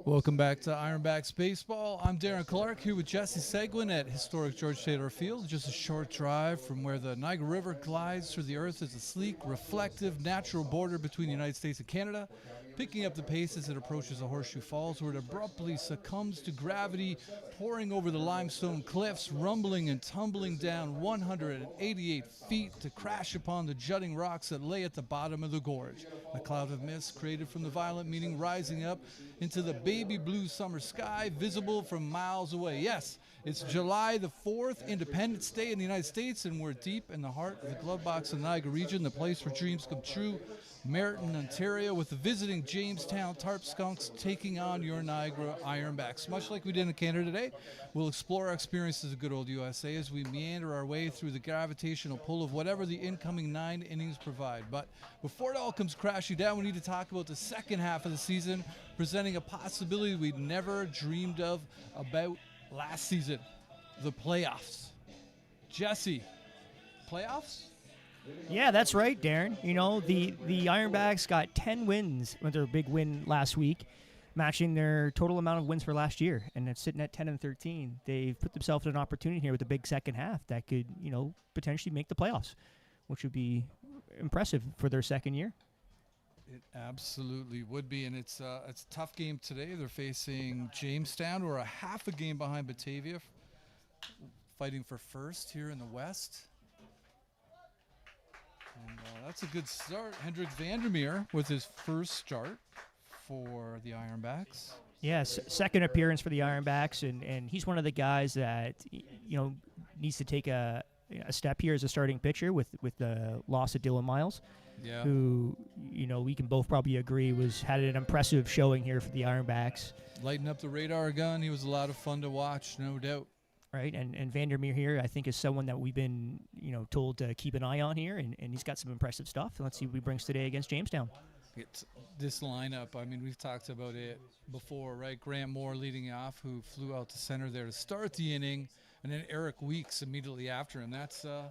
Welcome back to Ironbacks Baseball. I'm Darren Clark here with Jesse Seguin at historic George Taylor Field, just a short drive from where the Niagara River glides through the earth as a sleek, reflective, natural border between the United States and Canada, picking up the pace as it approaches the Horseshoe Falls, where it abruptly succumbs to gravity, pouring over the limestone cliffs, rumbling and tumbling down 188 feet to crash upon the jutting rocks that lay at the bottom of the gorge. A cloud of mist created from the violent meeting rising up into the baby blue summer sky, visible from miles away. Yes, it's July the 4th, Independence Day in the United States, and we're deep in the heart of the glove box of the Niagara region, the place where dreams come true. Merton, Ontario, with the visiting Jamestown Tarp Skunks taking on your Niagara Ironbacks. Much like we did in Canada today, we'll explore our experiences of good old USA as we meander our way through the gravitational pull of whatever the incoming 9 innings provide. But before it all comes crashing down, we need to talk about the second half of the season, presenting a possibility we'd never dreamed of about last season, the playoffs. Jesse, playoffs? Yeah, that's right, Darren. You know, the Ironbacks got 10 wins with their big win last week, matching their total amount of wins for last year, and it's sitting at 10-13. They've put themselves in an opportunity here with a big second half that could, you know, potentially make the playoffs, which would be impressive for their second year. It absolutely would be, and it's a tough game today. They're facing Jamestown, who are a half a game behind Batavia, fighting for first here in the West. And that's a good start. Hendrik Vandermeer with his first start for the Ironbacks. Yes, second appearance for the Ironbacks, and he's one of the guys that, you know, needs to take a step here as a starting pitcher with the loss of Dylan Miles, who, you know, we can both probably agree had an impressive showing here for the Ironbacks. Lighting up the radar gun. He was a lot of fun to watch, no doubt. Right, and Vandermeer here, I think, is someone that we've been, you know, told to keep an eye on here, and he's got some impressive stuff. Let's see what he brings today against Jamestown. It's this lineup, I mean, we've talked about it before, right? Grant Moore leading off, who flew out to center there to start the inning, and then Eric Weeks immediately after him. That's a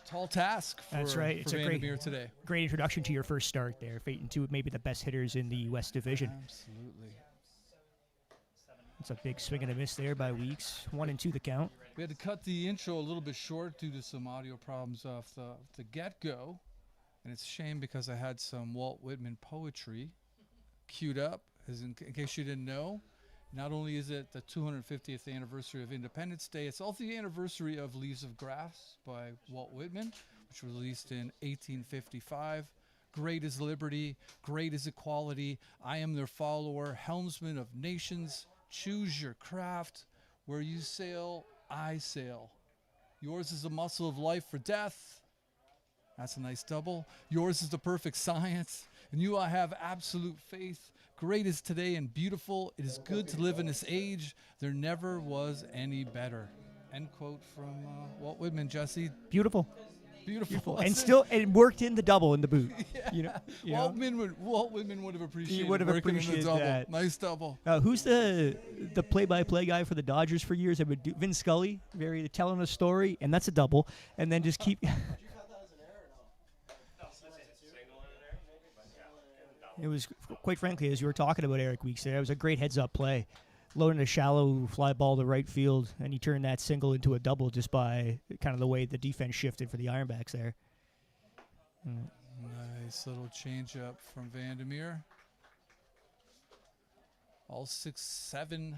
tall task for, That's right. It's for a Vandermeer today. Great introduction to your first start there, fighting two of maybe the best hitters in the West Division. Absolutely. It's a big swing and a miss there by Weeks. 1-2 the count. We had to cut the intro a little bit short due to some audio problems off the get-go. And it's a shame because I had some Walt Whitman poetry queued up. As in case you didn't know, not only is it the 250th anniversary of Independence Day, it's also the anniversary of Leaves of Grass by Walt Whitman, which was released in 1855. Great is liberty, great is equality. I am their follower, helmsman of nations. Choose your craft. Where you sail, I sail. Yours is the muscle of life for death. That's a nice double. Yours is the perfect science. And you I have absolute faith. Great is today and beautiful. It is good to live in this age. There never was any better. End quote from Walt Whitman, Jesse. Beautiful. Beautiful. And still, it worked in the double in the boot. Yeah. Walt Whitman would have appreciated. He would have appreciated double. that. Nice double. Who's the play-by-play guy for the Dodgers for years? It would do Vin Scully, telling a story, and that's a double, and then just keep. It was, quite frankly, as you were talking about Eric Weeks there, it was a great heads-up play. Loading a shallow fly ball to right field, and he turned that single into a double just by kind of the way the defense shifted for the Ironbacks there. Nice little change-up from Vandermeer. All 6'7"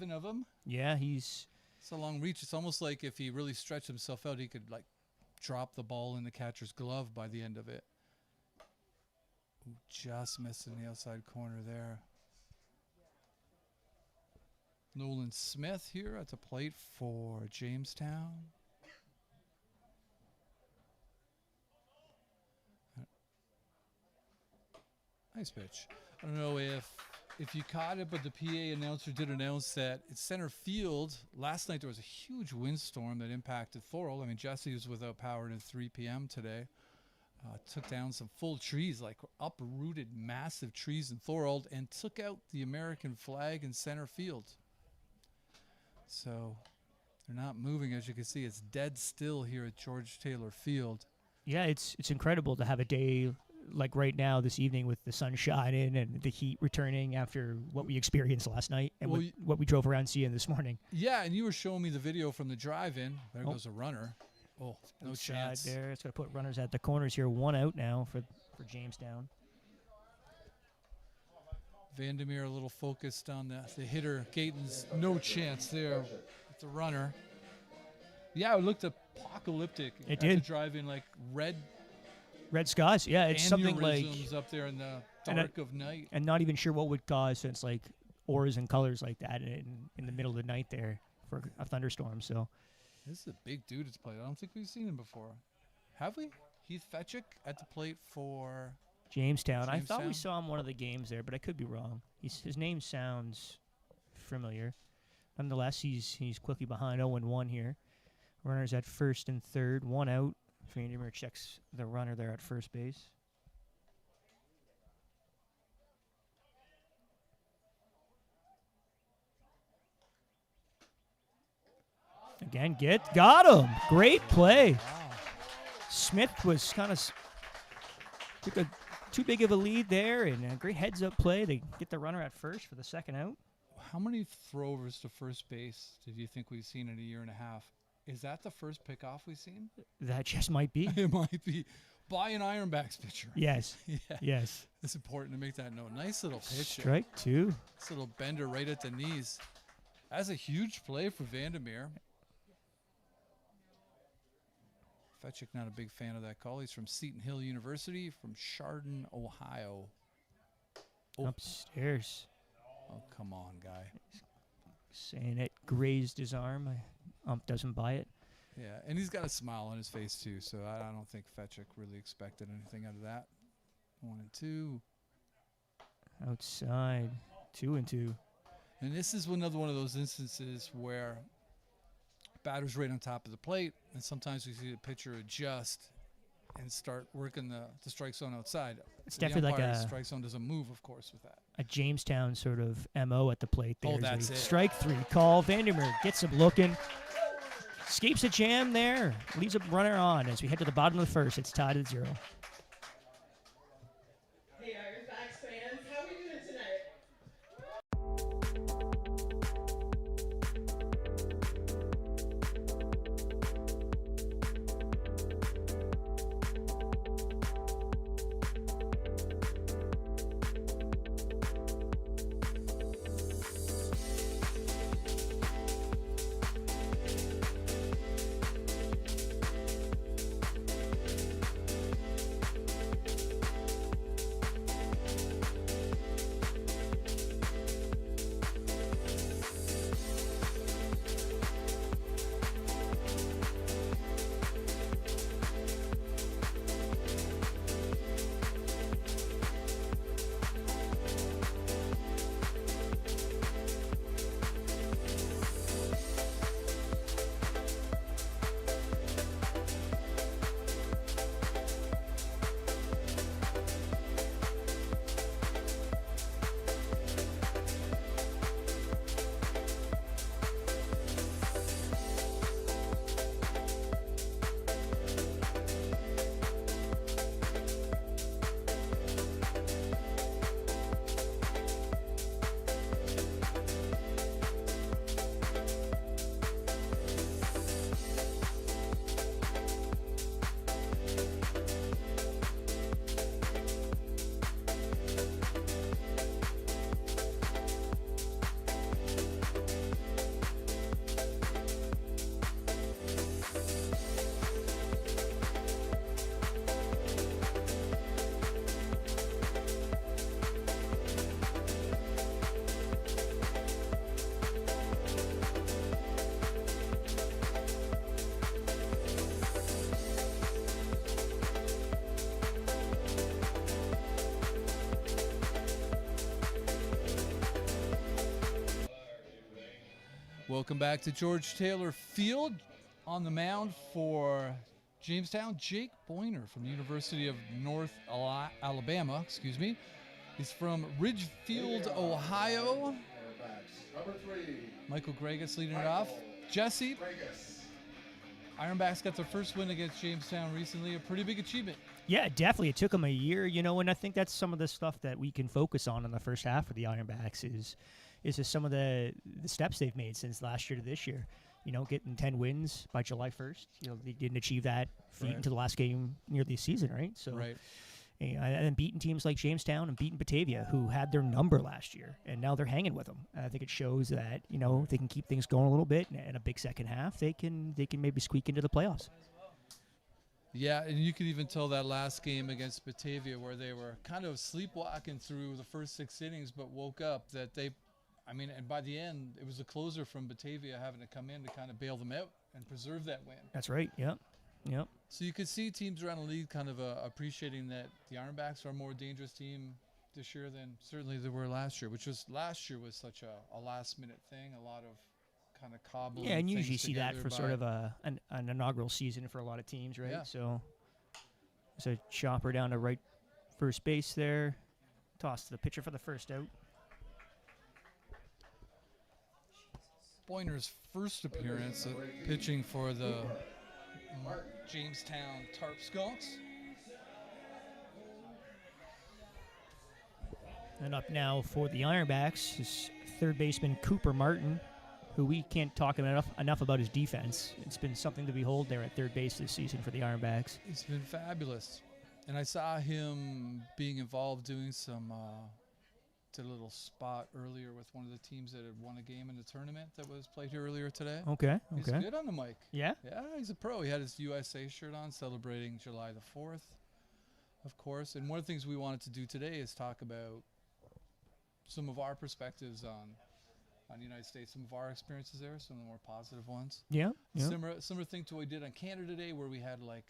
of him. Yeah, it's a long reach. It's almost like if he really stretched himself out, he could like drop the ball in the catcher's glove by the end of it. Ooh, just missed in the outside corner there. Nolan Smith here at the plate for Jamestown. Nice pitch. I don't know if you caught it, but the PA announcer did announce that it's center field. Last night there was a huge windstorm that impacted Thorold. I mean, Jesse was without power at 3 p.m. today. Took down some full trees, like uprooted massive trees in Thorold, and took out the American flag in center field. So they're not moving, as you can see. It's dead still here at George Taylor Field. Yeah, it's incredible to have a day like right now this evening with the sun shining and the heat returning after what we experienced last night and what we drove around seeing this morning. Yeah, and you were showing me the video from the drive-in. There goes a runner. Oh, no chance. There, it's going to put runners at the corners here. 1 out now for Jamestown. Vandermeer a little focused on the hitter. Gaten's no chance there with the runner. Yeah, it looked apocalyptic. It did. Drive-in like red skies. Yeah, it's something like up there in the dark of night. And not even sure what would cause, since like auras and colors like that in the middle of the night there for a thunderstorm. So this is a big dude that's played. I don't think we've seen him before. Have we? Heath Fetchick at the plate for Jamestown. I thought we saw him one of the games there, but I could be wrong. His name sounds familiar. Nonetheless, he's quickly behind 0-1 here. Runners at first and third. 1 out. Vandermeer checks the runner there at first base. Again, got him. Great play. wow. Smith was kind of took too big of a lead there, and a great heads-up play. They get the runner at first for the second out. How many throwers to first base did you think we've seen in a year and a half? Is that the first pickoff we've seen? That just might be. It might be by an Ironbacks pitcher. Yes. Yeah. Yes. It's important to make that note. Nice little pitch. Strike two. This little bender right at the knees. That's a huge play for Vandermeer. Fetchick not a big fan of that call. He's from Seton Hill University from Chardon, Ohio. Oh. Upstairs. Oh, come on, guy. Saying it grazed his arm. Ump doesn't buy it. Yeah, and he's got a smile on his face, too, so I don't think Fetchick really expected anything out of that. 1-2. Outside. 2-2. And this is another one of those instances where batter's right on top of the plate, and sometimes we see the pitcher adjust and start working the strike zone outside. It's definitely like a strike zone doesn't move, of course, with that. A Jamestown sort of MO at the plate there. Oh, that's it. Strike three call. Vandermeer gets him looking. Escapes a jam there. Leaves a runner on as we head to the bottom of the first. It's tied at 0. Hey, Ironbacks fans, how are we doing tonight? Welcome back to George Taylor Field. On the mound for Jamestown, Jake Boyner from the University of North Alabama. He's from Ridgefield, Ohio. Number 3. Michael Gregas leading it off. Jesse, Ironbacks got their first win against Jamestown recently, a pretty big achievement. Yeah, definitely. It took them a year, and I think that's some of the stuff that we can focus on in the first half of the Ironbacks is just some of the steps they've made since last year to this year. Getting 10 wins by July 1st. They didn't achieve that feat until the last game near the season, right? So, Right. And then beating teams like Jamestown and beating Batavia, who had their number last year, and now they're hanging with them. And I think it shows that if they can keep things going a little bit and a big second half, they can maybe squeak into the playoffs. Yeah, and you could even tell that last game against Batavia where they were kind of sleepwalking through the first 6 innings but woke up that and by the end, it was a closer from Batavia having to come in to kind of bail them out and preserve that win. That's right, yep. So you could see teams around the league kind of appreciating that the Ironbacks are a more dangerous team this year than certainly they were last year, last year was such a last-minute thing, a lot of kind of cobbling. Yeah, and you usually things see that together for sort of an inaugural season for a lot of teams, right? Yeah. So it's a chopper down to right first base there. Toss to the pitcher for the first out. Boyner's first appearance pitching for the Jamestown Tarp Skunks. And up now for the Ironbacks is third baseman Cooper Martin, who we can't talk enough about his defense. It's been something to behold there at third base this season for the Ironbacks. He's been fabulous. And I saw him being involved doing some did a little spot earlier with one of the teams that had won a game in the tournament that was played here earlier today. Okay. He's good on the mic. Yeah? Yeah, he's a pro. He had his USA shirt on celebrating July the 4th, of course. And one of the things we wanted to do today is talk about some of our perspectives on the United States, some of our experiences there, some of the more positive ones. Yeah. Similar thing to what we did on Canada Day, where we had like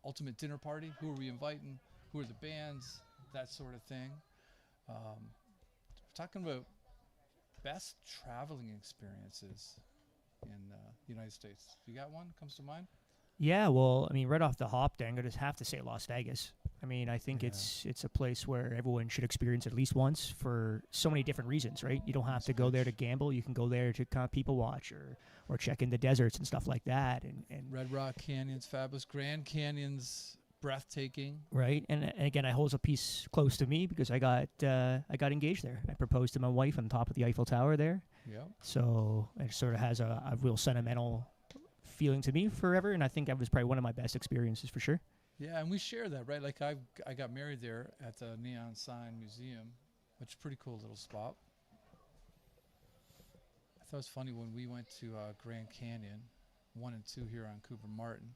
ultimate dinner party. Who are we inviting? Who are the bands? That sort of thing. Talking about best traveling experiences in the United States. You got one comes to mind? Yeah, well, right off the hop, Dan, I just have to say Las Vegas. I think it's a place where everyone should experience at least once for so many different reasons, right? You don't have to go there to gamble. You can go there to kind of people watch or check in the deserts and stuff like that. And Red Rock Canyon's fabulous. Grand Canyon's breathtaking. Right, and again, I hold a piece close to me because I got engaged there. I proposed to my wife on top of the Eiffel Tower there. Yeah. So it sort of has a real sentimental feeling to me forever, and I think that was probably one of my best experiences for sure. Yeah, and we share that, right? Like I got married there at the Neon Sign Museum, which is a pretty cool little spot. I thought it was funny when we went to Grand Canyon, 1 and 2 here on Cooper Martin.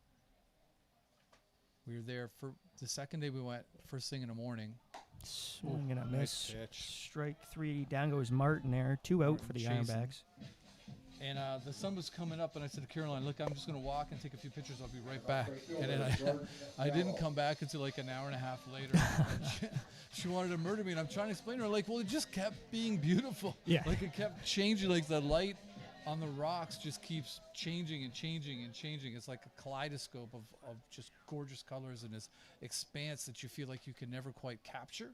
We were there for the second day we went, first thing in the morning. Swing and a miss. Nice pitch. Strike 3. Down goes Martin there. 2 out for the Chasing. Ironbacks. And the sun was coming up, and I said to Caroline, look, I'm just going to walk and take a few pictures. I'll be right back. And then I didn't come back until like an hour and a half later. she wanted to murder me, and I'm trying to explain to her, like, well, it just kept being beautiful. Yeah. Like, it kept changing. Like, the light on the rocks just keeps changing and changing and changing. It's like a kaleidoscope of just gorgeous colors and this expanse that you feel like you can never quite capture.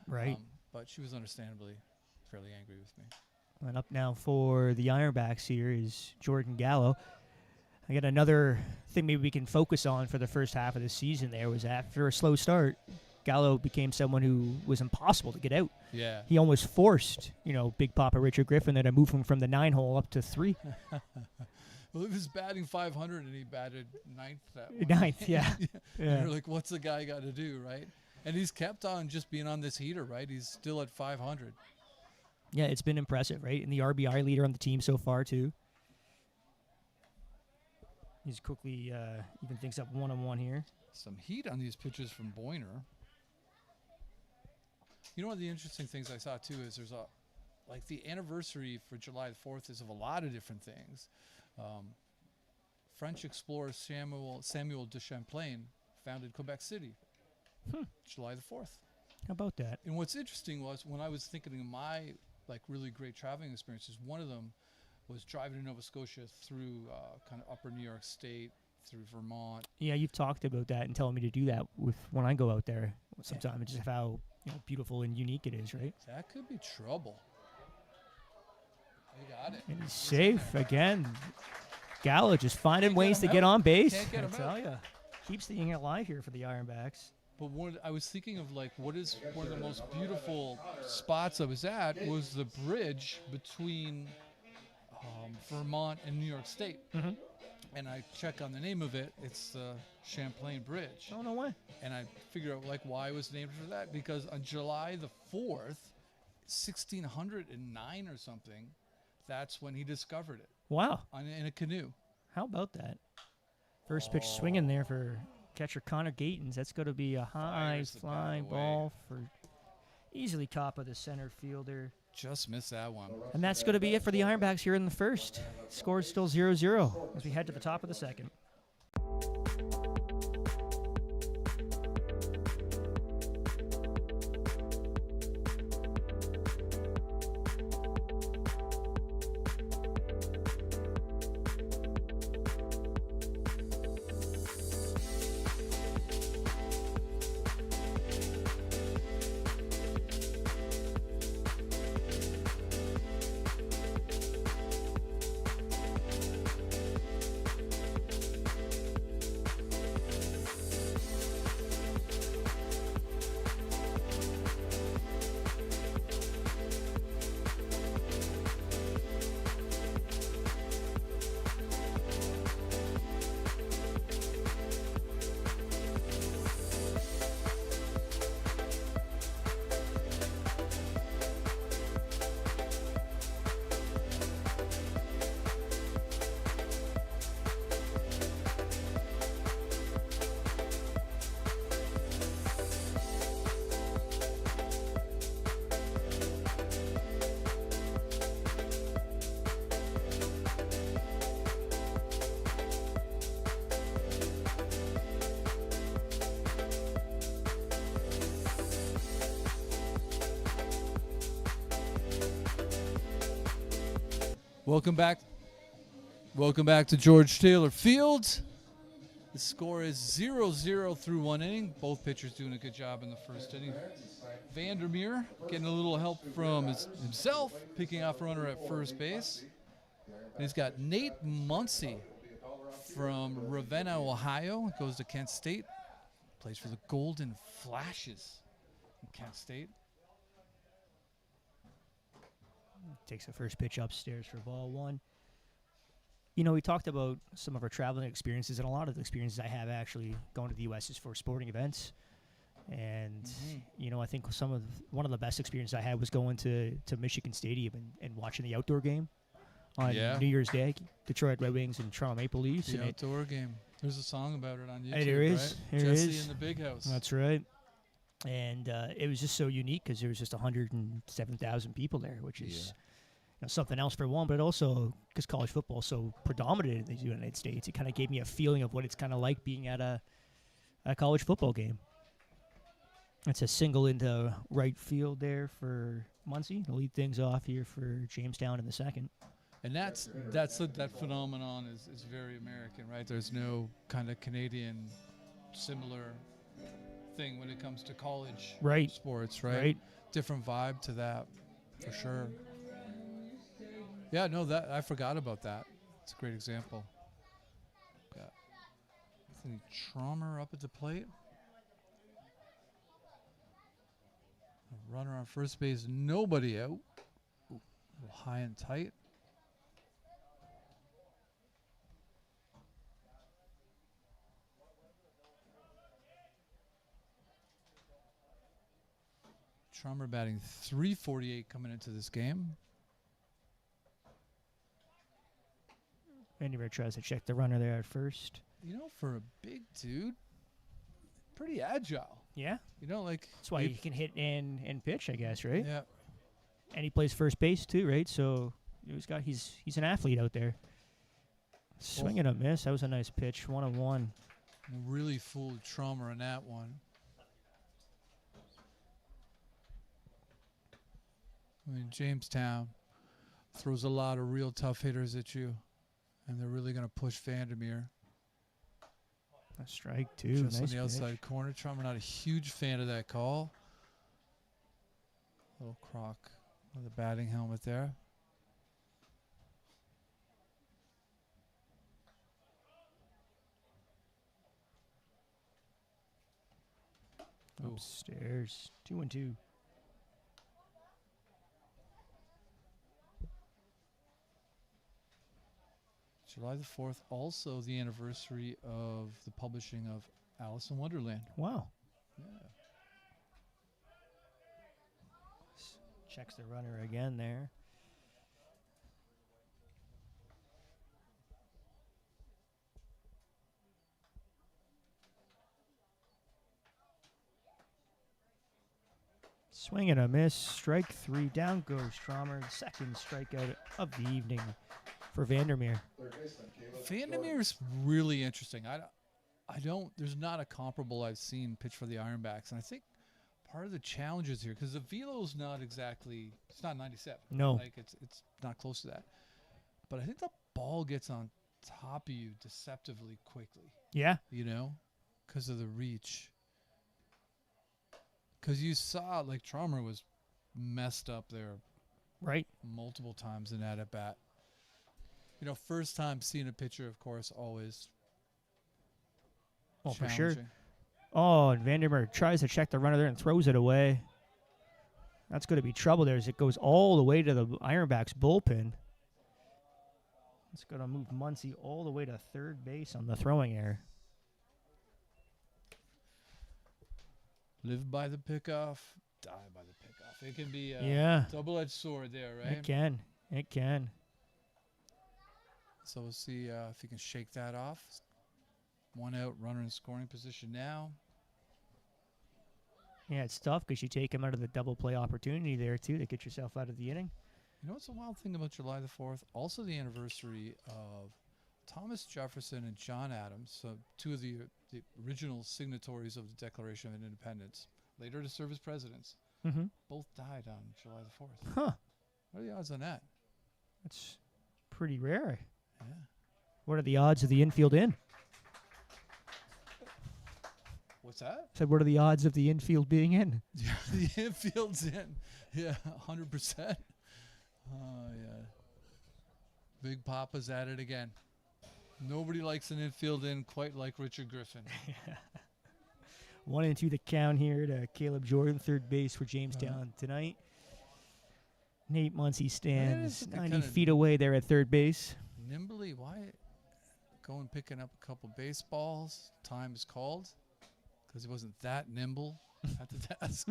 Right. But she was understandably fairly angry with me. And up now for the Ironbacks here is Jordan Gallo. I got another thing maybe we can focus on for the first half of the season there was after a slow start, Gallo became someone who was impossible to get out. Yeah. He almost forced, Big Papa Richard Griffin to move him from the 9 hole up to 3. Well, he was batting 500 and he batted 9th that one. 9th, yeah. And you're like, what's the guy got to do, right? And he's kept on just being on this heater, right? He's still at 500. Yeah, it's been impressive, right? And the RBI leader on the team so far, too. He's quickly even things up 1-on-1 here. Some heat on these pitches from Boyner. You know, one of the interesting things I saw, too, is there's the anniversary for July the 4th is of a lot of different things. French explorer Samuel de Champlain founded Quebec City, July the 4th. How about that? And what's interesting was when I was thinking of my really great traveling experiences, one of them was driving to Nova Scotia through kind of upper New York State, through Vermont. Yeah, you've talked about that and telling me to do that with when I go out there sometime. Just how beautiful and unique it is, right? That could be trouble. You got it. And he's safe again. Gallo just finding Can't ways get to him get out. on base. Can't get I him tell out. you, keeps the thing alive here for the Ironbacks. But I was thinking of like what is one of the most beautiful spots I was at was the bridge between Vermont and New York State. Mhm. And I check on the name of it. It's the Champlain Bridge. Oh, no way. And I figure out like why it was named for that, because on July the 4th, 1609 or something, that's when he discovered it Wow. in a canoe. How about that? First pitch swinging there for catcher Connor Gatens. That's going to be a high Fires the bat fly away. ball for easily top of the center fielder. Just missed that one. And that's going to be it for the Ironbacks here in the first. Score is still 0-0 as we head to the top of the second. Welcome back. Welcome back to George Taylor Field. The score is 0-0 through one inning. Both pitchers doing a good job in the first inning. Vandermeer getting a little help from himself, picking off a runner at first base. And he's got Nate Muncy from Ravenna, Ohio. Goes to Kent State. Plays for the Golden Flashes in Kent State. Takes the first pitch upstairs for ball one. You know, we talked about some of our traveling experiences, and a lot of the experiences I have actually going to the U.S. is for sporting events. And, you know, I think one of the best experiences I had was going to Michigan Stadium and watching the outdoor game on New Year's Day, Detroit Red Wings and Toronto Maple Leafs. The outdoor game. There's a song about it on YouTube, there is. right? There Jesse is. in the Big House. That's right. And it was just so unique because there was just 107,000 people there, which is something else for one, but also because college football is so predominant in the United States, it kind of gave me a feeling of what it's kind of like being at a college football game. It's a single into right field there for Muncy to lead things off here for Jamestown in the second. And that phenomenon is very American, right? There's no kind of Canadian similar thing when it comes to college sports, right? Different vibe to that, for sure. Yeah, no, that I forgot about that. It's a great example. Got Anthony Traumer up at the plate. A runner on first base, nobody out. Ooh, a little high and tight. Traumer batting .348 coming into this game. Vandermeer tries to check the runner there at first. You know, for a big dude, pretty agile. Yeah. You know, like That's why he can hit and pitch, I guess, right? Yeah. And he plays first base too, right? So he's an athlete out there. Swing and a miss. That was a nice pitch. 1-1. Really fooled Traumer on that one. I mean, Jamestown throws a lot of real tough hitters at you, and they're really going to push Vandermeer. A strike, too. Just nice on the outside pitch. corner. Traumer not a huge fan of that call. Little crock with the batting helmet there. Ooh. Upstairs. 2-2. July the 4th, also the anniversary of the publishing of Alice in Wonderland. Wow. Yeah. Checks the runner again there. Swing and a miss. Strike 3. Down goes Stromer. Second strikeout of the evening for Vandermeer. Vandermeer's really interesting. I don't. There's not a comparable I've seen pitch for the Ironbacks, and I think part of the challenge is here because the velo's not exactly. It's not 97. No. Like it's not close to that. But I think the ball gets on top of you deceptively quickly. Yeah. You know, because of the reach. Because you saw like Traumer was messed up there Right. multiple times in that at bat. You know, first time seeing a pitcher, of course, always. Oh, for sure. challenging. Oh, and Vandermeer tries to check the runner there and throws it away. That's going to be trouble there as it goes all the way to the Ironbacks bullpen. It's going to move Muncie all the way to third base on the throwing error. Live by the pickoff, die by the pickoff. It can be a Yeah. double-edged sword there, right? It can. It can. So we'll see if he can shake that off. One out, runner in scoring position now. Yeah, it's tough because you take him out of the double play opportunity there, too, to get yourself out of the inning. You know what's a wild thing about July the 4th? Also the anniversary of Thomas Jefferson and John Adams, so two of the original signatories of the Declaration of Independence, later to serve as presidents. Mm-hmm. Both died on July the 4th. Huh. What are the odds on that? That's pretty rare. Yeah. What are the odds of the infield in? What's that? Said, what are the odds of the infield being in? Yeah, the infield's in. Yeah, 100%. Oh, yeah. Big Papa's at it again. Nobody likes an infield in quite like Richard Griffin. 1-2 the count here to Caleb Jordan, third base for Jamestown tonight. Nate Muncie stands look 90 kinda feet away there at third base. Nimbly, why go and picking up a couple baseballs? Time is called because he wasn't that nimble at the desk.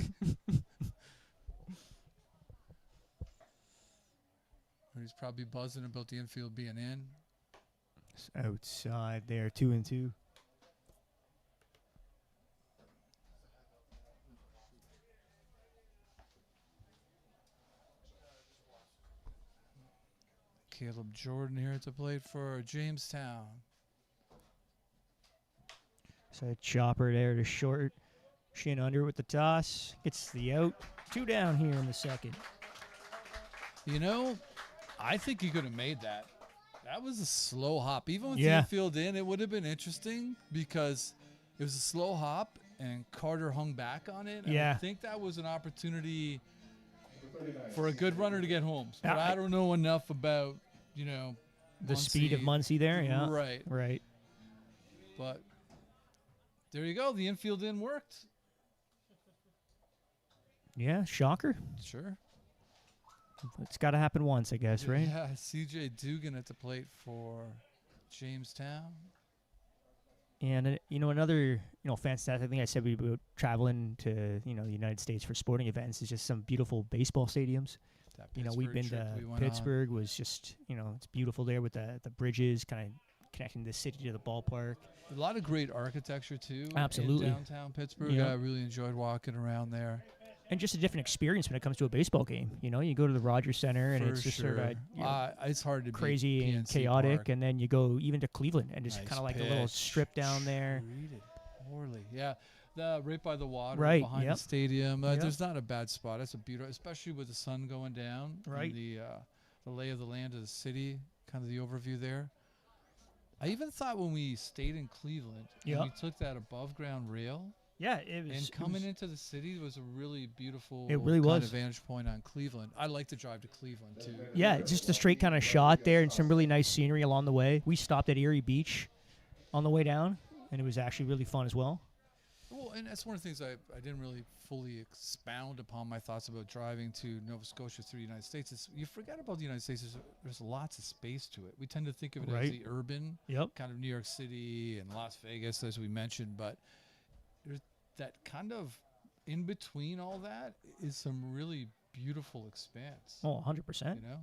He's probably buzzing about the infield being in. It's outside there, 2-2. Caleb Jordan here at the plate for Jamestown. So a chopper there to short. Shin under with the toss. Gets the out. 2 down here in the second. You know, I think he could have made that. That was a slow hop. Even with the Yeah. infield in, it would have been interesting because it was a slow hop and Carter hung back on it. Yeah. I think that was an opportunity for a good runner to get home. But I- I don't know enough about, you know, The speed of Muncie there, yeah. Right. Right. But there you go. The infield in worked. Yeah, shocker. Sure. It's got to happen once, I guess, right? Yeah, CJ Dugan at the plate for Jamestown. And another fantastic thing I said about traveling to the United States for sporting events is just some beautiful baseball stadiums. That We've Pittsburgh been trip to we went Pittsburgh was just it's beautiful there with the bridges kind of connecting the city to the ballpark. on. A lot of great architecture too. Absolutely. In downtown Pittsburgh. Yeah. I really enjoyed walking around there. And just a different experience when it comes to a baseball game. You go to the Rogers Center and For it's just sure. sort of It's hard to beat crazy and PNC chaotic, Park. and then you go even to Cleveland and just Nice kind of like a little pitch. strip down there. Treated poorly. Yeah. Right by the water, Right, behind yep. the stadium. Yep. There's not a bad spot. That's a beautiful, especially with the sun going down. Right. And the lay of the land of the city, kind of the overview there. I even thought when we stayed in Cleveland Yep. and we took that above ground rail Yeah, it was. and coming into the city was a really beautiful It really kind was. of vantage point on Cleveland. I like to drive to Cleveland too. Yeah, just a straight kind of shot there and some really nice scenery along the way. We stopped at Erie Beach on the way down, and it was actually really fun as well. Well, and that's one of the things I didn't really fully expound upon my thoughts about driving to Nova Scotia through the United States. Is you forget about the United States. There's lots of space to it. We tend to think of it as the urban, kind of New York City and Las Vegas, as we mentioned, but there's that kind of in between all that is some really beautiful expanse. Oh, 100%. You know?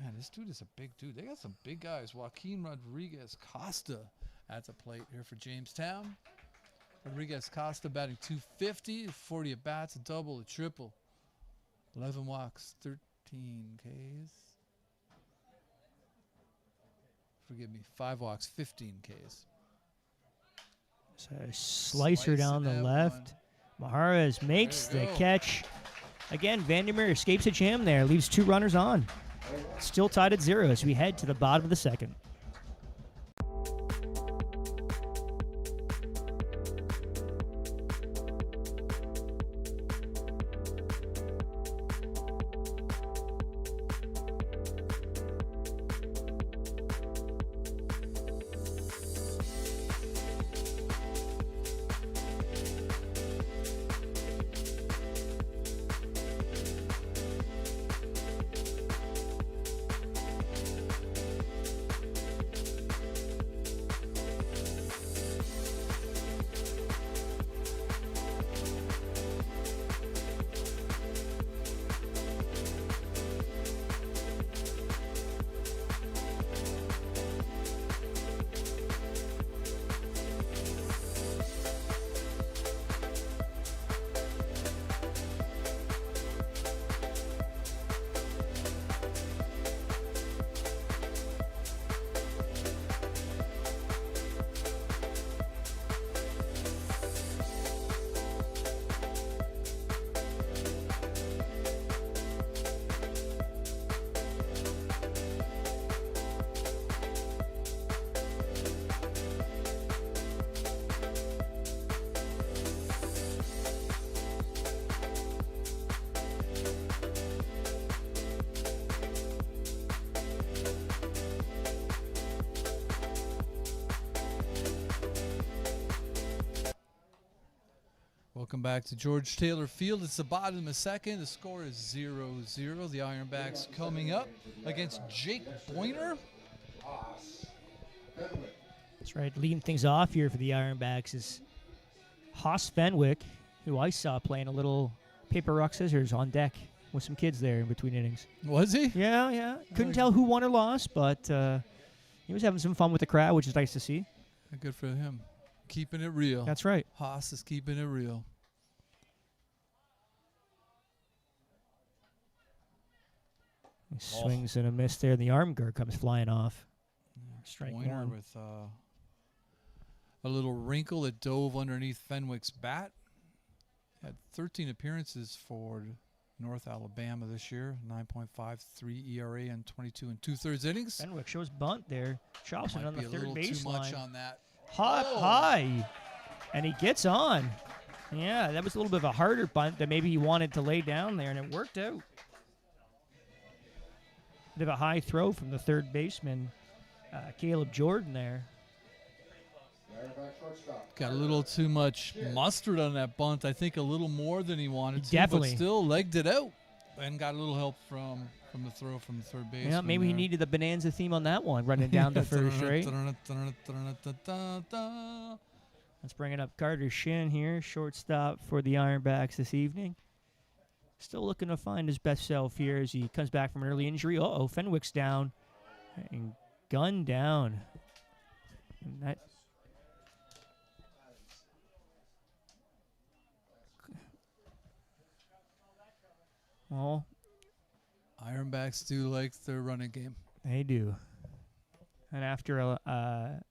Man, this dude is a big dude. They got some big guys. Joaquin Rodriguez Costa at the plate here for Jamestown. Rodriguez Costa batting .250, 40 at bats, a double, a triple, 11 walks, 13 Ks. Forgive me, 5 walks, 15 Ks. So a slicer down the left. Maharez makes the catch. Again, Vandermeer escapes a jam there, leaves 2 runners on. Still tied at 0 as we head to the bottom of the second. Welcome back to George Taylor Field. It's the bottom of the second. The score is 0-0. The Ironbacks coming up against Jake Boyner. That's right. Leading things off here for the Ironbacks is Haas Fenwick, who I saw playing a little paper, rock, scissors on deck with some kids there in between innings. Was he? Yeah. Couldn't tell who won or lost, but he was having some fun with the crowd, which is nice to see. Good for him. Keeping it real. That's right. Haas is keeping it real. He swings and a miss there. The arm guard comes flying off. Strike Boyner one. with a little wrinkle that dove underneath Fenwick's bat. Had 13 appearances for North Alabama this year. 9.53 ERA and 22 2/3 innings. Fenwick shows bunt there. Chops it on the third baseline. Might be a little too much on that. High. And he gets on. Yeah, that was a little bit of a harder bunt that maybe he wanted to lay down there, and it worked out. Bit of a high throw from the third baseman, Caleb Jordan there. Got a little too much mustard on that bunt. I think a little more than he wanted to. Definitely. But still legged it out and got a little help from the throw from the third baseman. Yeah, maybe he needed the Bonanza theme on that one, running down the first, right? Let's bring it up. Carter Shin here, shortstop for the Ironbacks this evening. Still looking to find his best self here as he comes back from an early injury. Uh-oh, Fenwick's down. And gunned down. And that... Well... Ironbacks do like their running game. They do. And after a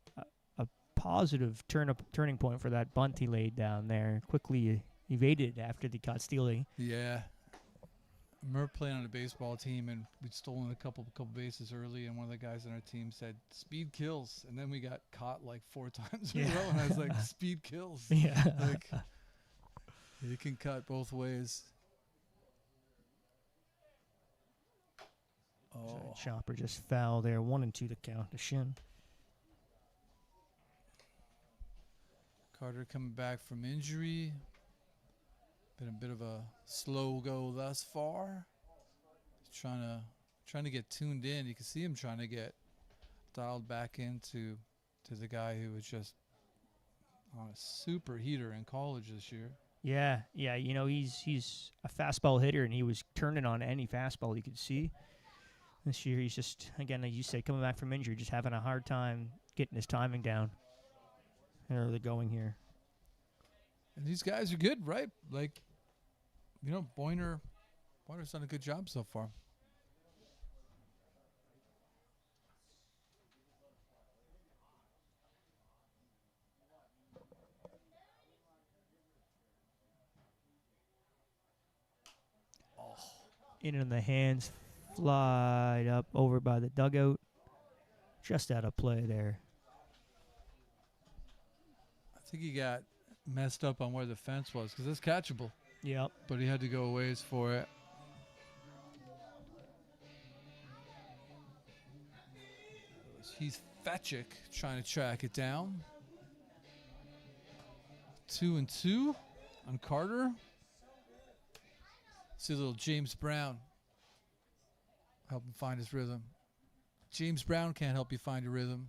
positive turning point for that bunt he laid down there, quickly evaded after they caught stealing. Yeah. I remember playing on a baseball team, and we'd stolen a couple bases early, and one of the guys on our team said, "Speed kills." And then we got caught like 4 times in a row, and I was like, "Speed kills." Yeah. Like, you can cut both ways. Oh. Chopper just foul there. 1-2 to count to Shin. Carter coming back from injury. Been a bit of a slow go thus far. Trying to get tuned in. You can see him trying to get dialed back into the guy who was just on a super heater in college this year. Yeah. You know, he's a fastball hitter, and he was turning on any fastball he could see. This year, he's just, again, like you said, coming back from injury, just having a hard time getting his timing down. And early going here. And these guys are good, right? Like, you know, Boyner's done a good job so far. In the hands, flied up over by the dugout. Just out of play there. I think he got messed up on where the fence was because it's catchable. Yep. But he had to go a ways for it. He's Fetchick trying to track it down. 2-2 on Carter. See a little James Brown. Help him find his rhythm. James Brown can't help you find your rhythm.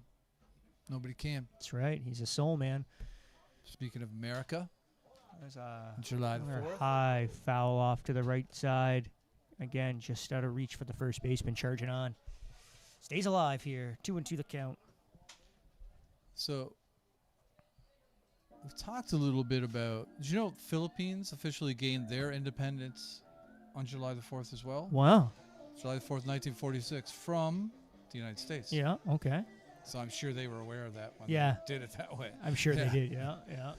Nobody can. That's right. He's a soul man. Speaking of America, There's July the another 4th. high foul off to the right side. Again, just out of reach for the first baseman, charging on. Stays alive here. 2-2 the count. So we've talked a little bit about, did you know Philippines officially gained their independence on July the 4th as well? Wow. July the 4th, 1946, from the United States. Yeah, okay. So I'm sure they were aware of that when Yeah. they did it that way. I'm sure Yeah. they did. Yeah.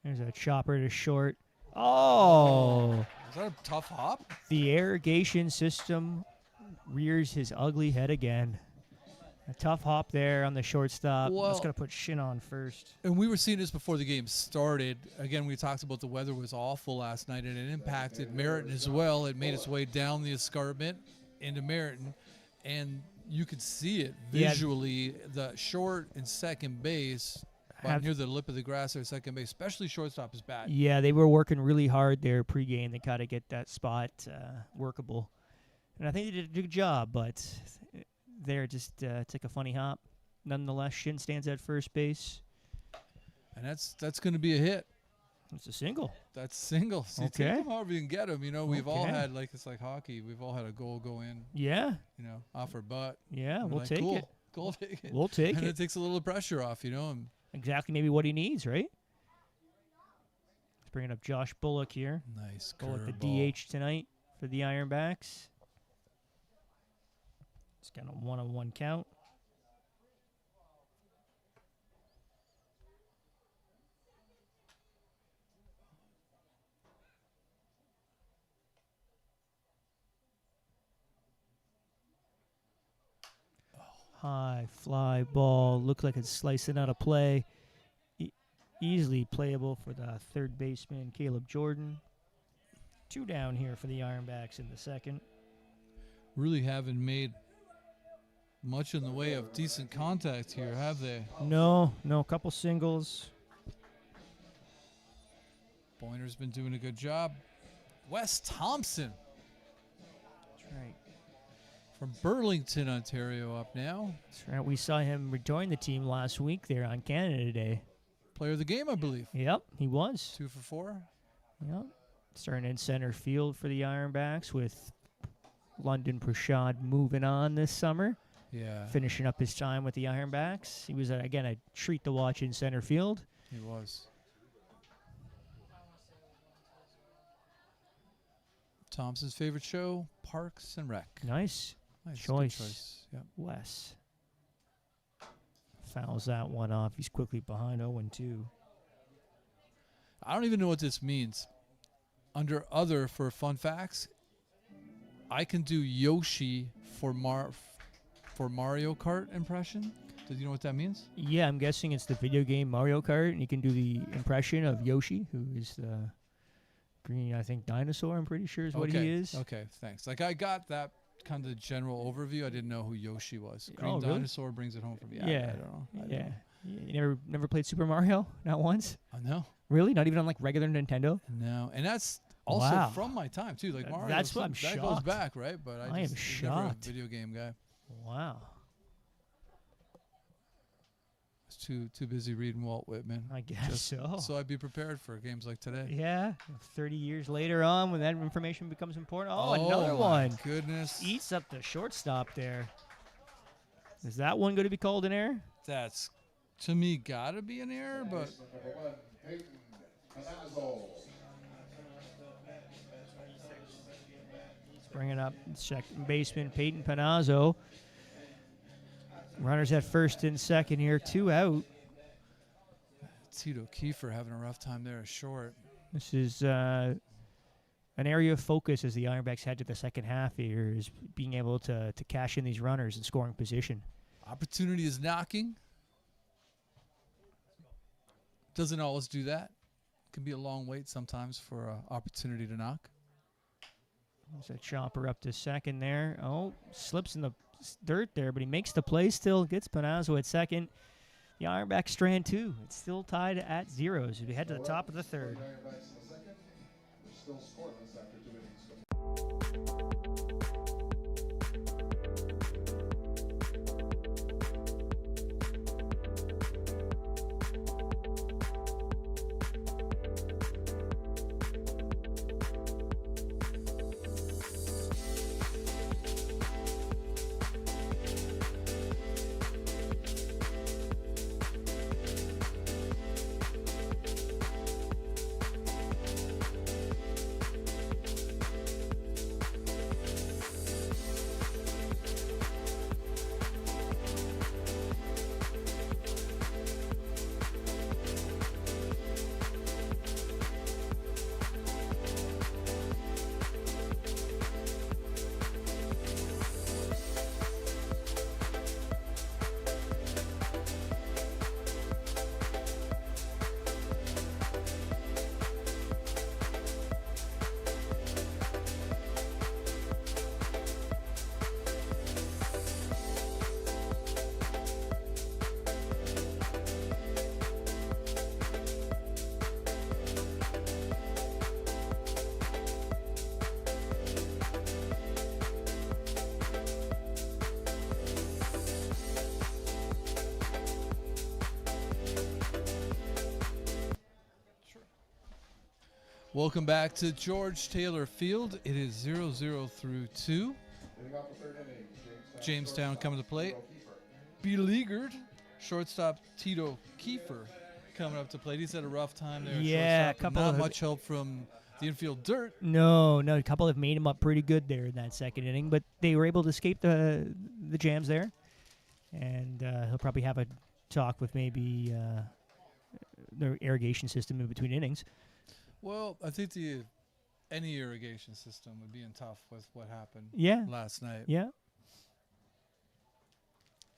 There's a chopper to short. Oh! Was that a tough hop? The irrigation system rears his ugly head again. A tough hop there on the shortstop. Well- Just going to put Shin on first. And we were seeing this before the game started. Again, we talked about the weather was awful last night, and it impacted Meriton as well. It made its way down the escarpment into Meriton, and you could see it Yeah. visually. The short and second base, about Have- near the lip of the grass there, second base, especially shortstop, is bad. Yeah, they were working really hard there pregame to kind of get that spot workable. And I think they did a good job, but there just took a funny hop. Nonetheless, Shin stands at first base. And that's going to be a hit. It's a single. That's single. So you Okay. take them however you can get them. You know, we've all Okay. had, like, it's like hockey. We've all had a goal go in, Yeah, you know, off our butt. yeah, We're we'll like, take cool. it. Goal, take it. We'll take And it. it takes a little pressure off, you know. And Exactly maybe what he needs, right? Let's bring up Josh Bullock here. nice Go with the curveball. DH tonight for the Ironbacks. It's got a 1-on-1 count. High fly ball. Looked like it's slicing out of play. Easily playable for the third baseman, Caleb Jordan. 2 down here for the Ironbacks in the second. Really haven't made much in the way of decent contact here, have they? No, couple singles. Boyner's been doing a good job. Wes Thompson That's right. from Burlington, Ontario, up now. That's right. We saw him rejoin the team last week there on Canada Day. Player of the game, I believe. Yep, he was. 2 for 4. Yep. Starting in center field for the Ironbacks with London Prashad moving on this summer. Yeah, Finishing up his time with the Ironbacks. He was, again, a treat to watch in center field. he was. Thompson's favorite show, Parks and Rec. Nice. Nice, good Choice. Yep. Wes fouls that one off. He's quickly behind 0-2. I don't even know what this means. Under other for fun facts, I can do Yoshi for Mario Kart impression. Do you know what that means? Yeah, I'm guessing it's the video game Mario Kart, and you can do the impression of Yoshi, who is the green, I think dinosaur, I'm pretty sure is what he is. Okay, thanks. Like I got that kind of general overview. I didn't know who Yoshi was. Green Oh, really? dinosaur brings it home for me. Yeah. I don't know. I don't know. You never played Super Mario? Not once? No. Really? Not even on like regular Nintendo? No. And that's also Wow. from my time too. Like Mario. That's what I'm that shocked. goes back, right? But I am was never a shocked. video game guy. Wow. I was too busy reading Walt Whitman. I guess so. So I'd be prepared for games like today. Yeah. 30 years later on, when that information becomes important. Oh, Oh, another my one. Goodness. Eats up the shortstop there. Is that one going to be called an error? That's to me gotta be an error, but Bringing up second baseman Peyton Panazzo. Runners at first and second here, 2 out. Tito Kiefer having a rough time there, short. This is an area of focus as the Ironbacks head to the second half here, is being able to cash in these runners in scoring position. Opportunity is knocking. Doesn't always do that. Can be a long wait sometimes for an opportunity to knock. There's a chopper up to second there. Oh, slips in the dirt there, but he makes the play still. Gets Panazzo at second. The Ironbacks strand 2. It's still tied at 0 as we head to the top of the third. Welcome back to George Taylor Field. It is 0-0 through 2. Jamestown coming to plate. Beleaguered. Shortstop Tito Kiefer coming up to plate. He's had a rough time there. Yeah, shortstop. Not much help from the infield dirt. No, a couple have made him up pretty good there in that second inning, but they were able to escape the jams there. And he'll probably have a talk with maybe the irrigation system in between innings. Well, I think any irrigation system would be in tough with what happened last night. Yeah.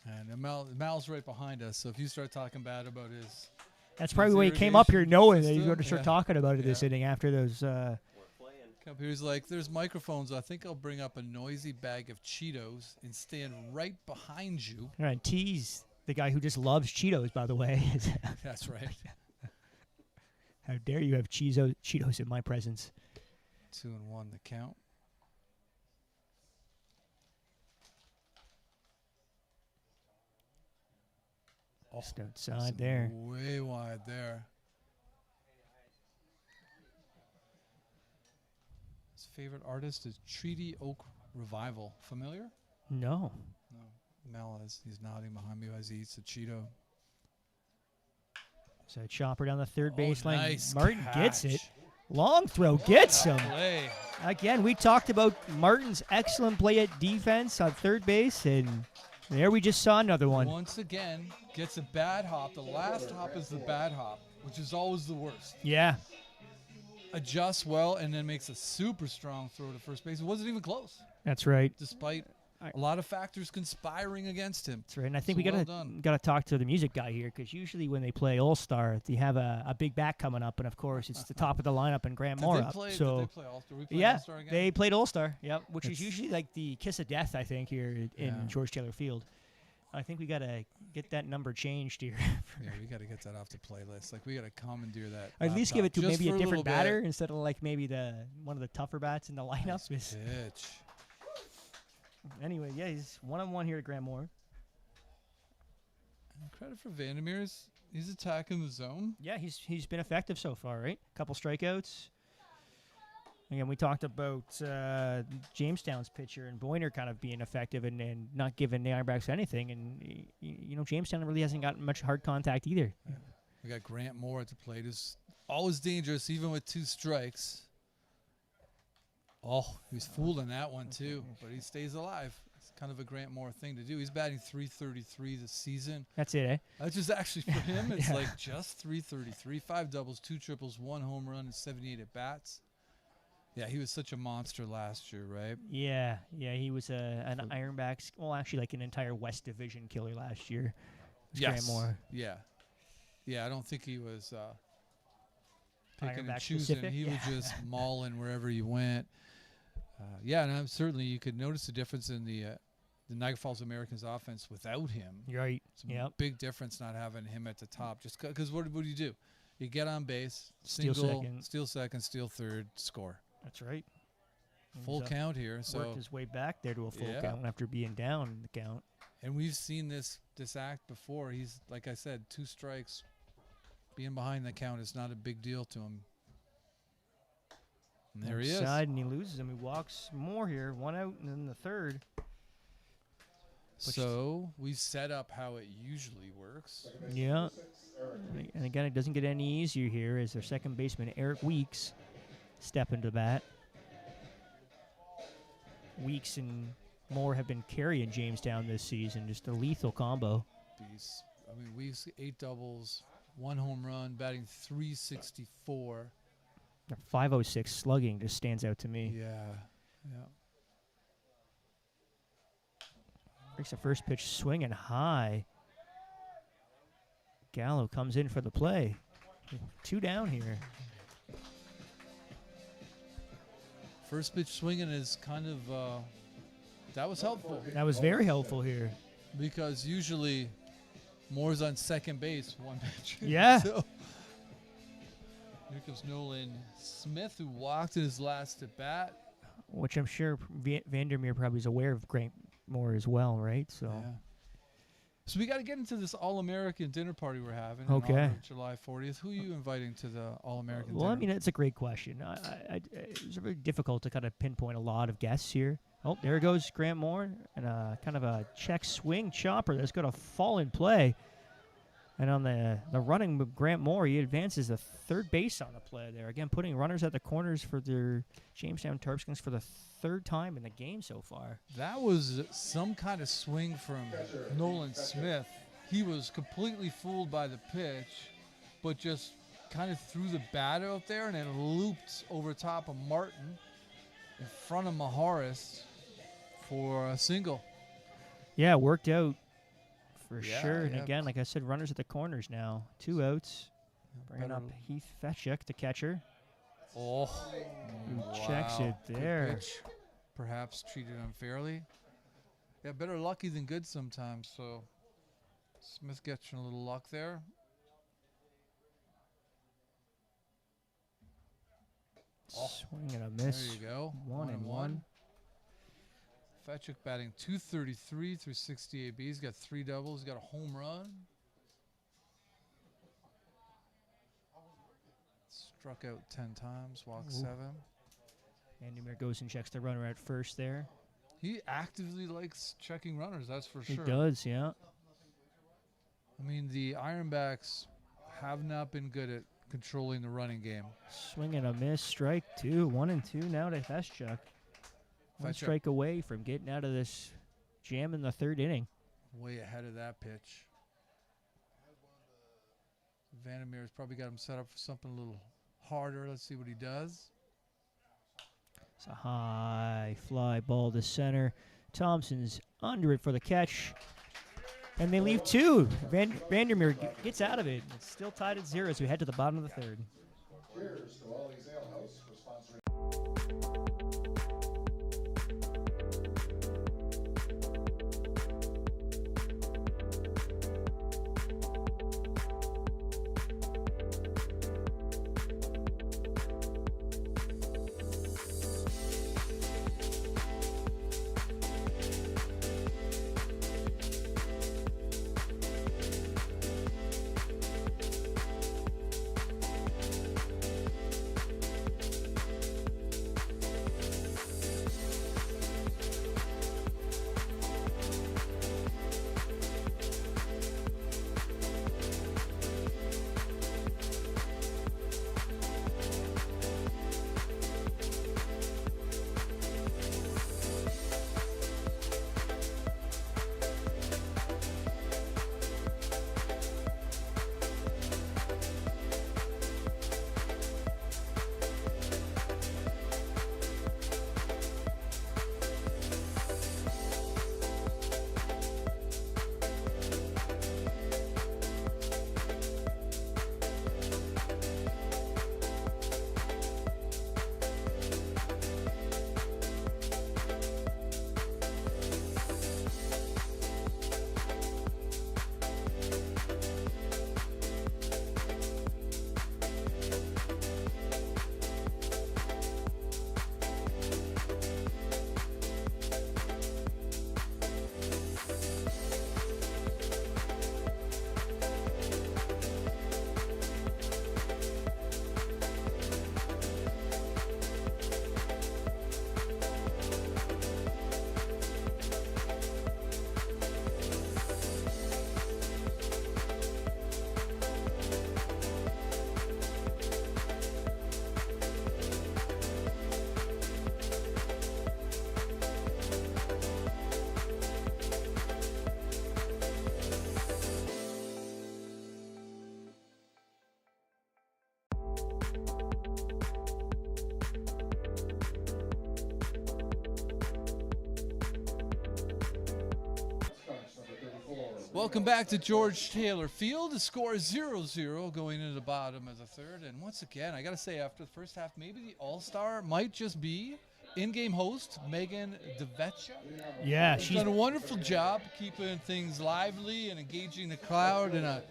And Mal's right behind us, so if you start talking bad about his... That's probably why he came up here knowing that he's going to start Yeah. talking about it this inning after those... Come up here, he's like, there's microphones. I think I'll bring up a noisy bag of Cheetos and stand right behind you. All right, tease the guy who just loves Cheetos, by the way. That's right. How dare you have Cheetos in my presence? 2-1 the count. Just outside there. Way wide there. His favorite artist is Treaty Oak Revival. Familiar? No. No. Mel he's nodding behind me as he eats a Cheeto. So chopper down the third baseline. Nice Martin catch. gets it. Long throw gets him. Play. Again, we talked about Martin's excellent play at defense on third base, and there we just saw another one. Once again, gets a bad hop. The last hop is the bad hop, which is always the worst. Yeah. Adjusts well and then makes a super strong throw to first base. It wasn't even close, That's right. despite a lot of factors conspiring against him. That's right. And I think So we well gotta done. gotta talk to the music guy here, because usually when they play All Star, they have a big bat coming up, and of course it's the top of the lineup and Grant Moore up. Did they So play All-Star? We played yeah, All-Star again? they played All Star. Yep, which is It's- usually like the kiss of death, I think, here in Yeah. George Taylor Field. I think we gotta get that number changed here. Yeah, we got to get that off the playlist. Like, we got to commandeer that. Or at least give it to laptop just maybe for a different little batter bit. instead of like maybe one of the tougher bats in the lineup. Nice Is- pitch. Anyway, yeah, he's 1-on-1 here to Grant Moore. And credit for Vandermeer's. He's attacking the zone. Yeah, he's been effective so far, right? Couple strikeouts. Again, we talked about Jamestown's pitcher and Boyner kind of being effective and not giving the Ironbacks anything. And, Jamestown really hasn't gotten much hard contact either. We got Grant Moore at the plate. Who's always dangerous, even with 2 strikes. Oh, he was fooled on that one, too. But he stays alive. It's kind of a Grant Moore thing to do. He's batting .333 this season. That's it, eh? That's just actually for him. It's Yeah. like just .333. 5 doubles, 2 triples, 1 home run, and 78 at bats. Yeah, he was such a monster last year, right? Yeah, he was an Ironbacks, well, actually like an entire West Division killer last year. Grant Moore. Yeah. Yeah, I don't think he was picking and Ironback choosing. specific? He was Yeah. just mauling wherever he went. Yeah, and certainly you could notice the difference in the Niagara Falls Americans offense without him. You're right. It's a Yep. big difference not having him at the top. Just because what do you do? You get on base, Steal single, second. steal second, steal third, score. That's right. Full He's, count here. worked So, his way back there to a full Yeah. count after being down in the count. and we've seen this act before. He's, like I said, 2 strikes. Being behind the count is not a big deal to him. And there he is. Outside, and he loses him. He walks more here. 1 out, and then the third. So we set up how it usually works. Yeah. And again, it doesn't get any easier here as their second baseman, Eric Weeks, step into bat. Weeks and Moore have been carrying Jamestown this season. Just a lethal combo. These, I mean, Weeks 8 doubles, 1 home run, batting .364. Their 506 slugging just stands out to me. Yeah. Breaks the first pitch swinging high. Gallo comes in for the play. 2 down here. First pitch swinging is kind of that was helpful That was very helpful here. because usually Moore's on second base 1 pitch. Yeah. So here comes Nolan Smith, who walked in his last at bat. Which I'm sure Vandermeer probably is aware of Grant Moore as well, right? So Yeah. So we got to get into this All-American dinner party we're having. Okay. In honor of July 40th. Who are you inviting to the All-American well, dinner? I mean, it's a great question. It's very difficult to kind of pinpoint a lot of guests here. Oh, there goes Grant Moore, and kind of a check swing chopper that's going to fall in play. And on the running with Grant Moore, he advances the third base on the play there. Again, putting runners at the corners for their Jamestown Tarp Skunks for the 3rd time in the game so far. That was some kind of swing from Nolan Smith. He was completely fooled by the pitch, but just kind of threw the bat out there and then looped over top of Martin in front of Maharis for a single. Yeah, it worked out for Yeah, sure. And yeah. again, like I said, runners at the corners now. 2 outs. Bringing Better- up Heath Fetchuk, the catcher. Oh, Who checks it Good there. pitch. Perhaps treated unfairly. Yeah, better lucky than good sometimes. So Smith gets a little luck there. Oh, Swing and a There miss. you go. 1-1. Fetchuk batting .233 through 68 Bs. He's got 3 doubles. He's got a home run. Struck out 10 times. Walked Ooh. 7. Vandermeer goes and checks the runner at first there. He actively likes checking runners. That's for He sure. does, yeah. I mean, the Ironbacks have not been good at controlling the running game. Swing and a miss. Strike 2. 1-2 now to Fetchuk. One Fetchuk. strike away from getting out of this jam in the 3rd inning. Way ahead of that pitch. Vandermeer's probably got him set up for something a little harder. Let's see what he does. It's a high fly ball to center. Thompson's under it for the catch. And they leave 2. Vandermeer gets out of it. It's still tied at 0 as we head to the bottom of the 3rd. Cheers to Ollie's Ale House for sponsoring. Welcome back to George Taylor Field. The score is 0-0 going into the bottom of the 3rd. And once again, I got to say, after the first half, maybe the all-star might just be in-game host Megan DeVecchia. Yeah, She's done a wonderful job keeping things lively and engaging the crowd in a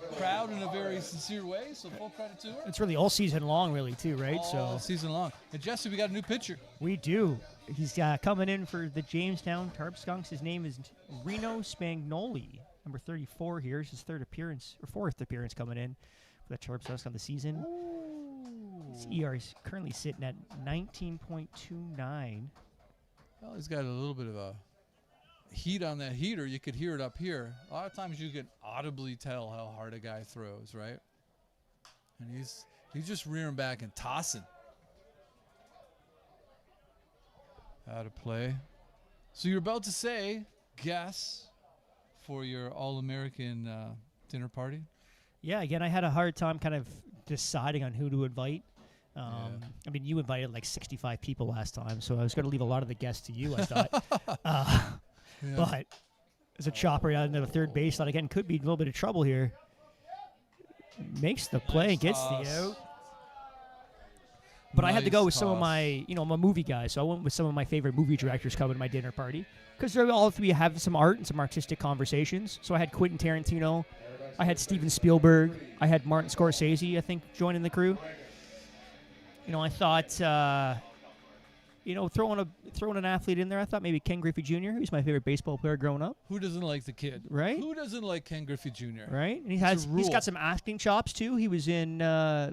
very sincere way. So full credit to her. It's really all season long, really, too, right? All season long. And Jesse, we got a new pitcher. We do. He's coming in for the Jamestown Tarp Skunks. His name is Reno Spagnoli, number 34 here. It's his 4th appearance coming in for the Tarp Skunks on the season. His ER is currently sitting at 19.29. Well, he's got a little bit of a heat on that heater. You could hear it up here. A lot of times you can audibly tell how hard a guy throws, right? And he's just rearing back and tossing. Out of play. So you're about to say, guess for your All-American dinner party? Yeah, again, I had a hard time kind of deciding on who to invite. I mean, you invited like 65 people last time, so I was going to leave a lot of the guests to you, I thought. But as a chopper out into the third base, that again could be a little bit of trouble here. Makes the play, gets the out. But I had to go with some of my, I'm a movie guy, so I went with some of my favorite movie directors coming to my dinner party. Because they're all three have some art and some artistic conversations. So I had Quentin Tarantino, I had Steven Spielberg, I had Martin Scorsese, I think, joining the crew. I thought, throwing an athlete in there, I thought maybe Ken Griffey Jr., who's my favorite baseball player growing up. Who doesn't like the kid? Right? Who doesn't like Ken Griffey Jr.? Right? And he's got some acting chops, too. He was in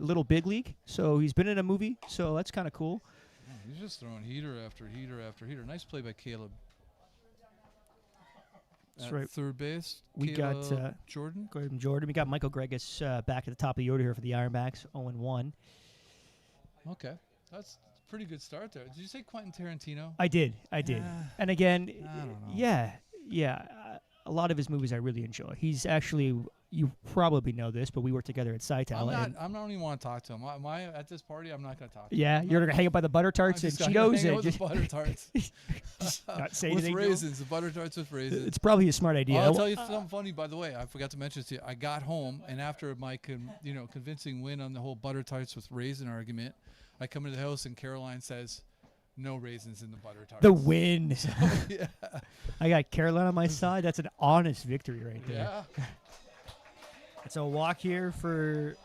Little Big League, so he's been in a movie, so that's kind of cool. Oh, he's just throwing heater after heater after heater. Nice play by Caleb. That's right. Third base, we Caleb got Jordan. We got Michael Gregus back at the top of the order here for the Ironbacks, 0-1. Okay. That's a pretty good start there. Did you say Quentin Tarantino? I did. And again, I don't know. yeah. A lot of his movies I really enjoy. He's actually you probably know this, but we work together at Scital. I don't even want to talk to him. Am I at this party? I'm not going to talk to Yeah, him. you're going to hang up by the butter tarts and Cheetos and just butter tarts. not say with anything. raisins, the butter tarts with raisins. It's probably a smart idea. I'll tell you something funny, by the way. I forgot to mention this to you. I got home, and after my convincing win on the whole butter tarts with raisin argument, I come into the house, and Caroline says, no raisins in the butter tarts. The win. Yeah. I got Caroline on my side. That's an honest victory right there. Yeah. So a walk here for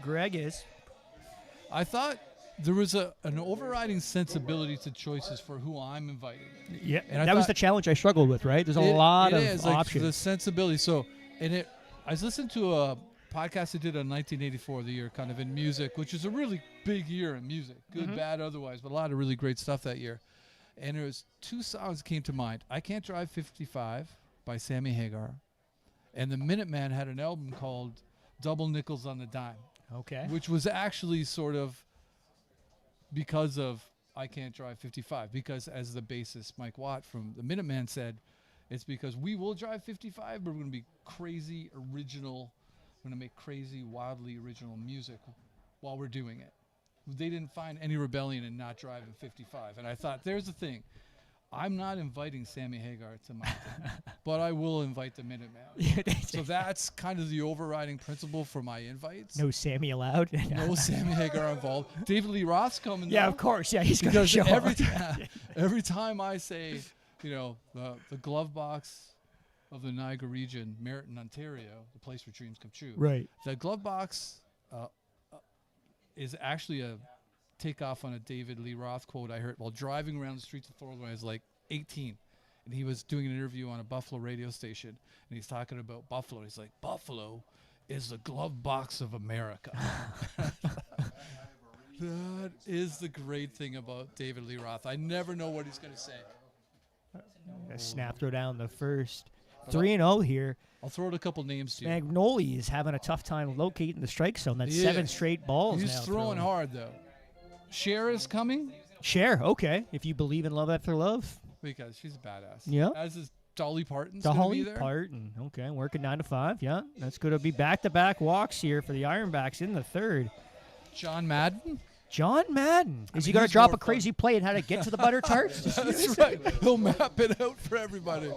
Greg is. I thought there was an overriding sensibility to choices for who I'm inviting. Yeah, And that was the challenge I struggled with, right? There's a lot of options. Like the sensibility. So, I was listening to a podcast I did on 1984, the year kind of in music, which is a really big year in music, good, bad, otherwise, but a lot of really great stuff that year. And there was 2 songs that came to mind. I Can't Drive 55 by Sammy Hagar. And the Minutemen had an album called Double Nickels on the Dime. Okay. Which was actually sort of because of I Can't Drive 55. Because as the bassist Mike Watt from the Minutemen said, it's because we will drive 55, but we're going to be crazy original. We're going to make crazy, wildly original music while we're doing it. They didn't find any rebellion in not driving 55. And I thought, there's the thing. I'm not inviting Sammy Hagar to my thing, but I will invite the Minutemen. So that's kind of the overriding principle for my invites. No Sammy allowed. No Sammy Hagar involved. David Lee Roth's coming. Yeah, though, of course. Yeah, he's going to because show every up. time, every time I say, the glove box of the Niagara region, Merritton, Ontario, the place where dreams come true. Right. The glove box is actually a takeoff on a David Lee Roth quote I heard while driving around the streets of Thorold when I was like 18. And he was doing an interview on a Buffalo radio station. And he's talking about Buffalo. He's like, Buffalo is the glove box of America. That is the great thing about David Lee Roth. I never know what he's going to say. A snap throw down the first. 3-0 here. I'll throw out a couple names to you. Magnoli is having a tough time locating the strike zone. That's 7 straight balls He's now. throwing hard, though. Cher is coming. Cher, okay. If you believe in love after love. Because she's a badass. Yeah. As is Dolly Parton's Dolly be there. Parton. Okay, working 9 to 5. Yeah, that's going to be back-to-back walks here for the Ironbacks in the third. John Madden. John Madden. Is he mean, going to he's drop more a crazy play and how to get to the butter tarts? That's right. He'll map it out for everybody.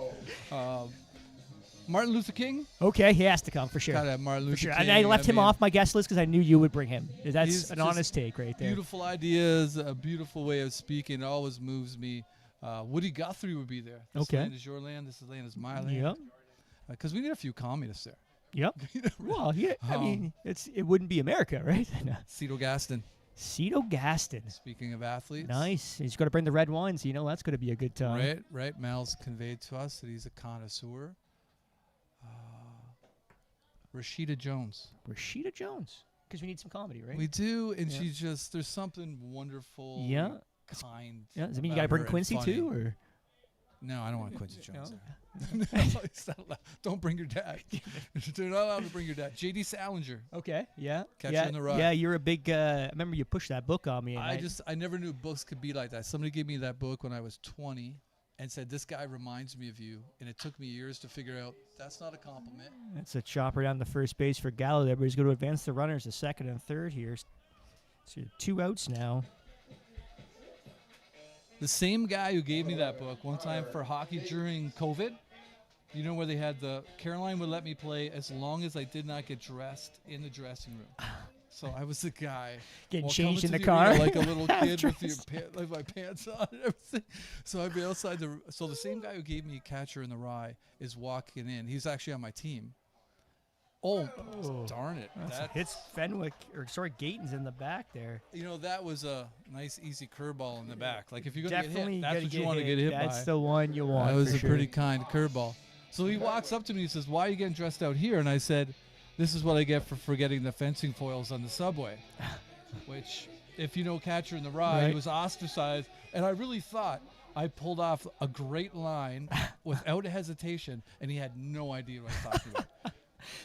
Martin Luther King. Okay, he has to come for sure. Gotta have Martin Luther For sure. King. And I left him mean, off my guest list because I knew you would bring him. That's he's an just honest take right there. Beautiful ideas, a beautiful way of speaking. It always moves me. Woody Guthrie would be there. This land is your land. This land is my land. Yep. Because we need a few communists there. Yep. Well, yeah, I mean, it wouldn't be America, right? Cito Gaston. Cito Gaston. Speaking of athletes. Nice. He's going to bring the red wine, so you know that's going to be a good time. Right. Mal's conveyed to us that he's a connoisseur. Rashida Jones. Rashida Jones. Because we need some comedy, right? We do, and she's just, there's something wonderful, kind. Yeah. Does that mean you got to bring Quincy too? Or? No, I don't want Quincy Jones there. No, don't bring your dad. They're not allowed to bring your dad. J.D. Salinger. Okay. Yeah. Catcher in the Rye. Yeah, you're a big. I remember you pushed that book on me. And I never knew books could be like that. Somebody gave me that book when I was 20 and said, this guy reminds me of you. And it took me years to figure out that's not a compliment. That's a chopper down the first base for Gallo there, but he's going to advance the runners to second and third here. So 2 outs now. The same guy who gave me that book one time for hockey during COVID, you know, where they had Caroline would let me play as long as I did not get dressed in the dressing room. So I was the guy getting changed in the car arena like a little kid with my pants on and everything. So I'd be outside so the same guy who gave me Catcher in the Rye is walking in. He's actually on my team. Oh, darn it. It's Fenwick, Gayton's in the back there. You know, that was a nice, easy curveball in the back. Like, if you're going to get hit, that's what you want to get hit by. That's the one you want. That was a pretty kind curveball. So he walks up to me and says, why are you getting dressed out here? And I said, this is what I get for forgetting the fencing foils on the subway. Which, if you know Catcher in the Rye, he was ostracized. And I really thought I pulled off a great line without hesitation, and he had no idea what I was talking about.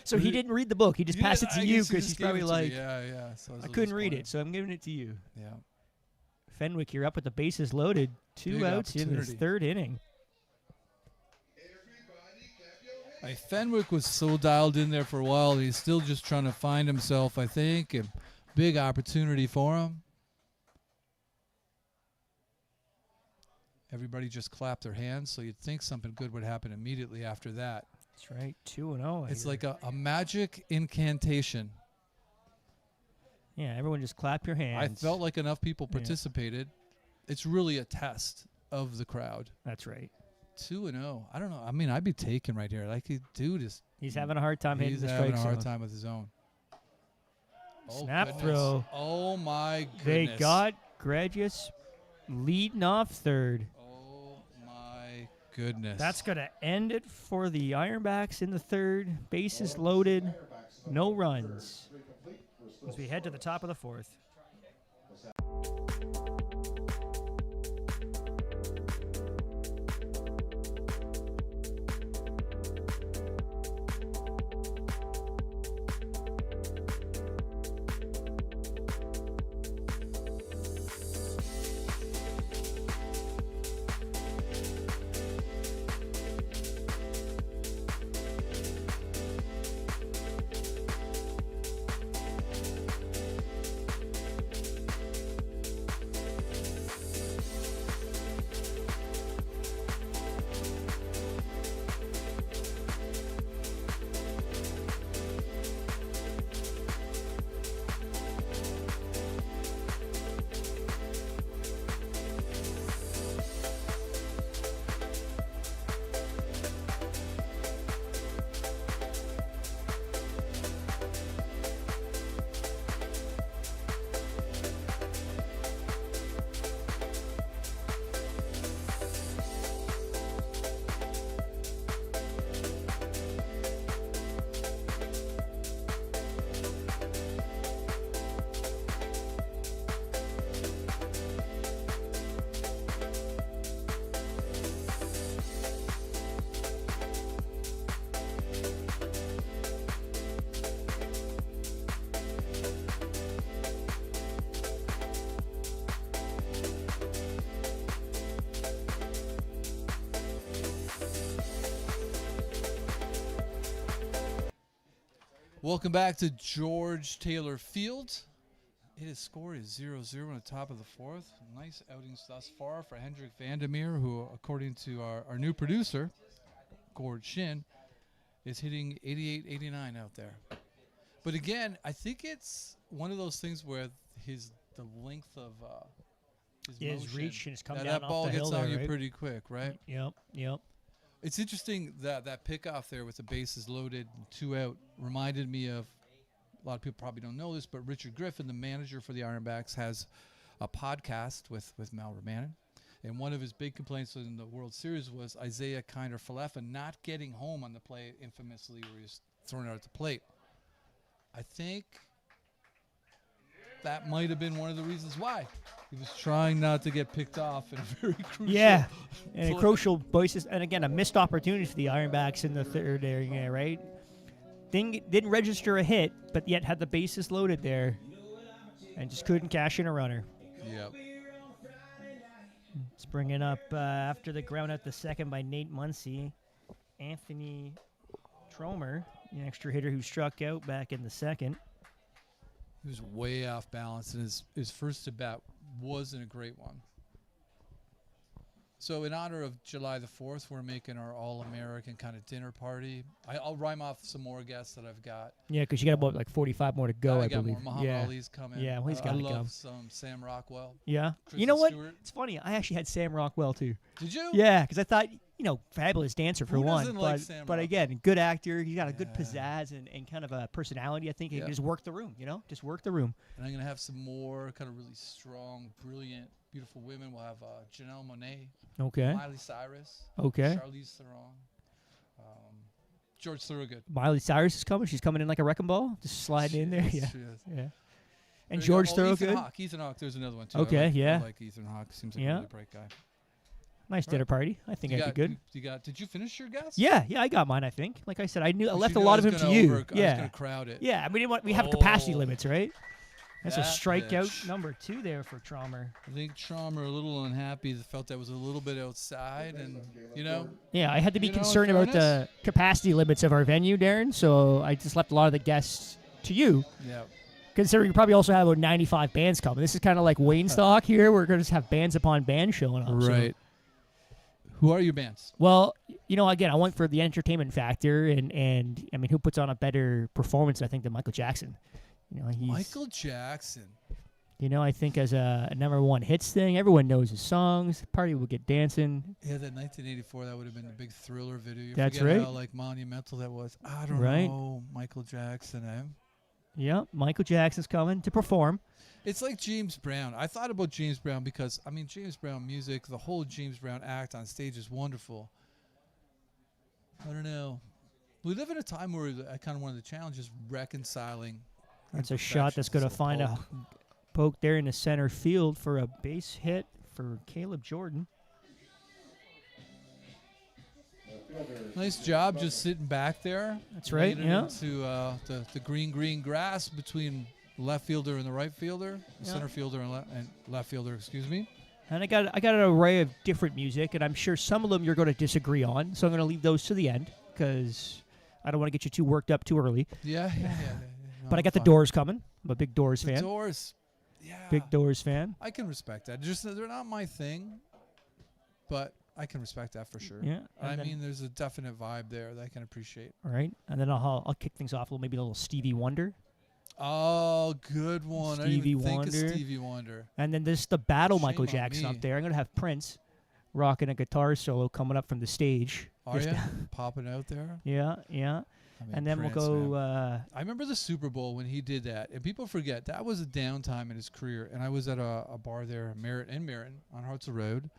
So he didn't read the book. He just passed it to you because he's probably like, So I couldn't read it, so I'm giving it to you. Yeah. Fenwick, you're up with the bases loaded. 2 outs in this third inning. Fenwick was so dialed in there for a while. He's still just trying to find himself, I think. And big opportunity for him. Everybody just clapped their hands, so you'd think something good would happen immediately after that. That's right, 2-0. It's like a magic incantation. Yeah, everyone just clap your hands. I felt like enough people participated. It's really a test of the crowd. That's right. 2-0. I don't know. I mean, I'd be taken right here. Like, dude is. He's having a hard time hitting the strike zone. He's having a hard time with his own. Snap throw. Oh, my goodness. They got Gradius leading off third. Oh, my goodness. That's going to end it for the Ironbacks in the third. Bases loaded. No runs. As we head to the top of the fourth. Welcome back to George Taylor Field. His score is 0-0 on the top of the fourth. Nice outings thus far for Hendrik Vandermeer, who, according to our new producer, Gord Shin, is hitting 88-89 out there. But again, I think it's one of those things where the length of his motion, reach and it's coming that down ball off the gets hill on there, you right? pretty quick, right? Yep. It's interesting that pickoff there with the bases loaded, 2 out, reminded me of, a lot of people probably don't know this, but Richard Griffin, the manager for the Ironbacks, has a podcast with Mal Romanin. And one of his big complaints in the World Series was Isaiah Kiner-Falefa not getting home on the play infamously where he was thrown out at the plate. I think that might have been one of the reasons why. He was trying not to get picked off in a very crucial and a play. crucial basis, and again, a missed opportunity for the Ironbacks in the third area, right? Didn't register a hit, but yet had the bases loaded there and just couldn't cash in a runner. Yep. Let's bring it up after the ground out the second by Nate Muncy. Anthony Tromer, the extra hitter who struck out back in the second. He was way off balance, and his first at-bat wasn't a great one. So in honor of July the 4th, we're making our all-American kind of dinner party. I'll rhyme off some more guests that I've got. Yeah, because you got about like 45 more to go, I got believe. more. Muhammad Ali's coming. Yeah, well, he's I gotta love come. some Sam Rockwell. Yeah. Kristen You know what? Stewart. It's funny. I actually had Sam Rockwell, too. Did you? Yeah, because I thought, fabulous dancer for Who one. doesn't like Sam but Rockwell? again, good actor. He's got a good Yeah. pizzazz and kind of a personality. I think he Yeah. can just work the room, Just work the room. And I'm going to have some more kind of really strong, brilliant, beautiful women. We'll have Janelle Monáe, Okay. Miley Cyrus, Okay. Charlize Theron, George Thorogood. Miley Cyrus is coming. She's coming in like a wrecking ball, just sliding in there. She Yeah. is. Yeah. And There you George go. Thorogood. Ethan Hawke. There's another one, too. Okay, I like Ethan Hawke. Seems like Yeah. a really bright guy. Nice dinner party. I think I'd be good. Did you finish your guess? Yeah, I got mine. I think. Like I said, I left a You knew lot I of was him to gonna you. I was Yeah. going to crowd it. Yeah. We didn't want. We have capacity limits, right? That's a strikeout number 2 there for Traumer. I think Traumer a little unhappy. Felt that was a little bit outside, and Yeah, I had to be You know, in concerned about the fairness- capacity limits of our venue, Darren. So I just left a lot of the guests to you. yeah. Considering you probably also have about 95 bands coming. This is kind of like Wayne Stock here. We're going to just have bands upon bands showing up. so- Right. Who are your bands? Well, again, I went for the entertainment factor, and I mean, who puts on a better performance, I think, than Michael Jackson? He's, Michael Jackson. I think as a number 1 hits thing, everyone knows his songs. Party will get dancing. Yeah, that 1984, that would have been the big Thriller video. You That's forget right. how monumental that was. I don't Right. know, Michael Jackson. Yeah, Michael Jackson's coming to perform. It's like James Brown. I thought about James Brown because, James Brown music, the whole James Brown act on stage is wonderful. I don't know. We live in a time where I kind of one of the challenges reconciling. That's a shot that's going to find a poke there in the center field for a base hit for Caleb Jordan. Nice job just sitting back there. That's right, Leading yeah. into the green grass between the left fielder and the right fielder, the Yeah. center fielder and left fielder, excuse me. And I got an array of different music, and I'm sure some of them you're going to disagree on. So I'm going to leave those to the end because I don't want to get you too worked up too early. Yeah. No, But I got the fine. Doors coming. I'm a big Doors The fan. Doors. Yeah. Big Doors fan. I can respect that. Just they're not my thing, but I can respect that for sure. Yeah. I and then- mean, there's a definite vibe there that I can appreciate. all right. And then I'll kick things off maybe a little Stevie Wonder. Oh, good one. I didn't Stevie even think Wonder. of Stevie Wonder. And then this the battle Shame Michael on Jackson me. up there. I'm going to have Prince rocking a guitar solo coming up from the stage. Are Just- you popping out there? Yeah. I mean, And then Prince, we'll man. go. I remember the Super Bowl when he did that, and people forget that was a downtime in his career. And I was at a bar there, in Merritt on Hartsel Road,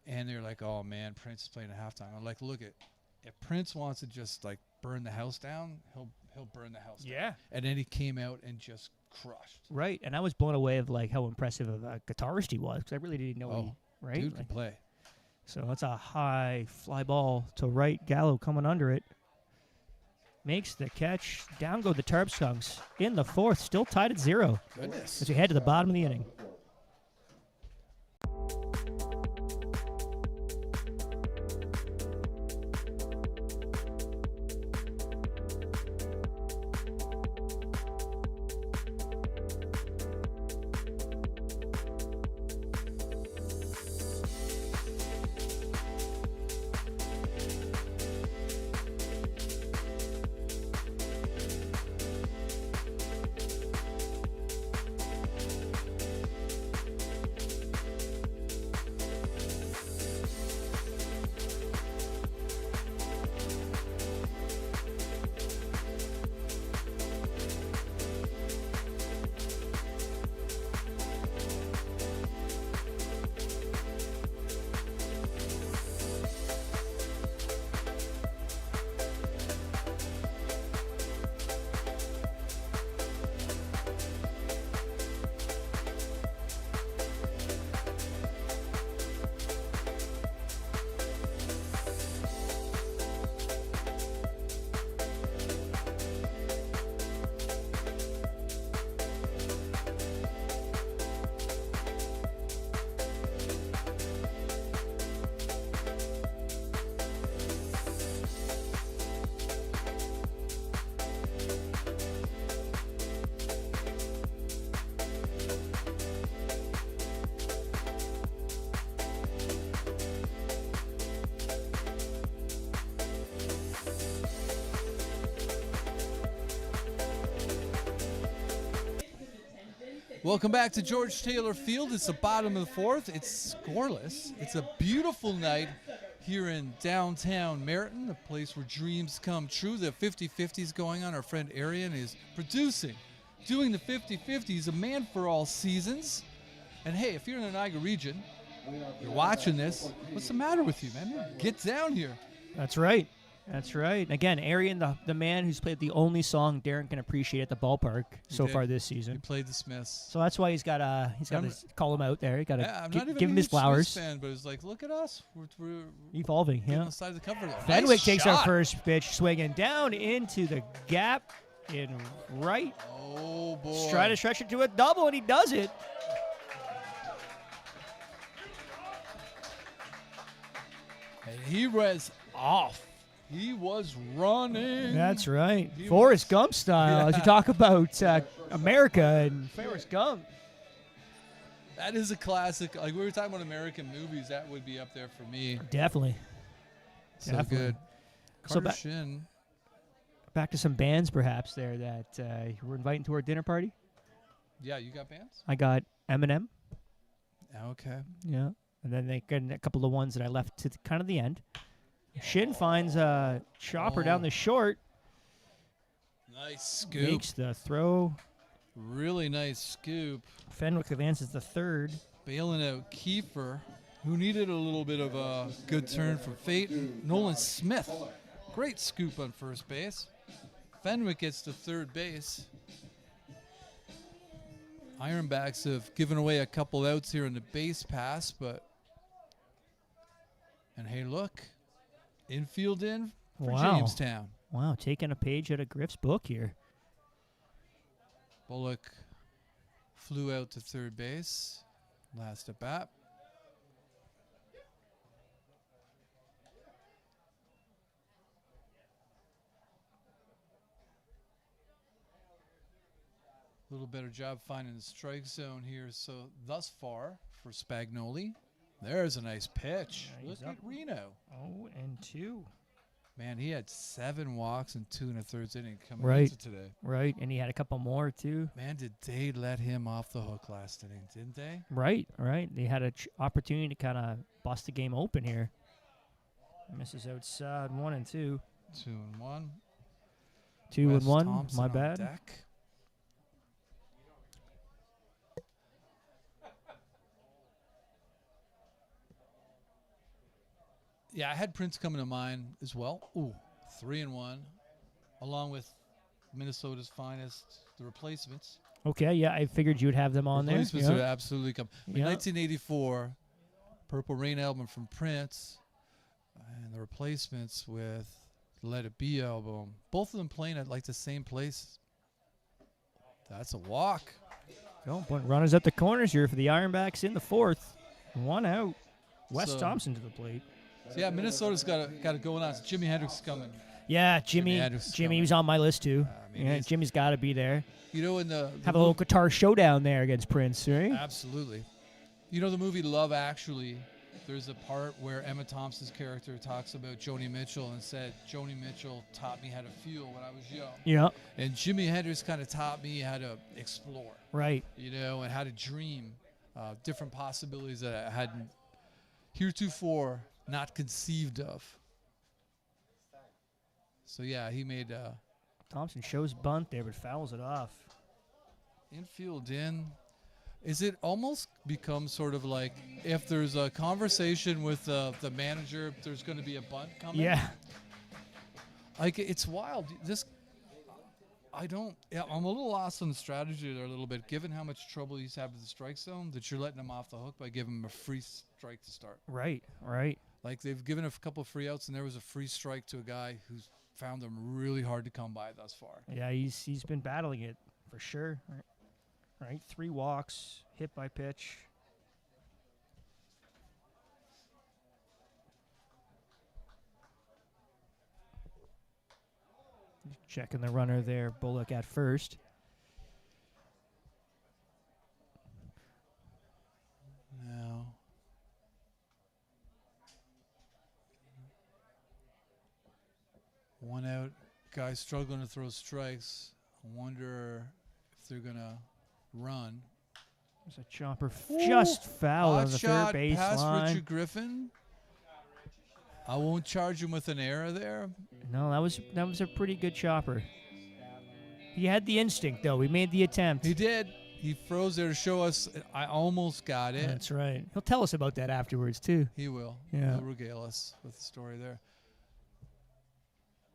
and they're like, "Oh man, Prince is playing at halftime." I'm like, "Look, if Prince wants to just burn the house down, he'll burn the house down." Yeah. And then he came out and just crushed. Right. And I was blown away of how impressive of a guitarist he was because I really didn't know he. Right. Dude can play. So that's a high fly ball to right. Gallo coming under it. Makes the catch. Down go the Tarp Skunks in the 4th. Still tied at 0 Goodness. as we head to the bottom of the inning. Welcome back to George Taylor Field. It's the bottom of the 4th. It's scoreless. It's a beautiful night here in downtown Merritton, the place where dreams come true. The 50-50 is going on. Our friend Arian is doing the 50-50. He's a man for all seasons. And hey, if you're in the Niagara region, you're watching this, what's the matter with you, man? Get down here. That's right. That's right. Again, Arian, the man who's played the only song Darren can appreciate at the ballpark so did. far this You season. played the Smiths. So that's why he's got to call him out there. Got Yeah, I'm to not even give a him his huge flowers. Smiths fan, but it's like, look at us. We're Evolving, getting yeah. on the side of the cover. Fenwick Nice takes shot. our first pitch, swinging down into the gap. in right. Oh, boy. He's trying to stretch it to a double, and he does it. And he was off. He was running. That's right. He Forrest Gump style, as you talk about America and Forrest Gump. That is a classic. Like we were talking about American movies, that would be up there for me. Definitely. So Definitely. good. So Carter Shin. Back to some bands, perhaps, there that we're inviting to our dinner party. Yeah, you got bands? I got Eminem. Okay. Yeah. And then they got a couple of ones that I left to kind of the end. Shin finds a chopper down the short. Nice scoop. Makes the throw. Really nice scoop. Fenwick advances the third. Bailing out Kiefer, who needed a little bit of a good turn from fate. Nolan Smith. Great scoop on first base. Fenwick gets to third base. Ironbacks have given away a couple outs here in the base pass, but... And hey, look. Infield in for Jamestown. Wow, taking a page out of Griff's book here. Bullock flew out to third base. Last at bat. A little better job finding the strike zone here. So thus far for Spagnoli. There's a nice pitch. Yeah, Look he's at up. Reno. 0-2. Man, he had 7 walks and 2 1/3 inning coming Right. into today. Right, and he had a couple more, too. Man, did they let him off the hook last inning, didn't they? Right. They had an opportunity to kind of bust the game open here. Misses outside 1-2. 2-1. 2-1. Thompson My on bad. deck. Yeah, I had Prince coming to mind as well. Ooh, 3-1, along with Minnesota's finest, the replacements. Okay, yeah, I figured you would have them on there. Replacements Yeah. would absolutely come. In Yeah. 1984, Purple Rain album from Prince, and the replacements with Let It Be album. Both of them playing at like the same place. That's a walk. Oh, but runners at the corners here for the Ironbacks in the fourth. 1 out. Wes So- Thompson to the plate. So yeah, Minnesota's got it going on. So Jimi Hendrix is coming. Yeah, Jimi Jimmy. Hendrix is Jimmy coming. was on my list too. I mean, Yeah, he's- Jimmy's got to be there. You know, in the Have a little guitar showdown there against Prince, right? Absolutely. You know the movie Love Actually, there's a part where Emma Thompson's character talks about Joni Mitchell and said, Joni Mitchell taught me how to feel when I was young. Yeah, And Jimi Hendrix kind of taught me how to explore, right. you know, and how to dream different possibilities that I hadn't heretofore not conceived of. So, yeah, he made Thompson shows bunt there, but fouls it off. infield in. Is it almost become sort of like if there's a conversation with the manager, there's going to be a bunt coming? Yeah. Like, it's wild. I'm a little lost on the strategy there a little bit, given how much trouble he's had with the strike zone, that you're letting him off the hook by giving him a free strike to start. Right. Like, they've given a couple of free outs, and there was a free strike to a guy who's found them really hard to come by thus far. Yeah, he's been battling it for sure. Right. 3 walks, hit by pitch. Checking the runner there, Bullock at first. Now, one out, guy struggling to throw strikes. I wonder if they're going to run. There's a chopper just foul on Hot the shot third base past line. Richard Griffin. I won't charge him with an error there. No, that was a pretty good chopper. He had the instinct though. He made the attempt. He did. He froze there to show us I almost got it. That's right. He'll tell us about that afterwards too. He will. Yeah. He'll regale us with the story there.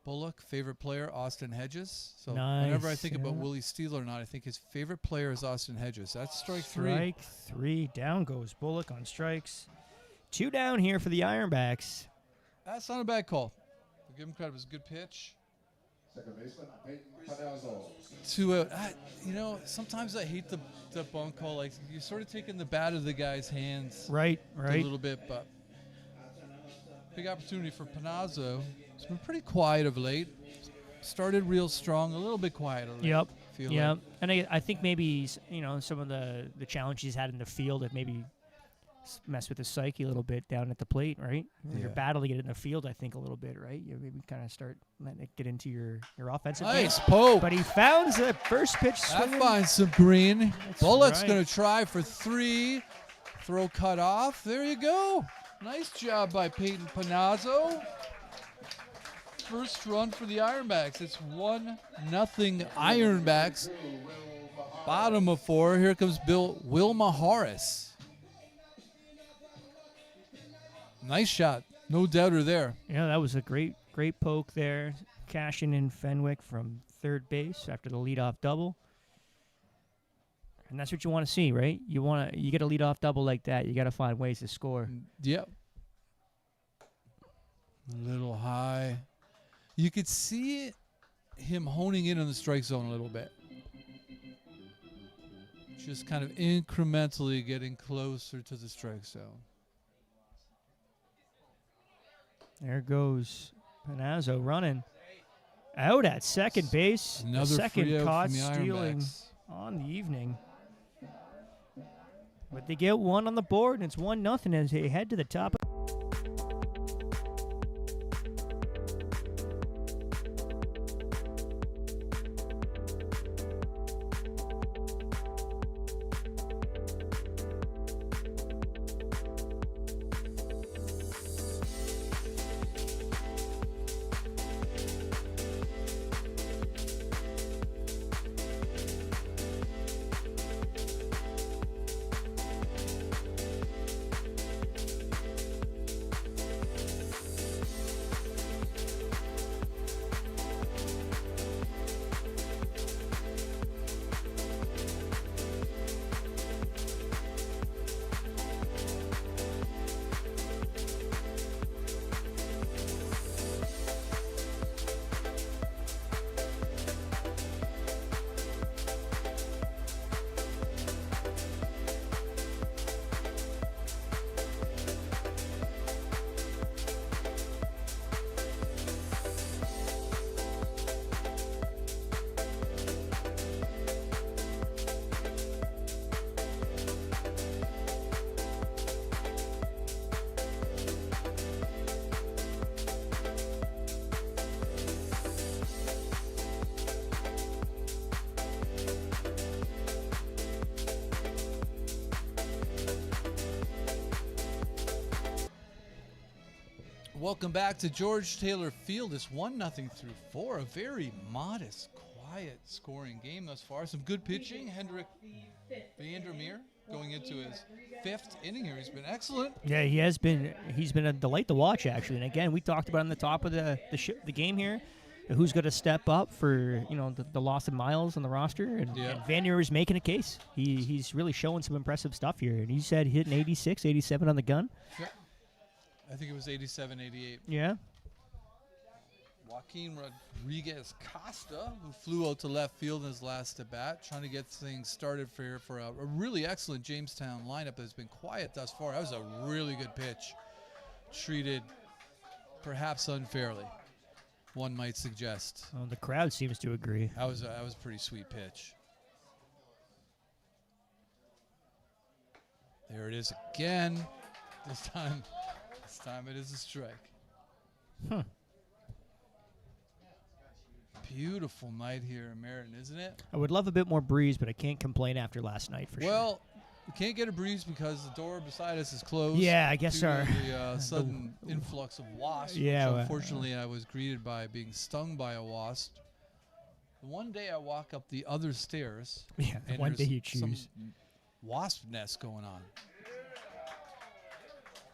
Bullock, favorite player, Austin Hedges. So whenever I Nice, think about yeah. Willie Steele or not, I think his favorite player is Austin Hedges. That's strike 3. Strike 3. Down goes Bullock on strikes. 2 down here for the Ironbacks. That's not a bad call. I'll give him credit. It was a good pitch. Second baseman, Peyton Panazzo. Sometimes I hate the bunt call. Like, you're sort of taking the bat of the guy's hands Right. a little bit, but big opportunity for Panazzo. It's been pretty quiet of late. Started real strong, a little bit quiet of late. Yep. Feel Yep. like. And I think maybe some of the challenges he's had in the field have maybe messed with his psyche a little bit down at the plate, right? When you're Yeah. battling it in the field, I think a little bit, right? You maybe kind of start letting it get into your offensive Nice game. poke. But he found the first pitch That swinging. finds some green. That's Bullock's right. going to try for 3. Throw cut off. There you go. Nice job by Peyton Panazzo. First run for the Ironbacks. It's 1-0 Ironbacks. Bottom of 4. Here comes Wilma Horace. Nice shot. No doubter there. Yeah, that was a great poke there. Cashing in Fenwick from third base after the leadoff double. And that's what you want to see, right? You get a leadoff double like that, you got to find ways to score. Yep. A little high. You could see him honing in on the strike zone a little bit. Just kind of incrementally getting closer to the strike zone. There goes Panazzo running out at second base. Another second free out caught from the stealing Ironbacks. on the evening. But they get one on the board, and it's 1-0 as they head to the top. Welcome back to George Taylor Field. It's 1-0 through 4. A very modest, quiet scoring game thus far. Some good pitching. Hendrik Vandermeer going into his 5th inning here. He's been excellent. Yeah, he has been. He's been a delight to watch, actually. And again, we talked about on the top of the game here, who's going to step up for the loss of Miles on the roster, and Vandermeer is making a case. He's really showing some impressive stuff here. And he said hitting 86, 87 on the gun. Yeah. I think it was 87, 88. Yeah. Joaquin Rodriguez Costa, who flew out to left field in his last at bat, trying to get things started for a really excellent Jamestown lineup that's been quiet thus far. That was a really good pitch, treated perhaps unfairly, one might suggest. Well, the crowd seems to agree. That was a pretty sweet pitch. There it is again. This time it is a strike. Beautiful night here in Meriden, isn't it? I would love a bit more breeze, but I can't complain after last night for sure. Well, we can't get a breeze because the door beside us is closed. Yeah, I guess due our to the sudden influx of wasps. Yeah, So unfortunately, I was greeted by being stung by a wasp. One day I walk up the other stairs. Yeah, and one day there's you choose. some wasp nest going on.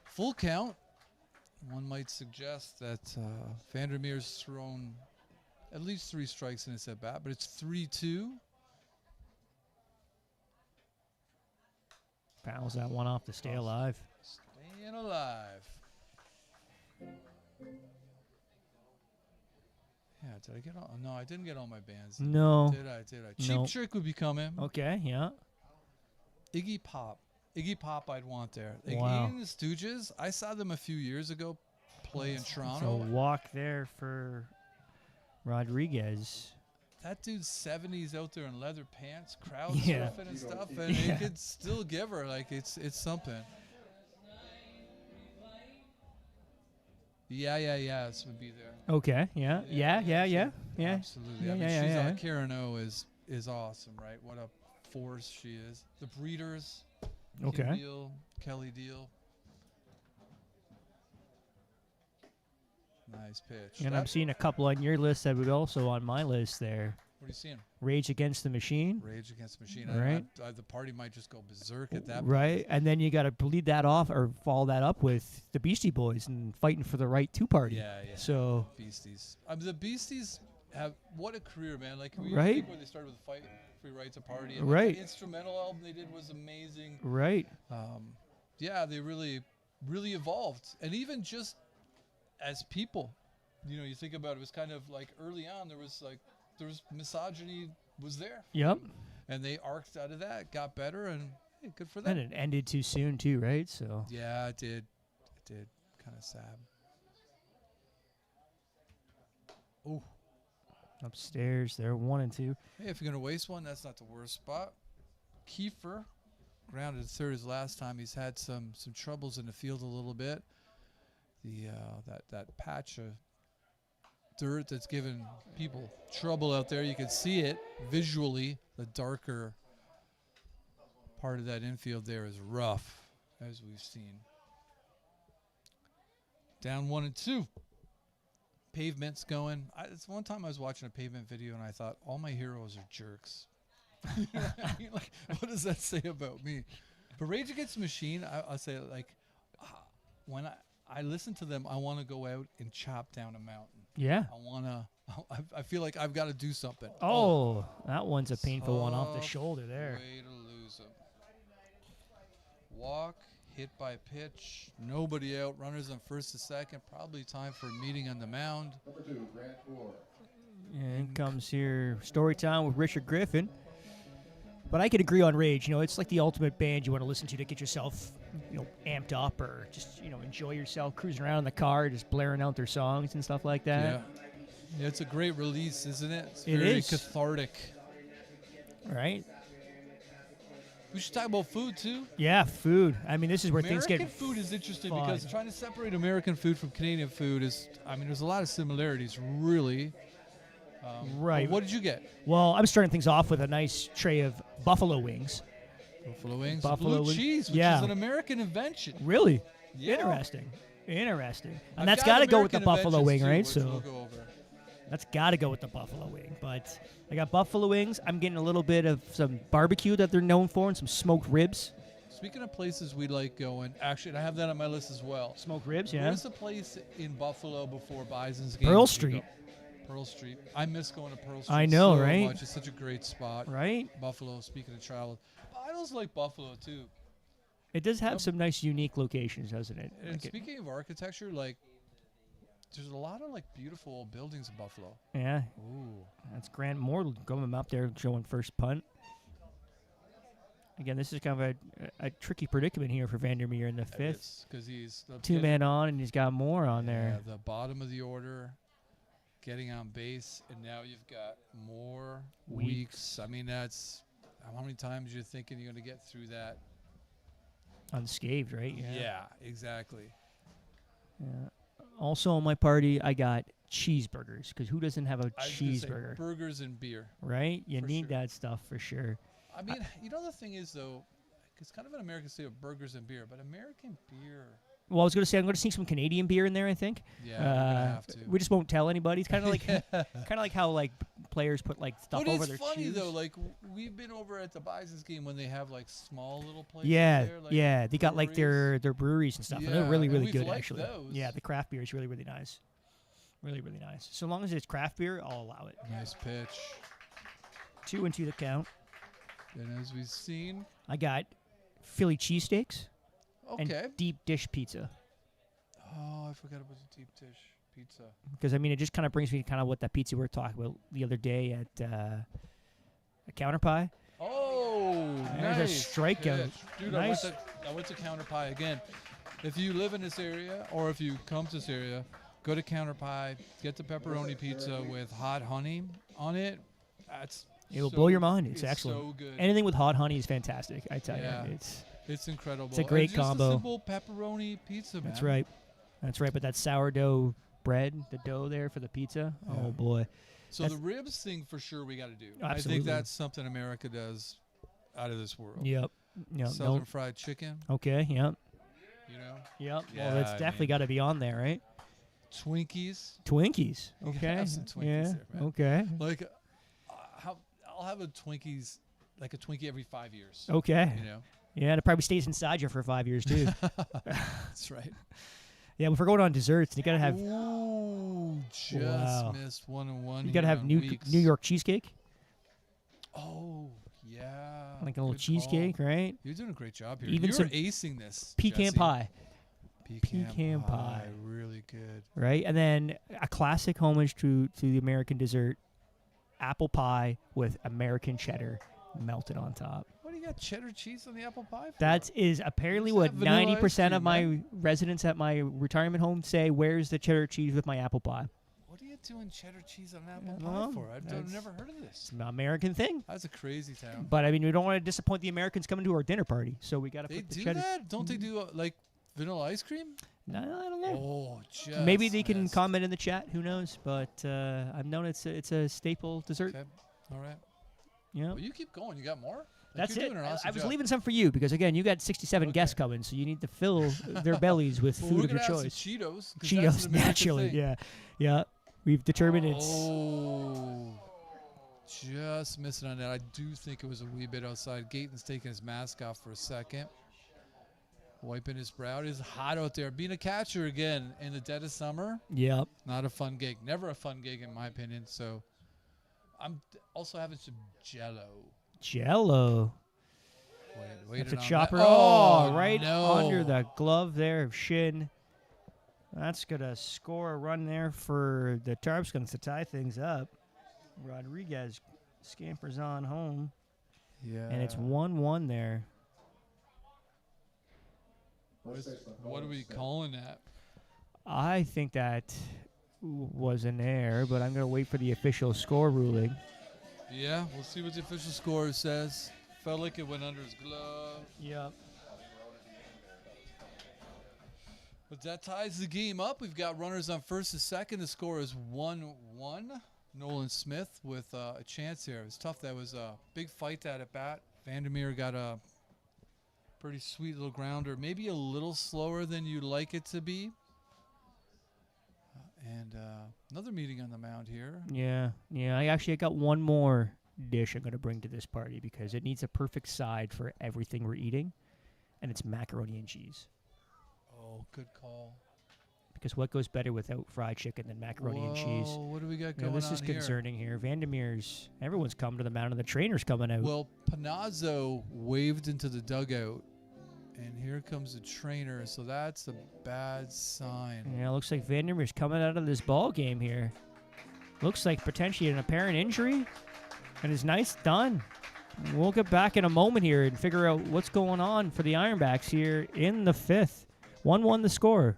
Full count. One might suggest that Vandermeer's thrown at least 3 strikes in his at-bat, but it's 3-2. Fouls that one off to stay alive. Staying alive. Yeah, did I get all? No, I didn't get all my bands. No. Did I? Cheap No. Trick would be coming. Okay, yeah. Iggy Pop, I'd want there. Like Wow. Ian and the Stooges, I saw them a few years ago play in So Toronto. walk there for Rodriguez. That dude's 70s out there in leather pants, crowd Yeah. surfing and stuff, and Yeah. it could still give her. Like, it's something. Yes would be there. Okay, yeah. Yeah. Absolutely. I mean, Yeah. Karen O is awesome, right? What a force she is. The Breeders. Okay. Kim Deal, Kelly Deal. Nice pitch. And I'm seeing a couple on your list that would also on my list there. What are you seeing? Rage Against the Machine. Rage Against the Machine. Right. The party might just go berserk at that Right. And then you got to bleed that off or follow that up with the Beastie Boys and Fighting for the Right to Party. Yeah. So, Beasties. The Beasties have what a career, man. Like we Right. think where they started with Fight Free Right to Party. And Right. The instrumental album they did was amazing. right. Yeah, they really, really evolved. And even just as people, you think about it, it was kind of like early on there was misogyny was there. Yep. And they arced out of that, got better, and hey, good for them. And it ended too soon, too, right? So, Yeah, it did. Kind of sad. Oh, upstairs, they're 1 and 2. hey, if you're going to waste one, that's not the worst spot. Kiefer, grounded third his last time. He's had some troubles in the field a little bit. That patch of dirt that's given people trouble out there. You can see it visually. The darker part of that infield there is rough, as we've seen. Down 1 and 2. Pavement's going. It's one time I was watching a Pavement video and I thought, all my heroes are jerks. You know what I mean? Like, what does that say about me? But Rage Against the Machine, I'll say, like, when I listen to them, I want to go out and chop down a mountain. Yeah. I feel like I've got to do something. Oh, that one's a painful one off the shoulder there. Way to lose him. Walk, hit by pitch, nobody out, runners on first to second. Probably time for a meeting on the mound. Number 2, Grant Moore. And comes here story time with Richard Griffin. But I could agree on Rage. It's like the ultimate band you want to listen to get yourself, amped up or just, enjoy yourself cruising around in the car, just blaring out their songs and stuff like that. Yeah, it's a great release, isn't it? It's It very is. cathartic. Right? We should talk about food too. Yeah, food. I mean, this is where American things get food is interesting fun. because trying to separate American food from Canadian food there's a lot of similarities, really. Right. But what did you get? Well, I'm starting things off with a nice tray of buffalo wings. Buffalo wings, Buffalo blue wing- cheese, which yeah. is an American invention. Really? Yeah. Interesting. And I've that's got got to go with the American buffalo wing, inventions, right? too, which So we'll go over. that's got to go with the buffalo wing. But I got buffalo wings. I'm getting a little bit of some barbecue that they're known for and some smoked ribs. Speaking of places we like going, actually, I have that on my list as well. Smoked ribs, yeah. Where's a place in Buffalo before Bison's game? Pearl Street. Pearl Street. I miss going to Pearl Street. I know, so right? much. It's such a great spot. Right? Buffalo, speaking of travel. I also like Buffalo, too. It does have some nice, unique locations, doesn't it? And Like it- speaking of architecture, there's a lot of, beautiful old buildings in Buffalo. yeah. Ooh. That's Grant Moore going up there showing first punt. Again, this is kind of a tricky predicament here for Vandermeer in the fifth. Because he's... Two-man on, and he's got Moore on there. Yeah, the bottom of the order, getting on base, and now you've got more weeks. I mean, that's... How many times you're thinking you're going to get through that? Unscathed, right? Yeah, exactly. Yeah. Also on my party, I got cheeseburgers, because who doesn't have a I was gonna say cheeseburger, burgers and beer. right? You for need sure. that stuff for sure. I mean, the thing is, though, it's kind of an American state of burgers and beer, but American beer... Well, I was going to say I'm going to sneak some Canadian beer in there. I think. Yeah, we're gonna have to. We just won't tell anybody. It's kind of like how players put stuff But over it's their funny, shoes. though, we've been over at the Bison's game when they have, small little places Yeah, there. yeah, they got breweries. their breweries and stuff, and they're Yeah, really, and really we've good liked actually. those. Yeah, the craft beer is really, really nice. Really, really nice. So long as it's craft beer, I'll allow it. Nice pitch. 2 and 2 the count. And as we've seen, I got Philly cheesesteaks okay. and deep dish pizza. Oh, I forgot about the deep dish pizza. Because, I mean, it just kind of brings me kind of what that pizza we were talking about the other day at a Counter Pie. Oh, There's nice a strikeout. pitch. Dude, Nice. I went to Counter Pie again. If you live in this area or if you come to this area, go to Counter Pie, get the pepperoni pizza with hot honey on it. It will blow your mind. It's excellent. so good. Anything with hot honey is fantastic, I tell Yeah. you. It's incredible. It's a great It's just combo. a simple pepperoni pizza, man. That's right. That's right. But that sourdough bread, the dough there for the pizza, Yeah. oh, boy. So That's- the ribs thing for sure we got to do. Absolutely. I think that's something America does out of this world. Yep. Yep. Southern No. fried chicken, Okay. Yep. you know, Yep. Yeah, Well, that's I definitely mean- got to be on there, right? Twinkies. Twinkies. You gotta Okay. have some Twinkies yeah. there, man. Okay. Like, I'll have a Twinkies, like a Twinkie every 5 years. Okay. You know, Yeah, and it probably stays inside you for 5 years too. that's right. Yeah, but if we're going on desserts, you gotta have Ooh, just Wow. missed 1-1. you gotta here have on New weeks. York cheesecake, Oh yeah, like a little good cheesecake, call. right? You're doing a great job here. Even You're some acing this. Pecan Jesse. pie, Pecan pie. pie, really good. right? And then a classic homage to the American dessert, apple pie with American cheddar melted on top. What do you got cheddar cheese on the apple pie for? That is apparently Just what have vanilla ice 90% of cream, my man. residents at my retirement home say. Where's the cheddar cheese with my apple pie? What are you doing cheddar cheese on apple Well, pie for? I've that's- never heard of this. It's an American thing. That's a crazy town. But I mean, we don't want to disappoint the Americans coming to our dinner party, so we got to They put the do cheddar. that? Don't they do like vanilla ice cream? No, I don't know. Oh, just Maybe they can missed. comment in the chat. Who knows? But I've known it's a staple dessert. Okay, all right. Yeah. Well, you keep going. You got more? That's you're it. Doing an awesome I was job. leaving some for you because again, you got 67 guests Okay. coming, so you need to fill their bellies with Well, food we're of your gonna have choice. some Cheetos. 'Cause that's Cheetos, an American naturally. thing. Yeah, yeah. We've determined Oh, just missing on that. I do think it was a wee bit outside. Gayton's taking his mask off for a second, wiping his brow. It is hot out there. Being a catcher again in the dead of summer, Yep. not a fun gig. Never a fun gig in my opinion. So I'm also having some Jello. Jello. Wait That's a on chopper. that. Oh, right no. under the glove there of Shin. That's gonna score a run there for the Tarp Skunks to tie things up. Rodriguez scampers on home, Yeah. and it's 1-1 there. What are we calling that? I think that was an error, but I'm gonna wait for the official score ruling. Yeah, we'll see what the official score says. Felt like it went under his glove. Yep. But that ties the game up. We've got runners on first and second. The score is 1-1. Nolan Smith with a chance here. It was tough. That was a big fight that at bat. Vandermeer got a pretty sweet little grounder. Maybe a little slower than you'd like it to be. And another meeting on the mound here. Yeah. I got one more dish I'm gonna bring to this party because it needs a perfect side for everything we're eating, and it's macaroni and cheese. Oh, good call. Because what goes better without fried chicken than macaroni and cheese? Whoa, what do we got Yeah, going this on is here? concerning here. Vandermeer's, everyone's come to the mound, and the trainer's coming out. Well, Panazzo waved into the dugout, and here comes the trainer, so that's a bad sign. Yeah, looks like Vandermeer's coming out of this ball game here. Looks like potentially an apparent injury, and it's nice done. We'll get back in a moment here and figure out what's going on for the Ironbacks here in the fifth. 1-1 the score.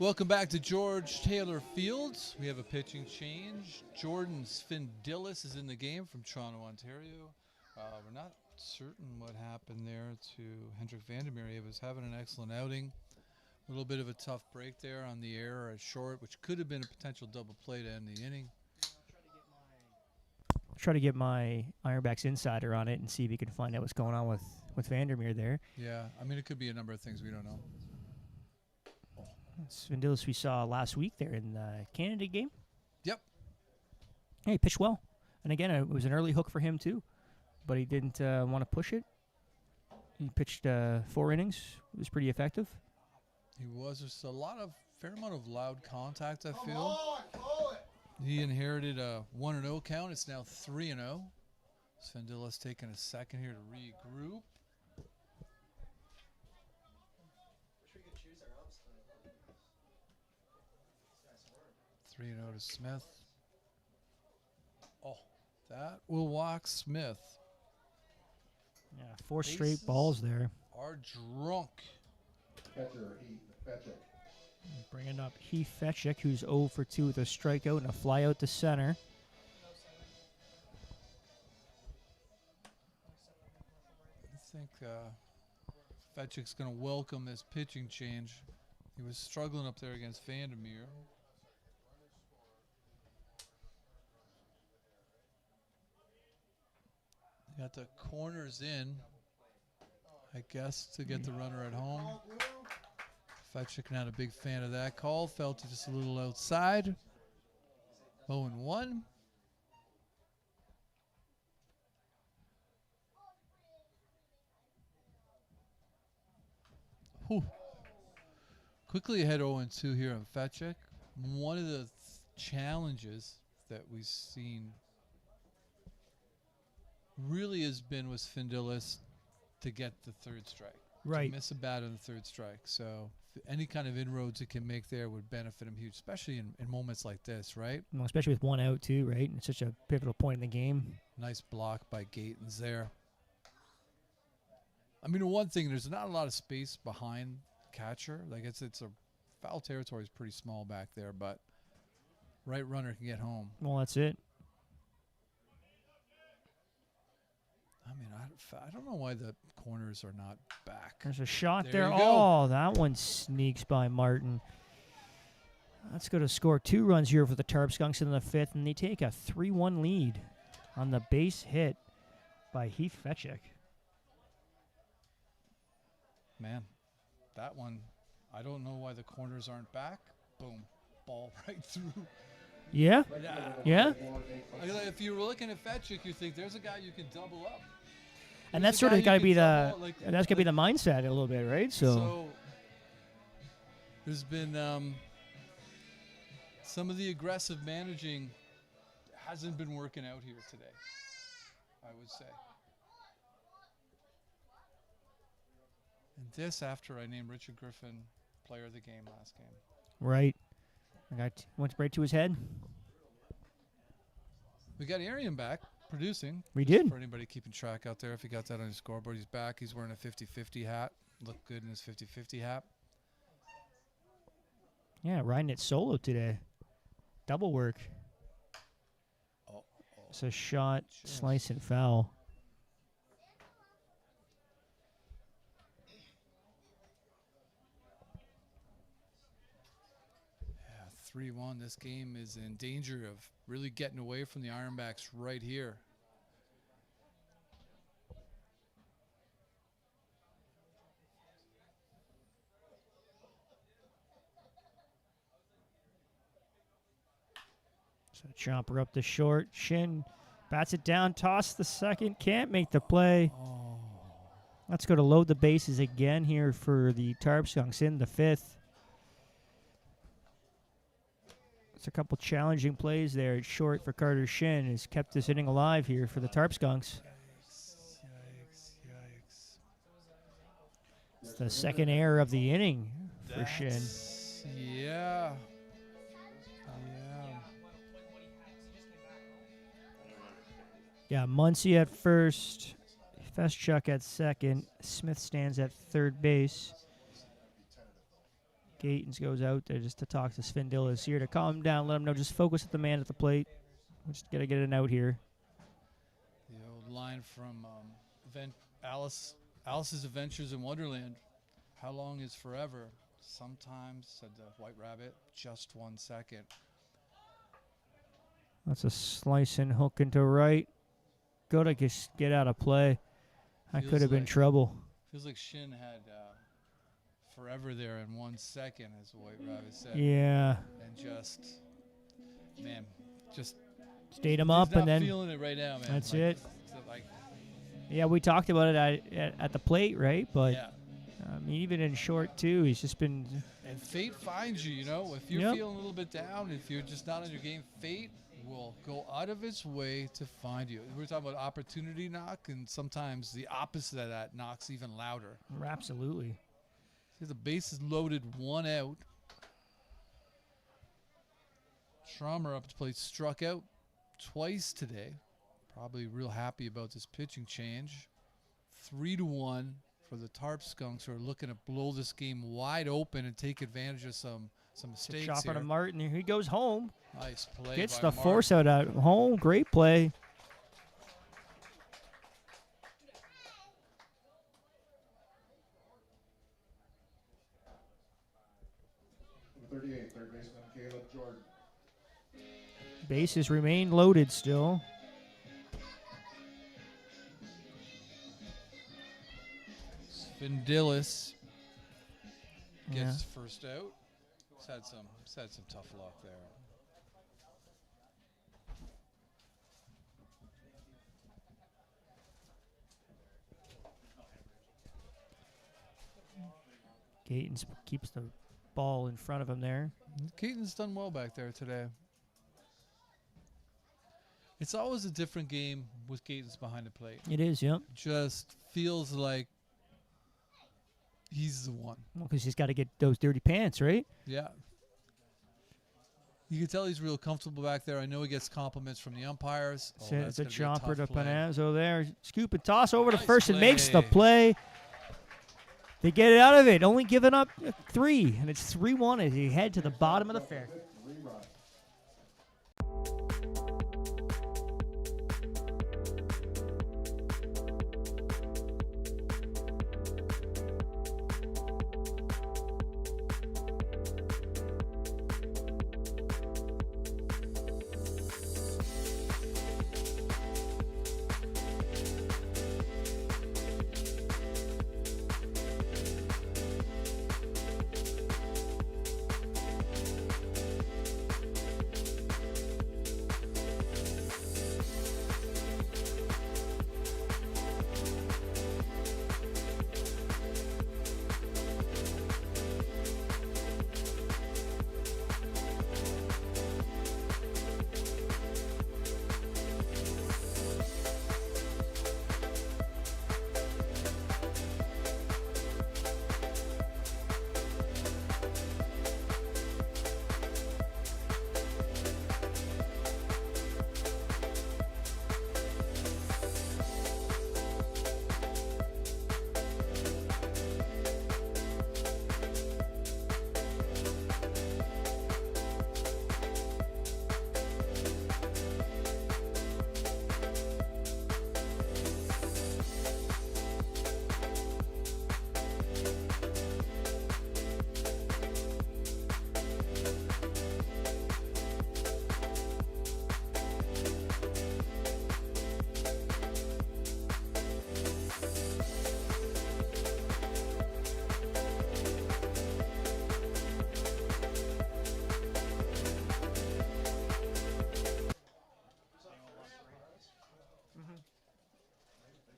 Welcome back to George Taylor Fields. We have a pitching change. Jordan Svindilis is in the game from Toronto, Ontario. We're not certain what happened there to Hendrik Vandermeer. He was having an excellent outing. A little bit of a tough break there on the air at short, which could have been a potential double play to end the inning. I'll try to get my Ironbacks insider on it and see if he can find out what's going on with Vandermeer there. Yeah, I mean, it could be a number of things we don't know. Svindilis we saw last week there in the Canada game. Yep. Hey, he pitched well. And again, it was an early hook for him too, but he didn't want to push it. He pitched 4 innings. It was pretty effective. He was. There's a fair amount of loud contact, I feel. He inherited a 1-0 count. It's now 3-0. Svindilis taking a second here to regroup. 3-0 to Smith. Oh, that will walk Smith. Yeah, 4 straight Bases balls there. Are drunk. Catcher, Heath Fetchick. Bringing up Heath Fetchick, who's 0 for 2 with a strikeout and a flyout to center. I think Fetchick's going to welcome this pitching change. He was struggling up there against Vandermeer. Got the corners in, I guess, to get the runner at home. Fetchick not a big fan of that call. Felt it just a little outside. 0-1. Whew. Quickly ahead 0-2 here on Fetchick. One of the challenges that we've seen really has been with Svindilis to get the third strike. Right. To miss a bat on the third strike. So any kind of inroads it can make there would benefit him huge, especially in moments like this, right? Well, especially with 1 out too, right? It's such a pivotal point in the game. Nice block by Gatens there. I mean, one thing, there's not a lot of space behind catcher. Like it's a foul territory is pretty small back there, but right runner can get home. Well, that's it. I mean, I don't know why the corners are not back. There's a shot There there. you go. Oh, that one sneaks by Martin. Let's go to score 2 runs here for the Tarp Skunks in the 5th, and they take a 3-1 lead on the base hit by Heath Fetchick. Man, that one, I don't know why the corners aren't back. Boom, ball right through. Yeah? Yeah? If you were looking at Fetchick, you think there's a guy you can double up. And There's that's a sort guy of you got to can be double the up, that's got to be the mindset a little bit, right? So there's been some of the aggressive managing hasn't been working out here today, I would say. And this after I named Richard Griffin player of the game last game. right. Went right to his head. We got Arian back producing. We Just did. For anybody keeping track out there, if you got that on your scoreboard, he's back. He's wearing a 50-50 hat. Looked good in his 50-50 hat. Yeah, riding it solo today. Double work. It's a shot, Just- slice, and foul. Yeah, 3-1. This game is in danger of really getting away from the Ironbacks right here. So chomper up the short. Shin bats it down, toss the second. Can't make the play. Oh. Let's go to load the bases again here for the Tarp Skunks in the 5th. It's a couple challenging plays there at short for Carter Shin. Has kept this inning alive here for the Tarp Skunks. Yikes. It's the second error of the inning for Shin. That's- Yeah. Yeah. Yeah, Muncie at first, Feschuk at second, Smith stands at third base. Gatens goes out there just to talk to Svindilis here to calm him down, let him know just focus at the man at the plate. We're just gotta get it out here. The old line from Alice's Adventures in Wonderland. How long is forever? Sometimes, said the White Rabbit, just 1 second. That's a slice and hook into right. Gotta just get out of play. That could have been trouble. Feels like Shin had forever there in 1 second, as the White Rabbit said. Yeah. And just, man, just stayed him he's up not and then feeling it right now, man. that's Like, it. Like, Yeah, we talked about it at the plate, right? But yeah. Even in short too, he's just been. And fate finds you, you know. If you're feeling a little bit down, if you're just not in your game, fate will go out of its way to find you. We're talking about opportunity knock, and sometimes the opposite of that knocks even louder. Absolutely. See, the base is loaded, 1 out. Traumer up to plate, struck out twice today. Probably real happy about this pitching change. 3-1 for the Tarp Skunks, who are looking to blow this game wide open and take advantage of some mistakes Chopper here. to Martin. Here he goes home. Nice play. Gets by the Martin. force out at home. Great play. Number 38, third baseman Caleb Jordan. Bases remain loaded still. Svindilis Yeah. gets first out. He's had some tough luck there. Gatens keeps the ball in front of him there. Keaton's done well back there today. It's always a different game with Gatens behind the plate. It is, yep. Just feels like he's the one. Well, because he's got to get those dirty pants, right? Yeah. You can tell he's real comfortable back there. I know he gets compliments from the umpires. Oh, It's a gonna be chopper to tough play. Panazzo there. Scoop and toss over to Nice first and makes the play. play. They get it out of it. Only giving up 3, and it's 3-1 as he head to the bottom of the fair. Rerun.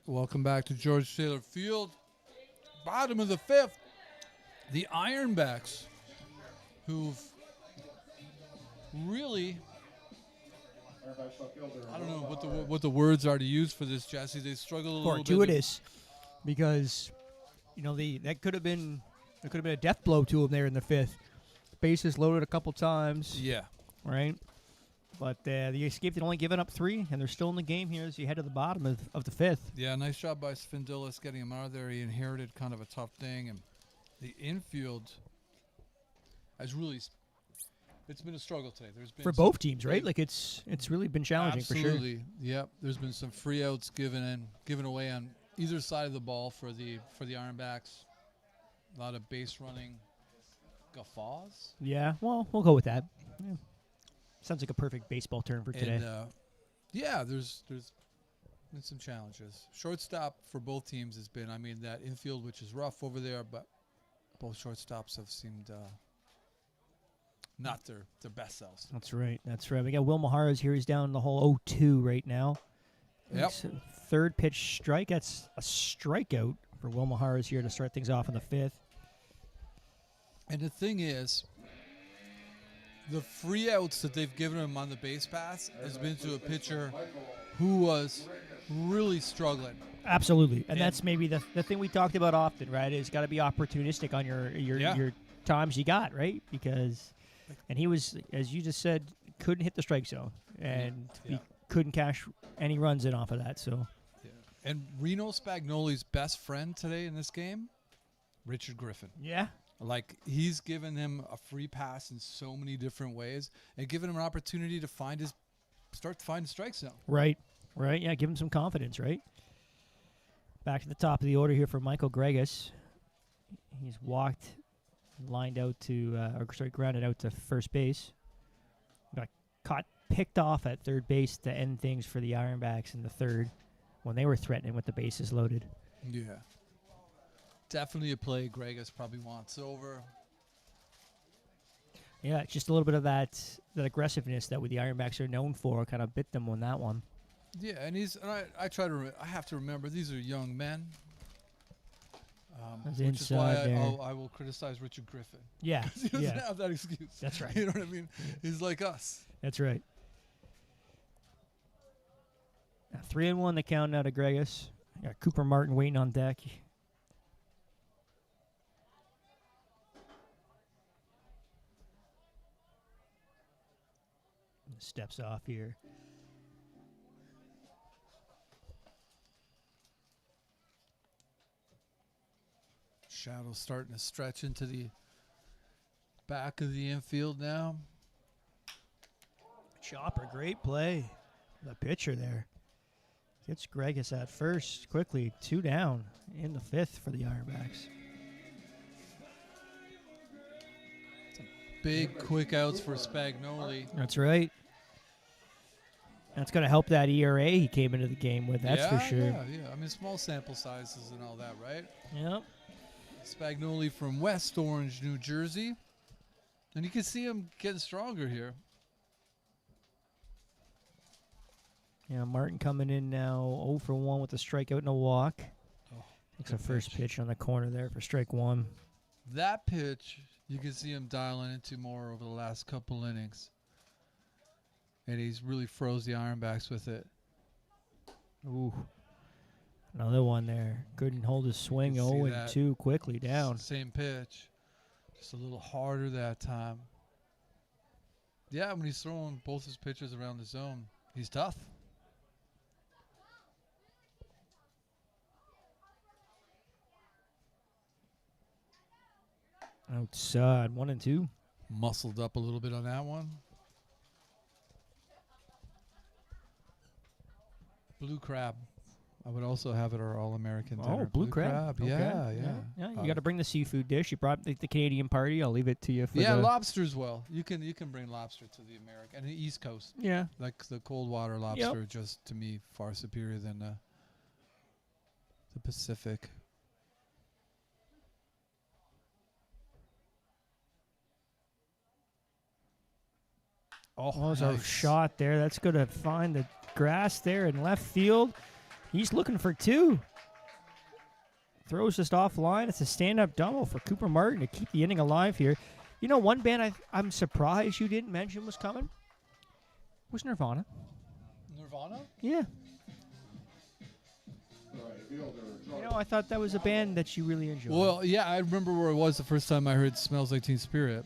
Welcome back to George Taylor Field. Bottom of the 5th. The Ironbacks, who've really, I don't know what the words are to use for this, Jesse. They struggle a little bit. Fortuitous, because that could have been a death blow to him there in the 5th. Bases loaded a couple times. Yeah. Right. But the escape had only given up 3, and they're still in the game here as you head to the bottom of the 5th. Yeah, nice job by Svindilis getting him out of there. He inherited kind of a tough thing, and the infield has really. It's been a struggle today. There's been For some both teams, right? big- Like it's really been challenging for sure. Absolutely. Yep. There's been some free outs given away on either side of the ball for the Ironbacks. A lot of base running guffaws. Yeah, well, we'll go with that. Yeah. Sounds like a perfect baseball term for today. And yeah, there's been some challenges. Shortstop for both teams has been, I mean, that infield, which is rough over there, but both shortstops have seemed not their best selves. That's right. That's right. We got Will Mahara's here. He's down the whole 0-2 right now. Yep. It's a third pitch strike. That's a strikeout for Will Mahara's here to start things off in the fifth. And the thing is, the free outs that they've given him on the base pass has been to a pitcher who was really struggling. Absolutely. And And- that's maybe the thing we talked about often, right? Is got to be opportunistic on your times you got, right? Because and he was, as you just said, couldn't hit the strike zone and Yeah. he couldn't cash any runs in off of that. So And Reno Spagnoli's best friend today in this game, Richard Griffin. yeah. Like, he's given him a free pass in so many different ways and given him an opportunity to start to find the strike zone. Right. Right. Yeah. Give him some confidence, right? Back to the top of the order here for Michael Gregus. He's grounded out to first base. Got picked off at third base to end things for the Ironbacks in the third when they were threatening with the bases loaded. Yeah. Definitely a play Gregus probably wants over. Yeah, it's just a little bit of that aggressiveness that the Ironbacks are known for kind of bit them on that one. Yeah, and I try to I have to remember these are young men. That's Which is why inside there. I will criticize Richard Griffin. Yeah, 'Cause he doesn't yeah, have that excuse. That's right. You know what I mean? He's like us. that's right. 3-1 the count now to Gregus. Got Cooper Martin waiting on deck. Steps off here. Shadow's starting to stretch into the back of the infield now. Chopper, great play. The pitcher there. Gets Gregus at first quickly. 2 down in the fifth for the Ironbacks. Big quick outs for Spagnoli. That's right. That's going to help that ERA he came into the game with, that's for sure. Yeah. I mean, small sample sizes and all that, right? Yep. Spagnoli from West Orange, New Jersey. And you can see him getting stronger here. Yeah, Martin coming in now 0 for 1 with a strikeout and a walk. Oh, Takes a first pitch on the corner there for strike 1. That pitch, you can see him dialing into more over the last couple innings. And he's really froze the Ironbacks with it. Ooh. Another one there. Couldn't hold his swing. You can see 0 that. and 2 quickly down. Same pitch. Just a little harder that time. Yeah, when he's throwing both his pitches around the zone, he's tough. Outside. 1 and 2. Muscled up a little bit on that one. Blue crab. I would also have it our All-American dinner. Oh, blue crab. Okay. Yeah. Yeah, you got to bring the seafood dish. You brought the Canadian party. I'll leave it to you for Yeah, the... lobster as well. You can bring lobster to the American and the East Coast. Yeah. Like the cold water lobster, just to me far superior than the Pacific. Oh, there's a nice. shot there. That's going to find the grass there in left field. He's looking for 2. Throws just offline. It's a stand-up double for Cooper Martin to keep the inning alive here. You know, one band I'm surprised you didn't mention was coming was Nirvana. Nirvana? Yeah. Right fielder, You know, I thought that was a band that you really enjoyed. Well, yeah, I remember where it was the first time I heard "Smells Like Teen Spirit."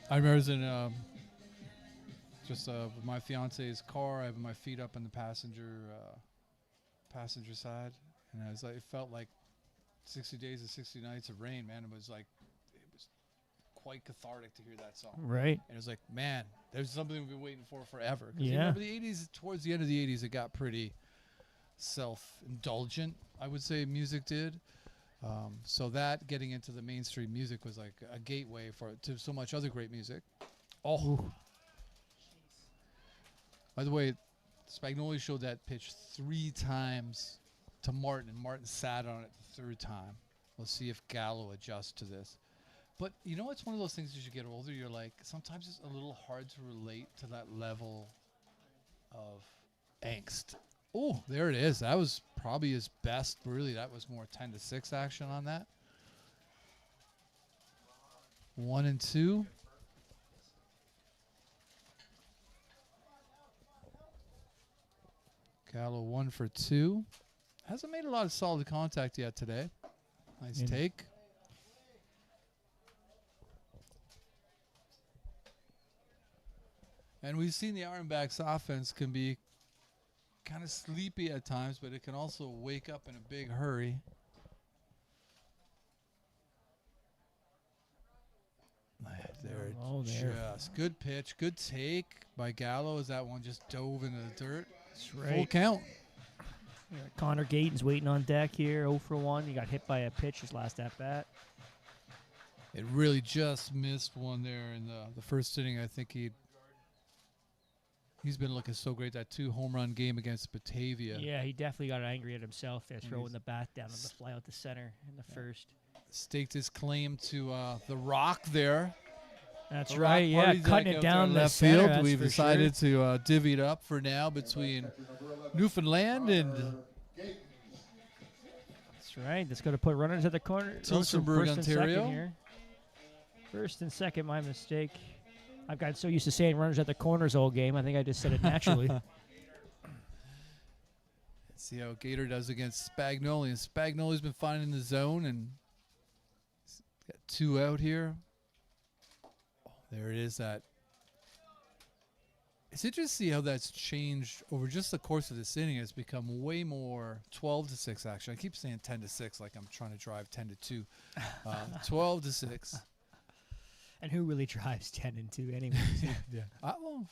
I remember I was in with my fiance's car. I had my feet up on the passenger side, and I was like, it felt like 60 days and 60 nights of rain, man. It was quite cathartic to hear that song. Right. And it was like, man, there's something we've been waiting for forever. 'Cause Yeah. you remember the 80s, towards the end of the 80s, it got pretty self-indulgent, I would say music did. So that getting into the mainstream music was like a gateway to so much other great music. Oh. Ooh. By the way, Spagnoli showed that pitch 3 times to Martin, and Martin sat on it the 3rd time. We'll see if Gallo adjusts to this. But you know, it's one of those things as you get older, you're like, sometimes it's a little hard to relate to that level of angst. Oh, there it is. That was probably his best. Really, that was more 10-6 action on that. 1 and 2. Gallo 1 for 2. Hasn't made a lot of solid contact yet today. Nice take. And we've seen the Ironbacks offense can be kind of sleepy at times, but it can also wake up in a big hurry. There, just good pitch, good take by Gallo as that one just dove into the dirt. That's right. Full count. Yeah, Connor Gayton's waiting on deck here, 0 for 1. He got hit by a pitch his last at bat. It really just missed one there in the first inning. I think he's been looking so great, that 2 home run game against Batavia. Yeah, he definitely got angry at himself there, throwing the bat down on the fly out the center in the first. Staked his claim to the rock there. That's The right, rock yeah, party's cutting back it out down there the left center, field. that's We've for decided to divvy it up for now between Newfoundland and That's right. That's going to put runners at the corner. Tillsonburg, First and second Ontario. here. First and second, my mistake. I've gotten so used to saying runners at the corners all game. I think I just said it naturally. Let's see how Gator does against Spagnoli. And Spagnoli's been finding the zone, and he's got 2 out here. Oh, there it is. That it's interesting to see how that's changed over just the course of this inning. It's become way more 12-6 action. I keep saying 10-6 like I'm trying to drive 10-2. 12-6. And who really drives 10 and 2 anyway? Yeah. Oh,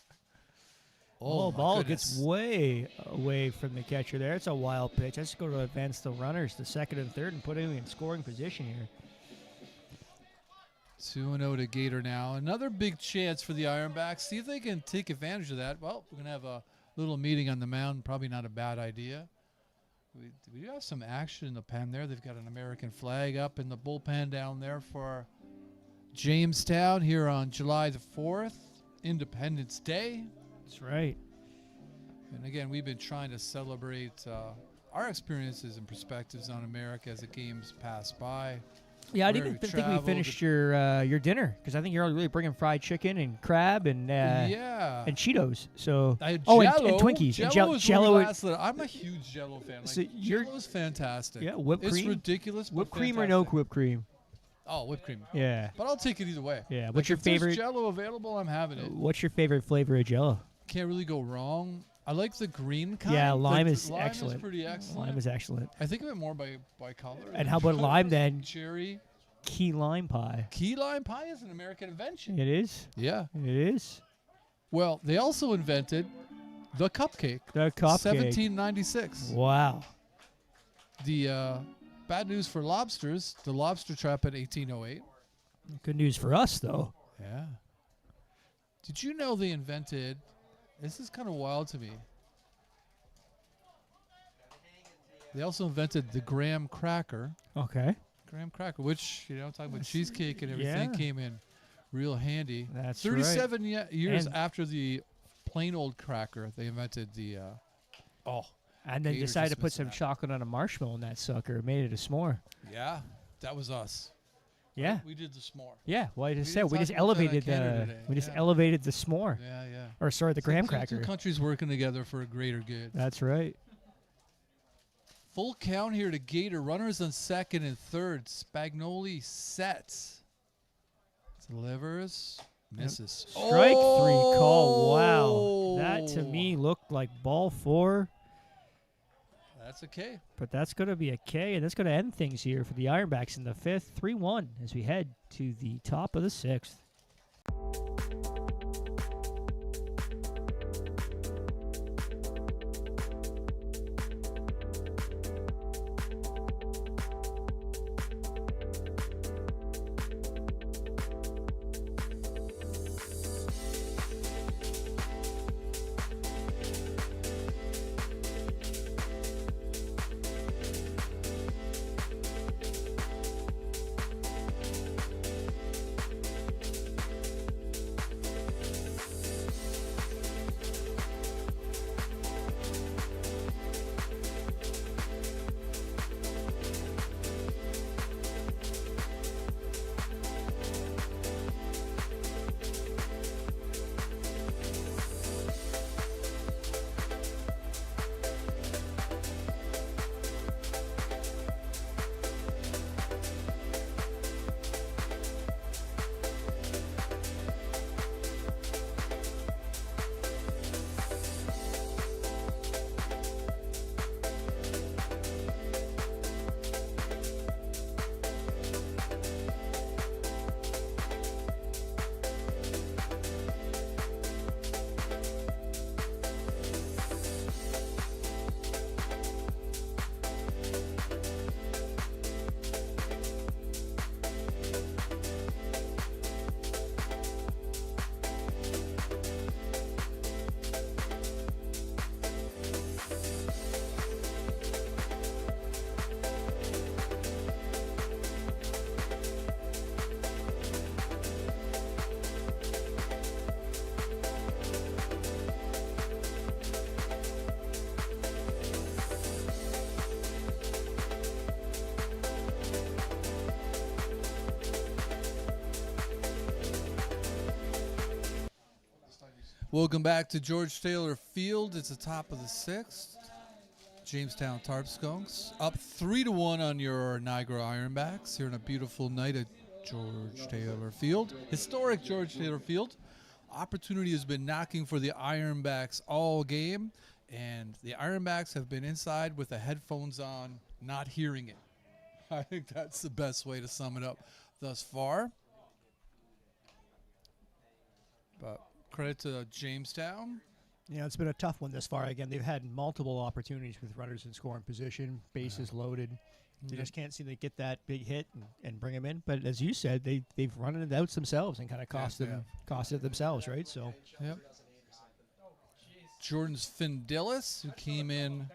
my ball goodness. gets way away from the catcher there. It's a wild pitch. Let's go to advance the runners to second and third and put him in scoring position here. 2-0 to Gator now. Another big chance for the Ironbacks. See if they can take advantage of that. Well, we're going to have a little meeting on the mound. Probably not a bad idea. We do have some action in the pen there. They've got an American flag up in the bullpen down there for Jamestown here on July the 4th, Independence Day. That's right. And again, we've been trying to celebrate our experiences and perspectives on America as the games pass by. Yeah, I Where didn't we think we traveled. finished your dinner because I think you're really bringing fried chicken and crab and Yeah. and Cheetos. So I had and Jell-O. Twinkies. And Jell-O was Jell-O. really last little. I'm a huge Jell-O fan. Like, So you're- Jell-O's fantastic. Yeah, whipped It's cream. ridiculous, but Whipped cream or no fantastic. whipped cream? Oh, whipped cream. Yeah. But I'll take it either way. Yeah. Like, What's your if there's favorite? Jell-O available, I'm having it. What's your favorite flavor of Jell-O? Can't really go wrong. I like the green kind. Yeah, Like, lime the is lime excellent. Is pretty excellent. Lime is excellent. I think of it more by color. And how about lime then? Cherry. Key lime pie. Key lime pie is an American invention. It is. Yeah. It is. Well, they also invented the cupcake. The cupcake. 1796. Wow. The bad news for lobsters, the lobster trap in 1808. Good news for us though. Yeah. Did you know they invented, this is kind of wild to me. They also invented the graham cracker. Okay. Graham cracker, which, talking about cheesecake and everything, Yeah. came in real handy. That's 37 years And- after the plain old cracker, they invented the, And then Gator decided to just put missing some that. chocolate on a marshmallow in that sucker. Made it a s'more. yeah, that was us. Yeah. We did the s'more. Yeah. Well, I just We said didn't we talk just about that on elevated Canada Day. we just Yeah. elevated the s'more. Yeah, yeah. Or sorry, the graham Two cracker. countries working together for a greater good. That's right. Full count here to Gator. Runners on second and third. Spagnoli sets. Delivers. Misses. Strike 3 call. Wow. That to me looked like ball 4. That's a K. But that's going to be a K, and that's going to end things here for the Ironbacks in the 5th, 3-1 as we head to the top of the 6th. Welcome back to George Taylor Field. It's the top of the 6th. Jamestown Tarp Skunks up 3-1 on your Niagara Ironbacks here on a beautiful night at George Taylor Field. Historic George Taylor Field. Opportunity has been knocking for the Ironbacks all game, and the Ironbacks have been inside with the headphones on, not hearing it. I think that's the best way to sum it up thus far. But credit to Jamestown. You know, it's been a tough one this far. Again, they've had multiple opportunities with runners in scoring position, bases loaded. They just can't seem to get that big hit and bring them in. But as you said, they've run it out themselves and kind of cost it themselves, right? So, yep. Jordan's Findillis, who came in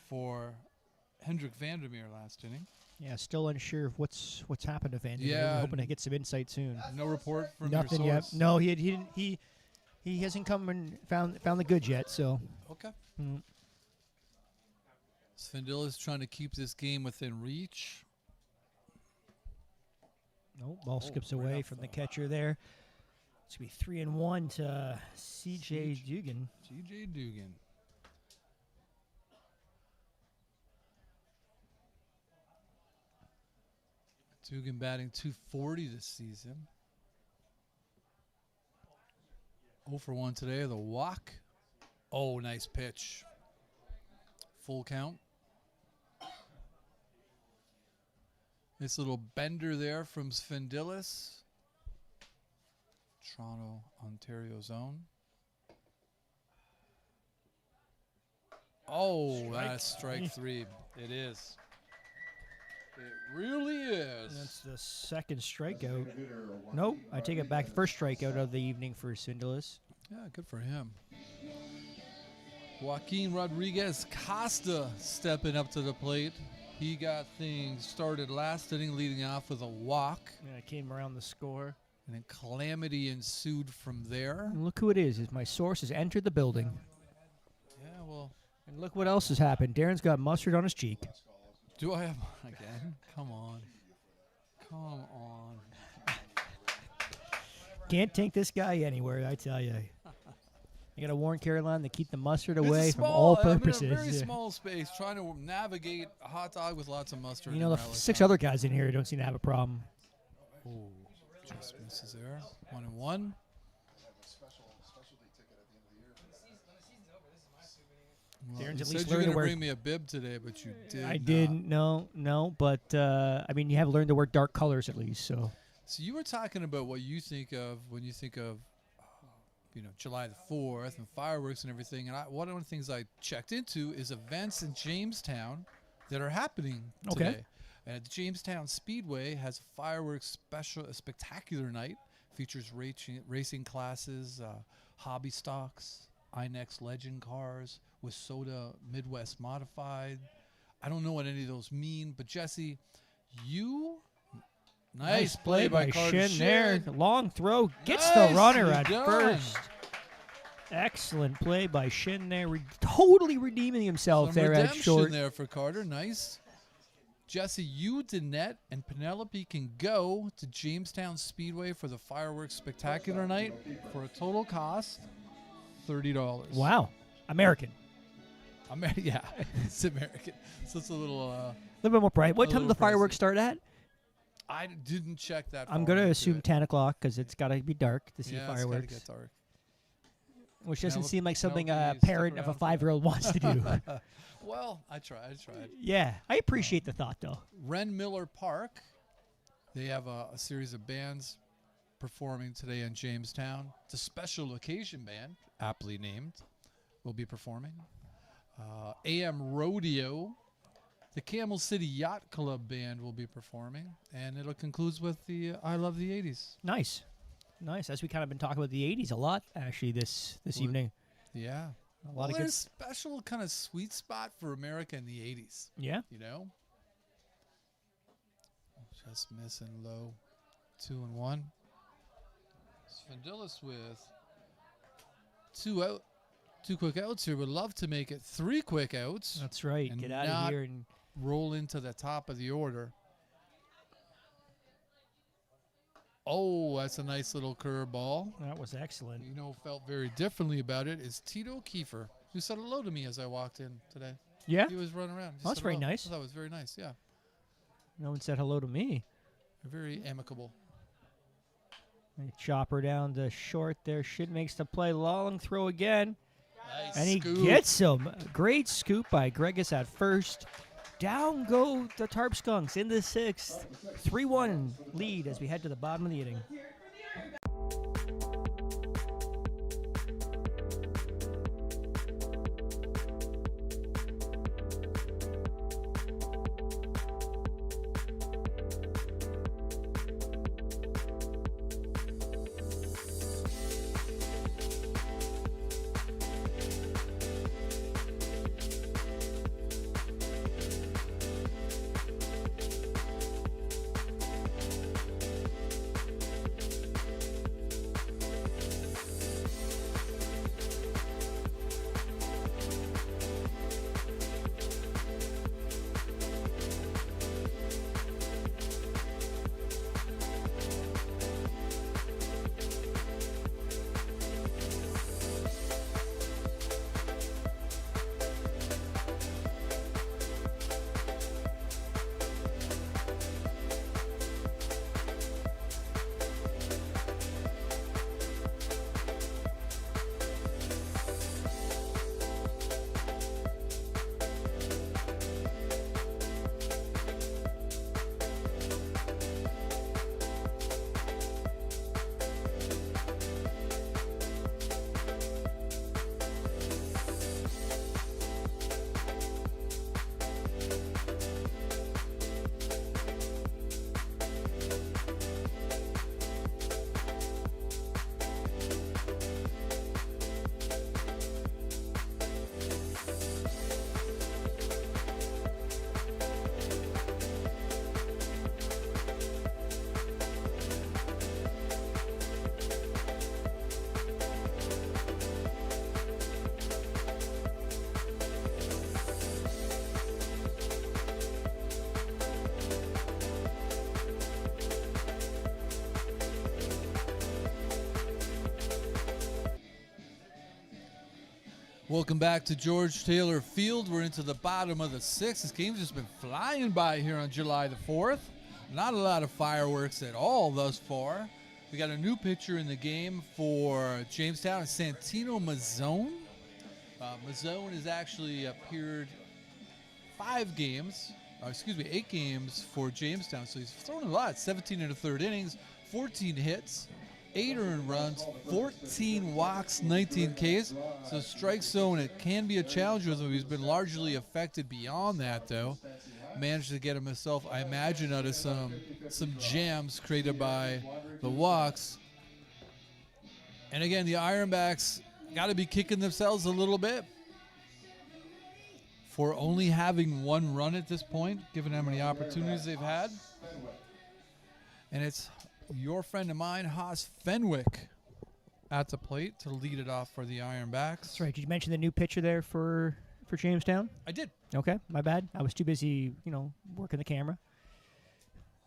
for Hendrik Vandermeer last inning. yeah, still unsure of what's happened to Van. Yeah. We're hoping to get some insight soon. No report from Nothing your yet. source? No, he didn't. He hasn't come and found the goods yet. So. Okay. Mm. Svendilla's trying to keep this game within reach. No, ball skips away from the catcher there. It's going to be 3-1 to C.J. Dugan. C.J. Dugan. Dugan batting .240 this season. 0 for 1 today. The walk. Oh, nice pitch. Full count. Nice little bender there from Svendilis. Toronto, Ontario zone. Oh, that's strike 3. It is. It really is. That's the second strikeout. Nope, I take it back. First strikeout of the evening for Svendilis. Yeah, good for him. Joaquin Rodriguez Costa stepping up to the plate. He got things started last inning, leading off with a walk. Yeah, I came around the score. And then calamity ensued from there. And look who it is. My source has entered the building. Yeah, well. And look what else has happened. Darren's got mustard on his cheek. Do I have again? Come on. Come on. Can't take this guy anywhere, I tell you. You got to warn Caroline to keep the mustard away from all purposes. I'm in a very small space trying to navigate a hot dog with lots of mustard. You know, the 6 other guys in here don't seem to have a problem. Oh, just misses there. 1-1. Darren's You at said least you were learned going to to wear. bring me a bib today, but you did I not. didn't. No. But I mean, you have learned to wear dark colors at least. So So you were talking about what you think of when you think of, July the 4th and fireworks and everything. And one of the things I checked into is events in Jamestown that are happening Okay. today. And the Jamestown Speedway has a fireworks spectacular night. Features racing classes, hobby stocks, INEX Legend cars, with Soda Midwest Modified. I don't know what any of those mean, but Jesse, nice play by Carter Shin there. Shin. Long throw gets the runner Nicely at done. first. Excellent play by Shin there. Totally redeeming himself Some there at redemption short. there for Carter. Nice. Jesse, Danette, and Penelope can go to Jamestown Speedway for the fireworks spectacular night for a total cost $30. Wow. American. Yeah, it's American. So it's a little. A little bit more bright. What A time do little the fireworks pricey. start at? I didn't check that. I'm far going to into assume it. 10 o'clock because it's got to be dark to see Yeah, fireworks. It's gotta get dark. Which doesn't Penelope- seem like something a Penelope, stick parent of a around. 5-year-old wants to do. Well, I tried. Yeah, I appreciate the thought, though. Ren Miller Park, they have a series of bands performing today in Jamestown. It's a special occasion band, aptly named, will be performing. AM Rodeo, the Camel City Yacht Club band will be performing, and it'll conclude with the I Love the 80s. Nice. As we kind of been talking about the 80s a lot, actually, this evening. Yeah. A lot of there's good. special kind of sweet spot for America in the 80s, Yeah. you know? Just missing low. 2-1. Svendilis with two quick outs here. Would love to make it 3 quick outs. That's right. And Get out not of here and roll into the top of the order. Oh, that's a nice little curveball. that was excellent. Felt very differently about it is Tito Kiefer, who said hello to me as I walked in today. Yeah. He was running around. He That's said very hello. nice. I thought it was very nice, yeah. No one said hello to me. Very amicable. They chop her down to short there. Shin makes the play. Long throw again. Nice And he scoop. gets him. Great scoop by Gregus at first. Down go the Tarp Skunks in the 6th. 3-1 lead as we head to the bottom of the inning. Welcome back to George Taylor Field. We're into the bottom of the 6th. This game's just been flying by here on July the 4th. Not a lot of fireworks at all thus far. We got a new pitcher in the game for Jamestown, Santino Mazzone. Mazzone has actually appeared 8 games for Jamestown. So he's thrown a lot. 17 in the third innings, 14 hits, 8 earned runs, 14 walks, 19 Ks. So strike zone, it can be a challenge with him. He's been largely affected beyond that, though. Managed to get himself, I imagine, out of some jams created by the walks. And again, the Ironbacks got to be kicking themselves a little bit for only having 1 run at this point, given how many opportunities they've had. And it's your friend of mine, Haas Fenwick, at the plate to lead it off for the Ironbacks. That's right. Did you mention the new pitcher there for Jamestown? I did. Okay, my bad. I was too busy, working the camera.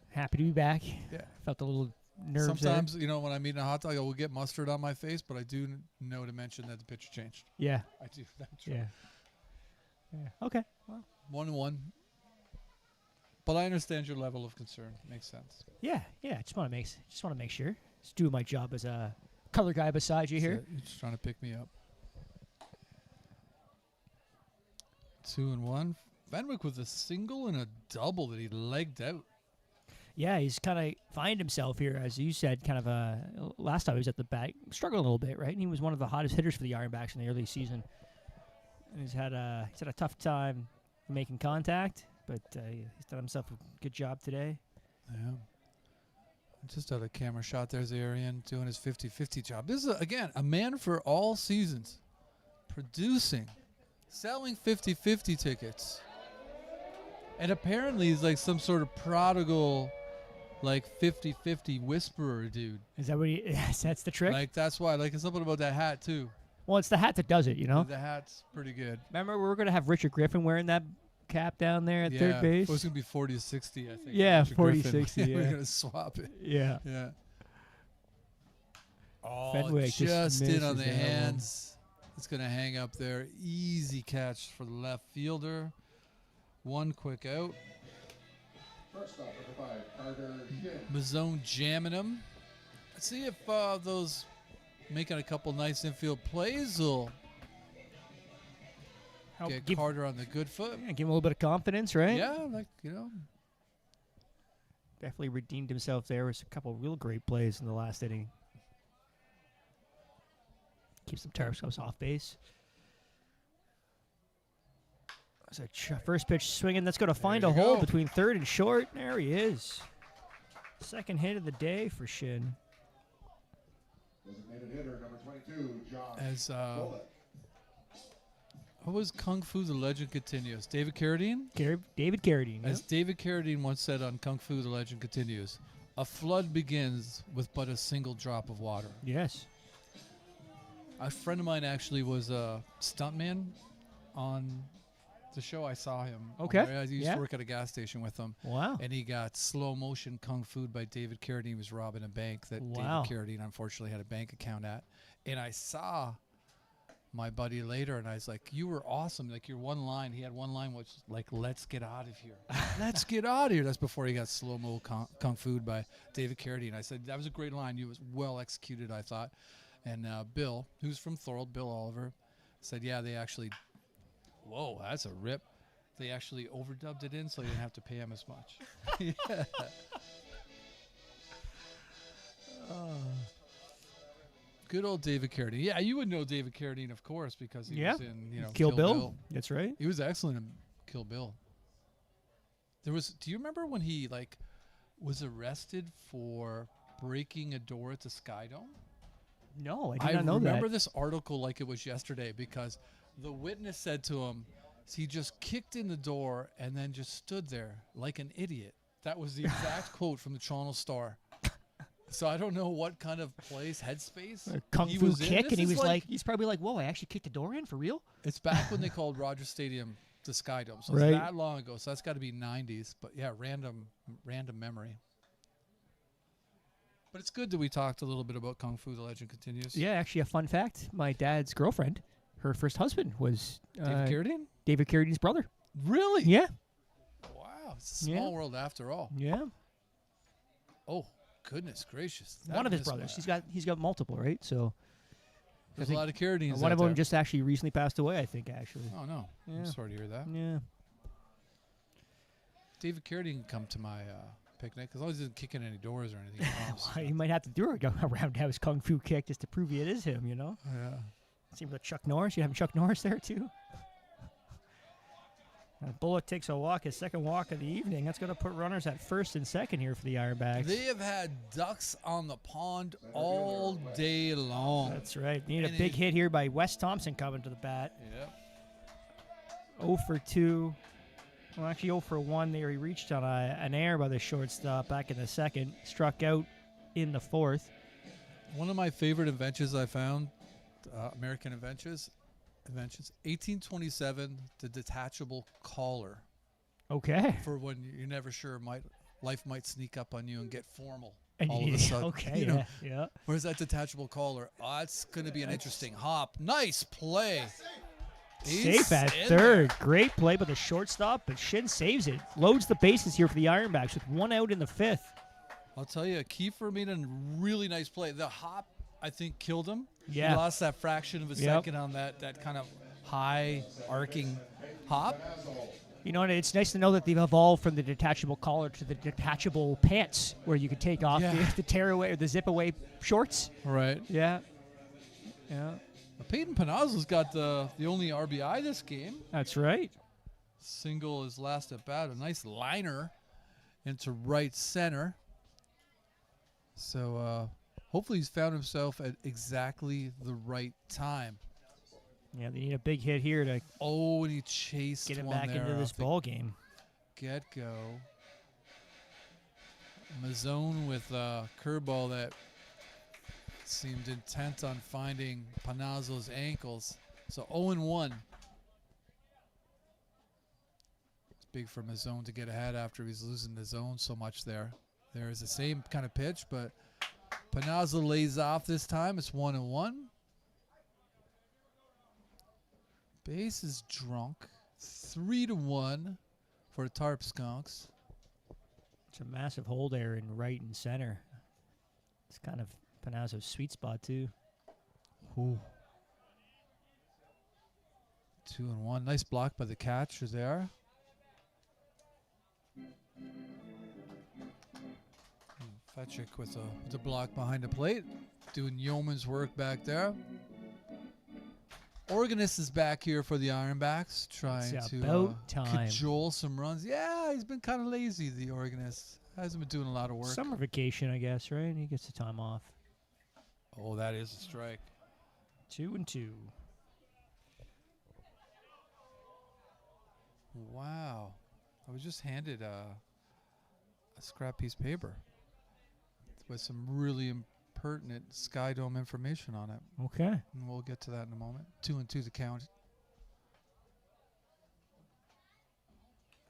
Happy to be back. Yeah. Felt a little nerves Sometimes, when I'm eating a hot dog, I will get mustard on my face, but I do know to mention that the pitcher changed. Yeah. I do. That's true. Yeah. Okay. Well. 1-1. But I understand your level of concern. Makes sense. Yeah. Just want to make sure. Just doing my job as a color guy beside you here. So you're just trying to pick me up. 2-1. Fenwick with a single and a double that he legged out. Yeah, he's kind of find himself here, as you said. Kind of last time he was at the bat, struggling a little bit, right? And he was one of the hottest hitters for the Ironbacks in the early season. And he's had a tough time making contact, but he's done himself a good job today. Yeah. Just out of camera shot. There's Arian doing his 50-50 job. This is, again, a man for all seasons. Producing. Selling 50-50 tickets. And apparently he's like some sort of prodigal, like 50-50 whisperer dude. Is that what that's the trick? Like, that's why. Like, it's something about that hat, too. Well, it's the hat that does it, The hat's pretty good. Remember, we were going to have Richard Griffin wearing that cap down there at third base? It was going to be 40-60, I think. Yeah, Richard 40-60, Griffin. We're yeah. going to swap it. Yeah. Yeah. Oh, Fenwick just in on the misses that one. hands. It's going to hang up there. Easy catch for the left fielder. 1 quick out. First off, number 5, Carter Kim. Mazzone jamming him. Let's see if those making a couple nice infield plays will get Carter on the good foot. Yeah, give him a little bit of confidence, right? Yeah, Definitely redeemed himself there. With a couple of real great plays in the last inning. Keeps some Tarp Skunks off base. So first pitch swinging. That's going to find a hole between third and short. There he is. Second hit of the day for Shin. Designated hitter, number 22, John. As Bullock. what was Kung Fu the Legend Continues? David Carradine? David Carradine. As David Carradine once said on Kung Fu the Legend Continues, a flood begins with but a single drop of water. Yes. A friend of mine actually was a stuntman on the show. I saw him. Okay. I used to work at a gas station with him. Wow. And he got slow motion Kung Fu by David Carradine. He was robbing a bank that Wow. David Carradine unfortunately had a bank account at. And I saw my buddy later, and I was like, you were awesome. Like, your one line, he had one line which was like, let's get out of here. Let's get out of here. That's before he got slow-mo Kung Fu by David Carradine. I said, that was a great line. You was well executed, I thought. And Bill, who's from Thorold, Bill Oliver, said, yeah, they actually, whoa, that's a rip. They actually overdubbed it in so you didn't have to pay him as much. Yeah. Good old David Carradine. Yeah, you would know David Carradine, of course, because he was in, Kill Bill. That's right. He was excellent in Kill Bill. Do you remember when he was arrested for breaking a door at the Sky Dome? No, I did not know that. I remember this article like it was yesterday because the witness said to him, he just kicked in the door and then just stood there like an idiot. That was the exact quote from the Toronto Star. So I don't know what kind of place, headspace. A Kung Fu kick, and he was he's probably like, whoa, I actually kicked the door in for real? It's back when they called Rogers Stadium the Sky Dome. So right. It's that long ago. So that's got to be 90s. But yeah, random memory. But it's good that we talked a little bit about Kung Fu, the Legend Continues. Yeah, actually, a fun fact. My dad's girlfriend, her first husband was David Carradine? David Carradine's brother. Really? Yeah. Wow. It's a small world after all. Yeah. Oh, goodness gracious. One of his brothers. He's got multiple, right? So There's a lot of Carradines One out of them there. just actually recently passed away, I think, actually. Oh, no. Yeah. I'm sorry to hear that. Yeah. David Carradine can come to my picnic as long as he doesn't kick in any doors or anything. I promise. You might have to do a roundhouse kung fu kick just to prove it is him, you know? Yeah. Same with Chuck Norris. You having Chuck Norris there, too? Bullock takes a walk, his second walk of the evening. That's going to put runners at first and second here for the Ironbacks. They have had ducks on the pond all day long. That's right. Need a And big hit here by Wes Thompson coming to the bat. Yep. 0 for 2. Well, actually 0 for 1 there. He reached on an error by the shortstop back in the second. Struck out in the fourth. One of my favorite inventions I found, American inventions, 1827, the detachable collar. Okay. For when you're never sure, life might sneak up on you and get formal And all of a sudden. Okay, you know? yeah. Where's that detachable collar? Oh, it's going to be an interesting hop. Nice play. He's Safe at in third. there. Great play by the shortstop, but Shin saves it. Loads the bases here for the Ironbacks with 1 out in the fifth. I'll tell you, Kiefer made a really nice play. The hop, I think, killed him. Yeah. He lost that fraction of a second on that kind of high arcing hop. You know, and it's nice to know that they've evolved from the detachable collar to the detachable pants, where you can take off the tear away or the zip away shorts. Right. Yeah. Yeah. Peyton Panazzo's got the only RBI this game. That's right. Single his last at bat. A nice liner into right center. So hopefully he's found himself at exactly the right time. Yeah, they need a big hit here to Oh, and he chased get him one back there into this off the ball game. get-go. Mazzone with a curveball that seemed intent on finding Panazzo's ankles. So 0-1. It's big for Mazzone to get ahead after he's losing the zone so much there. There's the same kind of pitch, but Panazzo lays off this time. It's 1-1. Base is drunk. 3-1 for the Tarp Skunks. It's a massive hole there in right and center. It's kind of Panazzo's sweet spot, too. Ooh. 2-1. Nice block by the catcher there. Fetchick with a block behind the plate. Doing yeoman's work back there. Organist is back here for the Ironbacks, trying It's to about time. cajole some runs. Yeah, he's been kind of lazy, the organist. Hasn't been doing a lot of work. Summer vacation, I guess, right? He gets the time off. Oh, that is a strike. 2-2. Wow. I was just handed a scrap piece of paper with some really pertinent Sky Dome information on it. Okay. And we'll get to that in a moment. 2-2 the count.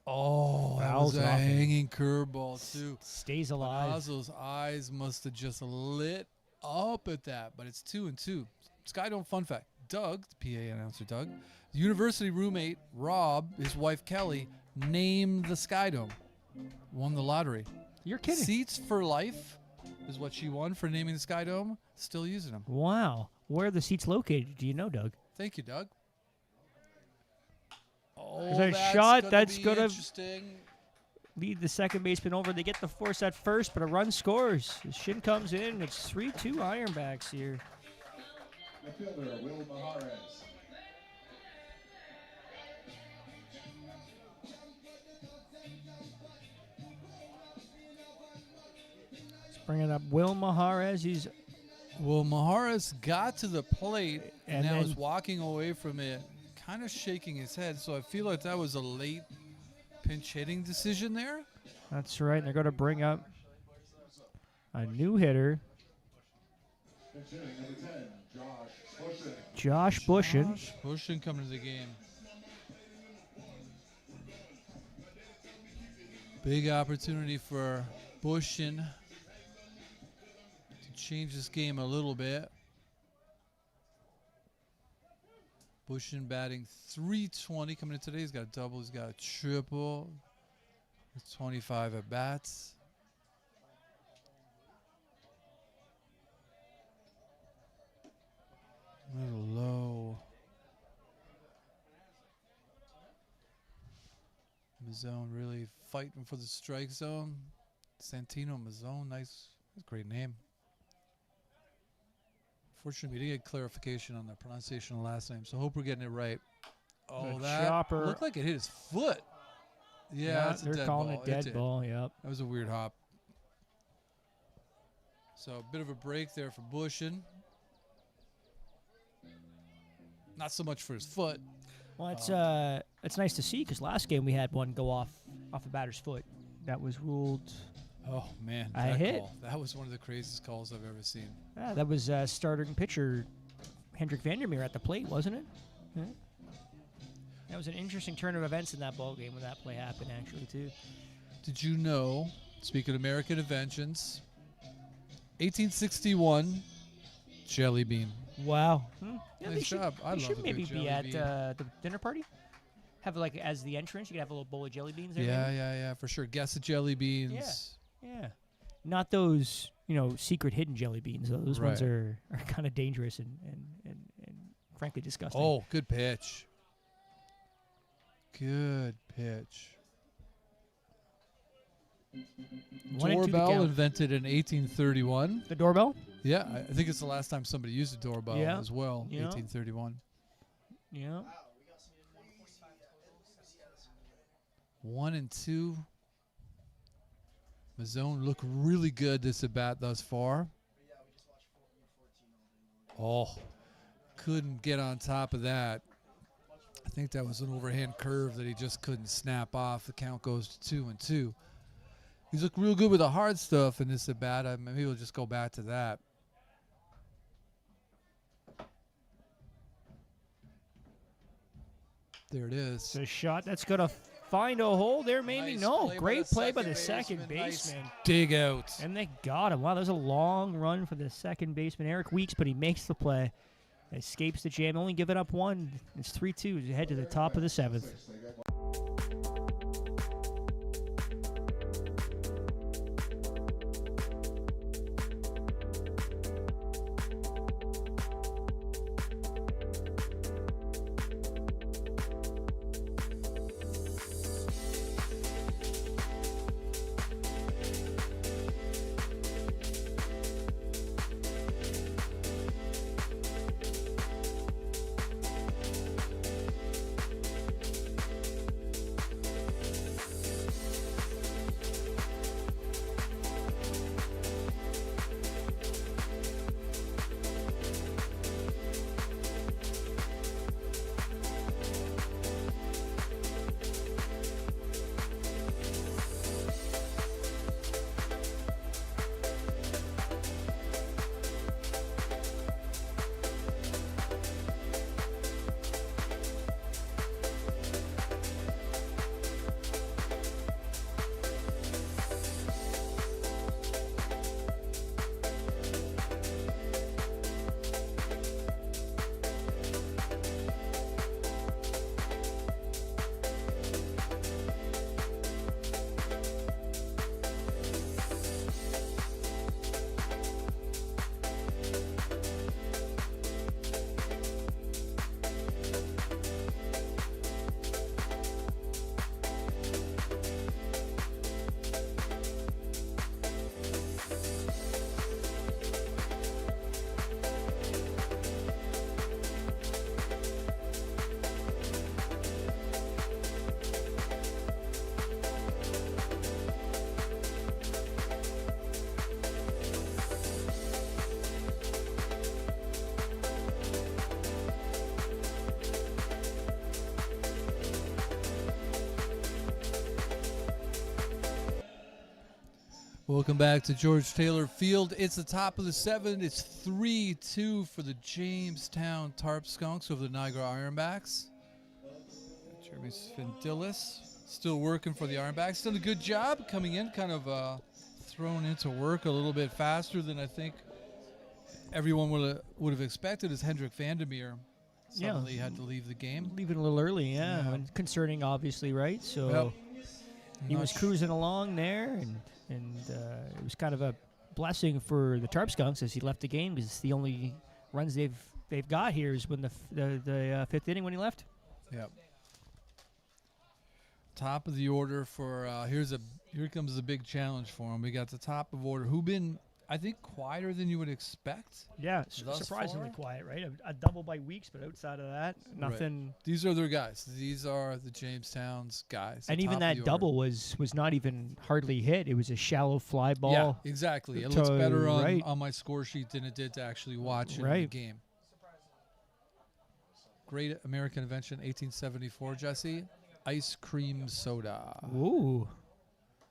Oh, that Fouls was a off him. hanging curveball, too. Stays alive. Panazzo's eyes must have just lit up at that, but it's 2-2. Sky Dome fun fact. Doug, the PA announcer Doug, the university roommate Rob, his wife Kelly, named the Sky Dome. Won the lottery. You're kidding. Seats for life is what she won for naming the Sky Dome. Still using them. Wow. Where are the seats located? Do you know, Doug? Thank you, Doug. Oh, There's a that's shot gonna that's be gonna- interesting. Lead the second baseman over. They get the force at first, but a run scores. The Shin comes in. It's 3-2 Ironbacks here. Midfielder Will Mahares. Let's bring it up. Will Mahares. He's Well, Maharis got to the plate and And now is then- walking away from it, kind of shaking his head. So I feel like that was a late pinch hitting decision there. That's right. They're going to bring up a new hitter, Pitch hitting number 10, Josh Bushin. Josh Bushin. Josh Bushin coming to the game. Big opportunity for Bushin to change this game a little bit. Bushin batting .320 coming in today. He's got a double. He's got a triple. 25 at bats. A little low. Mazzone really fighting for the strike zone. Santino Mazzone, nice. That's a great name. Fortunately, we didn't get clarification on the pronunciation of the last name, so I hope we're getting it right. Oh, The that chopper. looked like it hit his foot. Yeah, it's a they're dead calling ball. it dead did. ball. Yep. That was a weird hop. So a bit of a break there for Bushin. Not so much for his foot. Well, it's nice to see because last game we had one go off a batter's foot. That was ruled. Oh man, I that hit. call. That was one of the craziest calls I've ever seen. Yeah, that was starting pitcher Hendrik Vandermeer at the plate, wasn't it? Yeah. That was an interesting turn of events in that ball game when that play happened, actually, too. Did you know, speaking of American inventions, 1861, jelly bean. Wow. Yeah, Nice job. I they love should a maybe good be jelly at bean. the dinner party. Have it like as the entrance. You could have a little bowl of jelly beans there. Yeah, maybe? yeah, for sure. Guess of jelly beans. Yeah. Not those, secret hidden jelly beans. Those ones Right. are kind of dangerous and frankly disgusting. Oh, good pitch. Good pitch. 1-2 the Doorbell count. invented in 1831. The doorbell? Yeah, I think it's the last time somebody used a doorbell Yeah. as well. Yeah. 1831. Yeah. 1 and 2. Mazzone look really good this at bat thus far. Oh, couldn't get on top of that. I think that was an overhand curve that he just couldn't snap off. The count goes to 2 and 2. He's looked real good with the hard stuff in this at bat. Maybe we'll just go back to that. There it is. The shot that's going to find a hole there, maybe. Nice No, play by great the play by the second second baseman. baseman. Dig out. And they got him. Wow, that was a long run for the second baseman, Eric Weeks, but he makes the play. Escapes the jam, only giving up one. It's 3-2 to head to the top of the seventh. Welcome back to George Taylor Field. It's the top of the seventh. It's 3-2 for the Jamestown Tarp Skunks over the Niagara Ironbacks. Jeremy Svendilis still working for the Ironbacks. Done a good job coming in, kind of thrown into work a little bit faster than I think everyone would have expected as Hendrik Vandermeer suddenly had to leave the game. Leaving a little early, yeah. Yeah. And concerning, obviously, right? So Yep. he was cruising along there, and it was kind of a blessing for the Tarp Skunks as he left the game because it's the only runs they've they've got here is when the fifth inning when he left. Yep. Top of the order for here comes the big challenge for him. We got the top of order who been, I think, quieter than you would expect. Yeah, Thus surprisingly far? quiet, right? A double by Weeks, but outside of that, nothing. These are their guys. These are the Jamestown's guys. And the even top of that the double was not even hardly hit. It was a shallow fly ball. Yeah, exactly. It to looks better right. on my score sheet than it did to actually watch in the Right. game. Great American invention, 1874, Jesse. Ice cream soda. Ooh,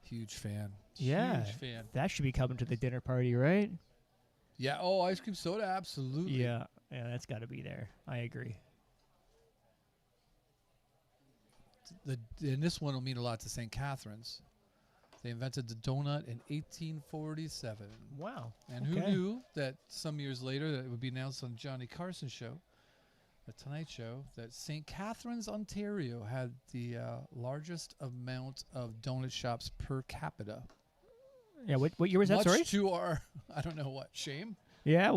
Huge fan. yeah. Huge fan. That should be coming to the dinner party, right? Yeah. Oh, ice cream soda, absolutely. Yeah, that's got to be there. I agree. And this one will mean a lot to St. Catherine's. They invented the donut in 1847. Wow. And okay. who knew that some years later that it would be announced on Johnny Carson show, the Tonight Show, that St. Catharines, Ontario had the largest amount of donut shops per capita. Yeah, what year was that? Much Sorry. to our, I don't know what, shame? Yeah, Yeah, it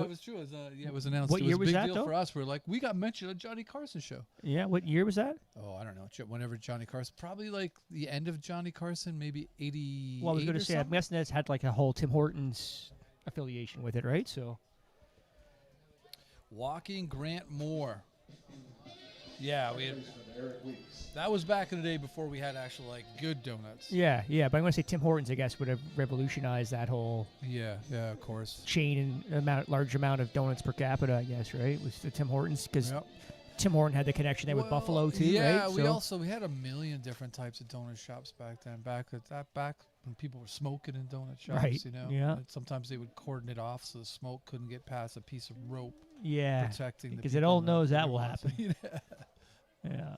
was true. It was announced. What It year was was a big that, deal though? for us. We're like, we got mentioned on Johnny Carson show. Yeah, what year was that? Oh, I don't know. Whenever Johnny Carson, probably like the end of Johnny Carson, maybe 88. Well, I was going to say, I'm something? guessing that's had like a whole Tim Hortons affiliation with it, right? So. Walking Grant Moore. Yeah, we had. Eric Weeks. That was back in the day before we had actual like good donuts. Yeah, but I'm going to say Tim Hortons, I guess, would have revolutionized that whole Yeah, of course. chain and large amount of donuts per capita, I guess, right? Was the Tim Hortons, because Yep. Tim Horton had the connection there with Well, Buffalo too, yeah, right? we had a million different types of donut shops back then. Back when people were smoking in donut shops, Right, you know. yeah. And sometimes they would cordon it off so the smoke couldn't get past a piece of rope yeah, protecting the because it people all in the knows that living will room. happen. Yeah. Yeah.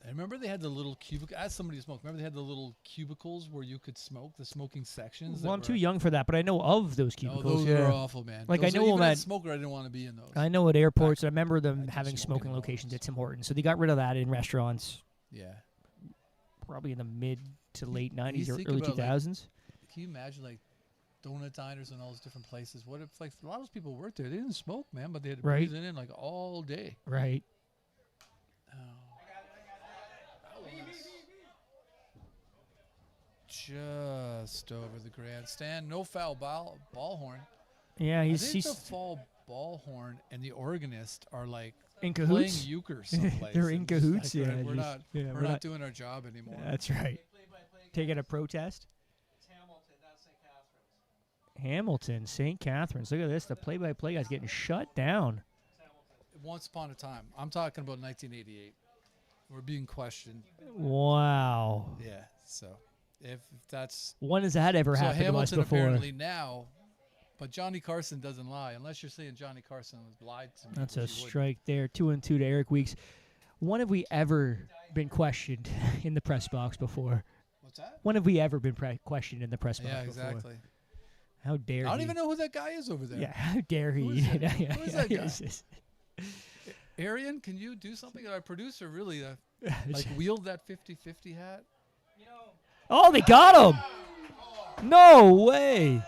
I remember they had the little cubicle. As somebody who smoked, remember they had the little cubicles where you could smoke, the smoking sections. Well, that I'm too were- young for that, but I know of those Oh, cubicles. those yeah. were awful, man. Like, I know even that- as a smoker, I didn't want to be in those. I know at airports, I remember I them did having smoke in smoking locations those. at Tim Hortons, so they got rid of that in restaurants Yeah. probably in the mid to late 90s or think early about, like, 2000s. Can you imagine, like, donut diners and all those different places? What if, like, a lot of those people worked there? They didn't smoke, man, but they had to Right. breathe it in, like, all day. Right. Oh. That one's just over the grandstand. No foul ball horn. Yeah, I he's think the foul ball horn and the organist are, like, in playing cahoots. euchre someplace. They're in and just, cahoots, like, yeah. We're just- not, yeah, we're not doing our job anymore. That's right. Taking a protest. Hamilton, St. Catharines. Look at this. The play-by-play guy's getting shut down. Once upon a time. I'm talking about 1988. We're being questioned. Wow. Yeah. So if that's When has that ever so happened Hamilton to us before? apparently now, but Johnny Carson doesn't lie unless you're saying Johnny Carson lied to me. That's a which he wouldn't. strike there. 2-2 to Eric Weeks. When have we ever been questioned in the press box before? What's that? When have we ever been questioned in the press box Yeah, before? exactly. How dare I don't he? even know who that guy is over there. Yeah, how dare he? Who is that? Yeah, Who is that guy? it's just- Arian, can you do something? Our producer really it's- like wield that 50-50 hat. Oh, they got him! No way!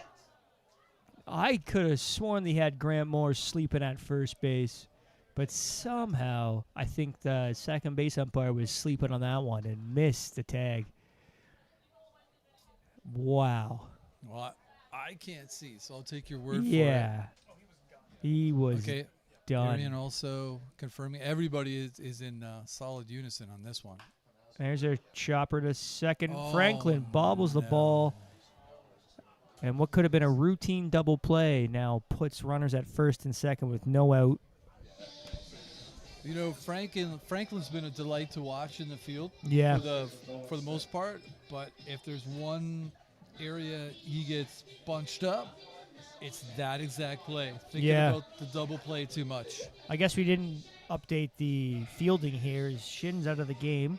I could have sworn they had Grant Moore sleeping at first base, but somehow I think the second base umpire was sleeping on that one and missed the tag. Wow. Well, I can't see, so I'll take your word Yeah. He for was it. Okay. done. Arian also confirming everybody is in solid unison on this one. There's a chopper to second. Oh, Franklin bobbles the no. ball. And what could have been a routine double play now puts runners at first and second with no out. You know, Franklin's been a delight to watch in the field Yeah. for the most part. But if there's one area he gets bunched up, it's that exact play. Thinking Yeah. about the double play too much. I guess we didn't update the fielding here. His Shin's out of the game.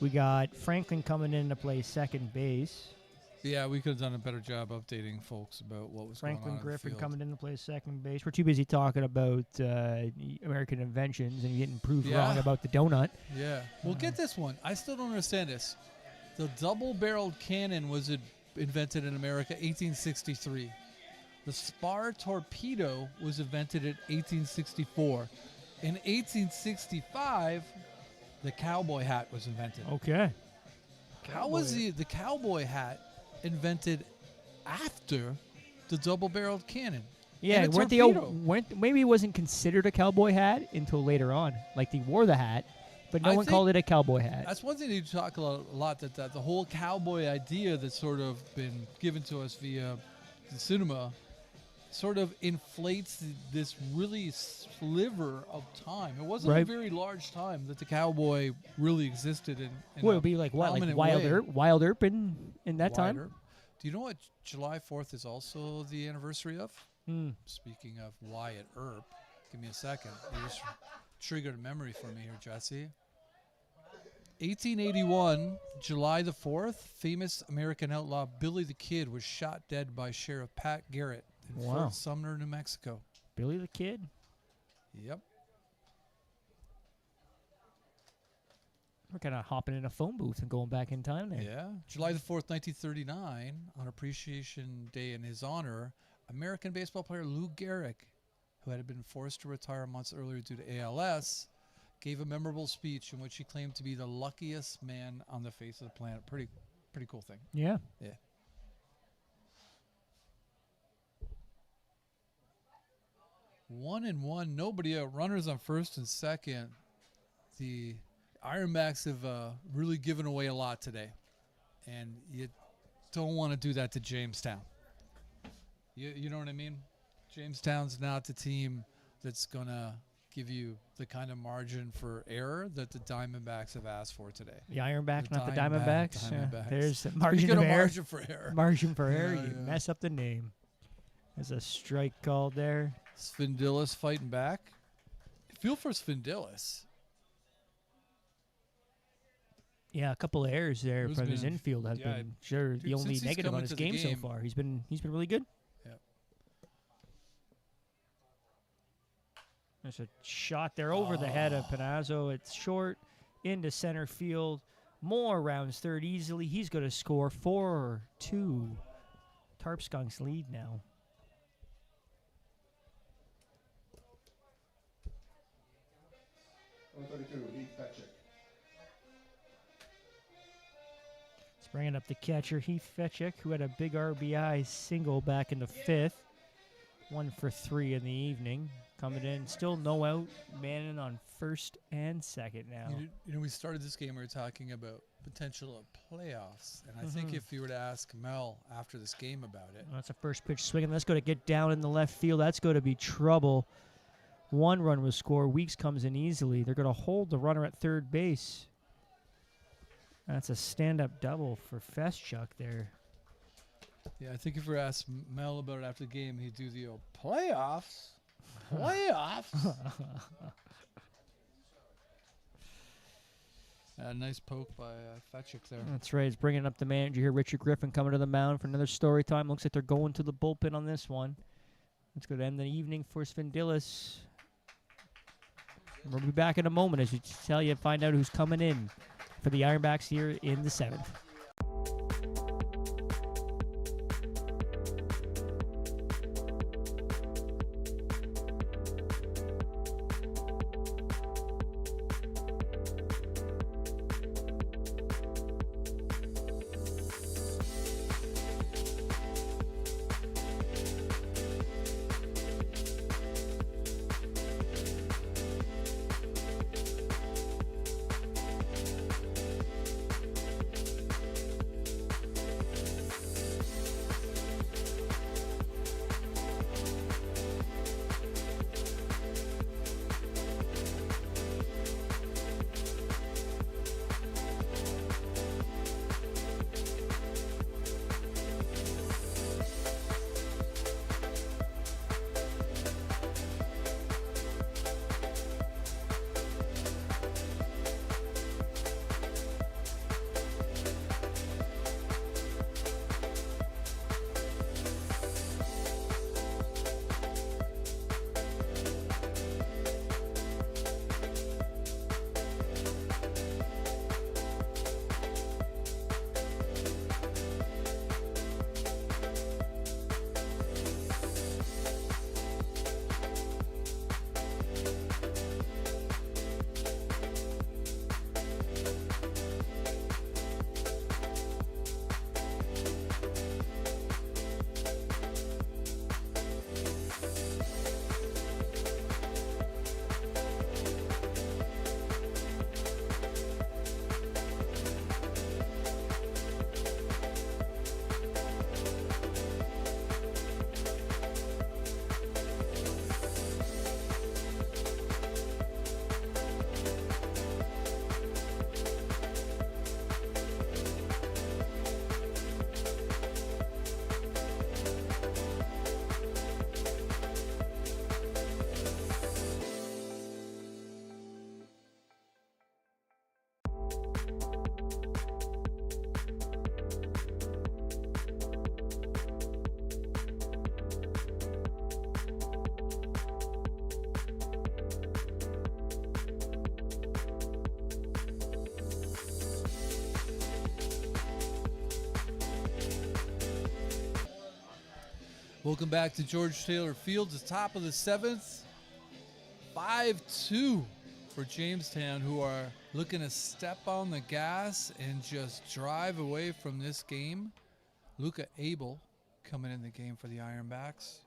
We got Franklin coming in to play second base. Yeah, we could have done a better job updating folks about what was Franklin going on Griffin in the field. coming in to play second base. We're too busy talking about American inventions and getting proved Yeah. wrong about the donut. Yeah. Well, get this one. I still don't understand this. The double-barreled cannon was invented in America 1863. The spar torpedo was invented in 1864. In 1865, the cowboy hat was invented. Okay. How was the cowboy hat invented after the double-barreled cannon? Yeah, And a weren't they? torpedo? Maybe it wasn't considered a cowboy hat until later on. Like they wore the hat, but no I one think called it a cowboy hat. That's one thing you talk a lot that the whole cowboy idea that's sort of been given to us via the cinema sort of inflates this really sliver of time. It wasn't a Right. very large time that the cowboy really existed in Well, it a would be like what, like prominent Wild way. Earp in that time. Wider. Do you know what July 4th is also the anniversary of? Hmm. Speaking of Wyatt Earp, give me a second. You just triggered a memory for me here, Jesse. 1881, July the 4th, famous American outlaw Billy the Kid was shot dead by Sheriff Pat Garrett in Wow. Fort Sumner, New Mexico. Billy the Kid. Yep. We're kind of hopping in a phone booth and going back in time there. Yeah. July the 4th, 1939, on Appreciation Day in his honor, American baseball player Lou Gehrig, who had been forced to retire months earlier due to ALS, gave a memorable speech in which he claimed to be the luckiest man on the face of the planet. Pretty cool thing. Yeah. Yeah. One and one, nobody out. Runners on first and second. The Ironbacks have really given away a lot today, and you don't want to do that to Jamestown. You know what I mean? Jamestown's not the team that's gonna give you the kind of margin for error that the Diamondbacks have asked for today. The Ironbacks, The not the Diamondbacks. Yeah. Diamondbacks. There's the margin Speaking of of error. margin for error. Margin for error. Yeah, You yeah. mess up the name. There's a strike called there. Svindilis fighting back. Feel for Svindilis. Yeah, a couple of errors there Who's from his been- infield have yeah, been sure dude, the only since he's negative come on his into the game so game- far. He's been really good. Yep. There's a shot there over the head of Panazzo. It's short into center field. Moore rounds third easily. He's going to score 4-2. Tarp Skunks lead now. Number 32, Heath Fetchick. It's bringing up the catcher, Heath Fetchick, who had a big RBI single back in the fifth. 1 for 3 in the evening. Coming in, still no out, manning on first and second now. You know, we started this game, we were talking about potential of playoffs. And I think if you were to ask Mel after this game about it, That's a first pitch swinging. That's going to get down in the left field. That's going to be trouble. 1 run was scored. Weeks comes in easily. They're going to hold the runner at third base. That's a stand-up double for Feschuk there. yeah, I think if we were to ask Mel about it after the game, he'd do the old playoffs. Playoffs? Nice poke by Fetchick there. That's right. It's bringing up the manager here, Richard Griffin, coming to the mound for another story time. Looks like they're going to the bullpen on this one. It's going to end the evening for Svindilis. We'll be back in a moment as we tell you and find out who's coming in for the Ironbacks here in the 7th. Welcome back to George Taylor Field. It's top of the 7th. 5-2 for Jamestown, who are looking to step on the gas and just drive away from this game. Luca Abel coming in the game for the Ironbacks.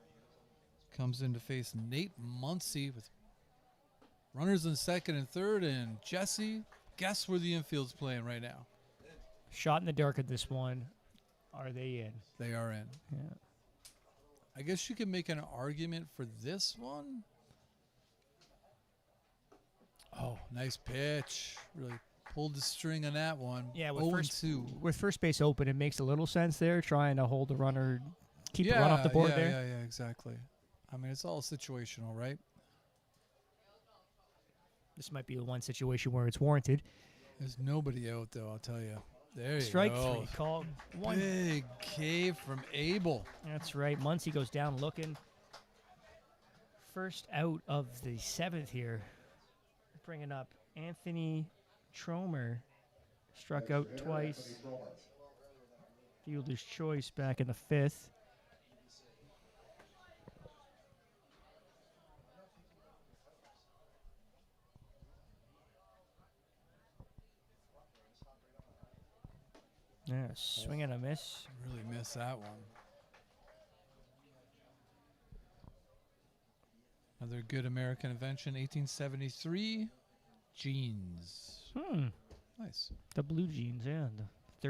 Comes in to face Nate Muncie with runners in second and third. And Jesse, guess where the infield's playing right now? Shot in the dark at this one. Are they in? They are in. Yeah. I guess you can make an argument for this one. Oh, nice pitch. Really pulled the string on that one. Yeah, with with first base open, it makes a little sense there, trying to hold the runner, keep the run off the board there. Yeah, exactly. I mean, it's all situational, right? This might be the one situation where it's warranted. There's nobody out, though, I'll tell you. There you Strike go. 3 called. One. Big K from Abel. That's right. Muncie goes down looking. First out of the 7th here. Bringing up Anthony Tromer. Struck out twice. Fielder's choice back in the 5th. Yeah, swing and a miss. Really missed that one. Another good American invention, 1873, jeans. Nice. The blue jeans, yeah. The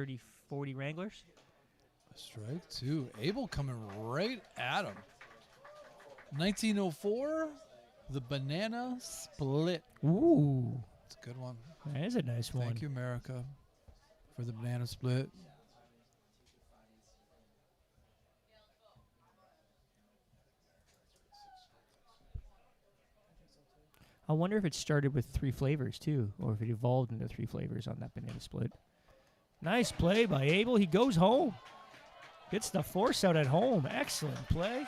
30-40 Wranglers. Strike 2. Abel coming right at him. 1904, the banana split. Ooh. It's a good one. That is a nice one. Thank you, America, for the banana split. I wonder if it started with 3 flavors, too, or if it evolved into 3 flavors on that banana split. Nice play by Abel. He goes home. Gets the force out at home. Excellent play.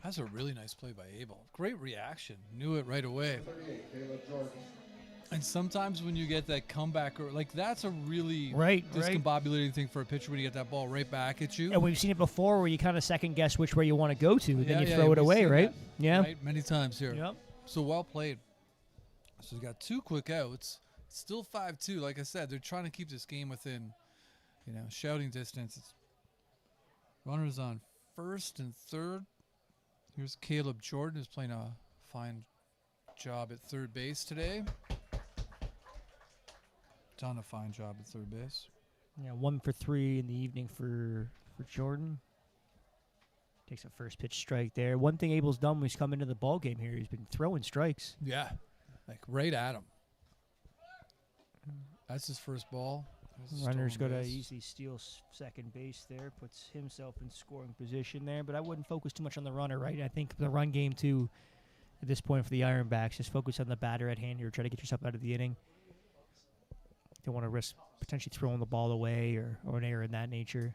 That's a really nice play by Abel. Great reaction. Knew it right away. 38, Caleb Jordan. And sometimes when you get that comeback, or like that's a really Right. discombobulating thing for a pitcher when you get that ball right back at you. And we've seen it before where you kind of second guess which way you want to go to, and then you throw it we've away, seen right? that, Yeah. right, many times here. Yep. So well played. So we got 2 quick outs. Still 5-2. Like I said, they're trying to keep this game within, shouting distance. It's runners on first and third. Here's Caleb Jordan, who's playing a fine job at third base today. Done a fine job at third base. Yeah, 1 for 3 in the evening for Jordan. Takes a first pitch strike there. One thing Abel's done when he's come into the ball game here, he's been throwing strikes. Yeah, like right at him. That's his first ball. Runner's got going to easily steal second base there, puts himself in scoring position there, but I wouldn't focus too much on the runner, right? I think the run game, too, at this point for the Ironbacks, just focus on the batter at hand here, try to get yourself out of the inning. Don't want to risk potentially throwing the ball away or an error in that nature.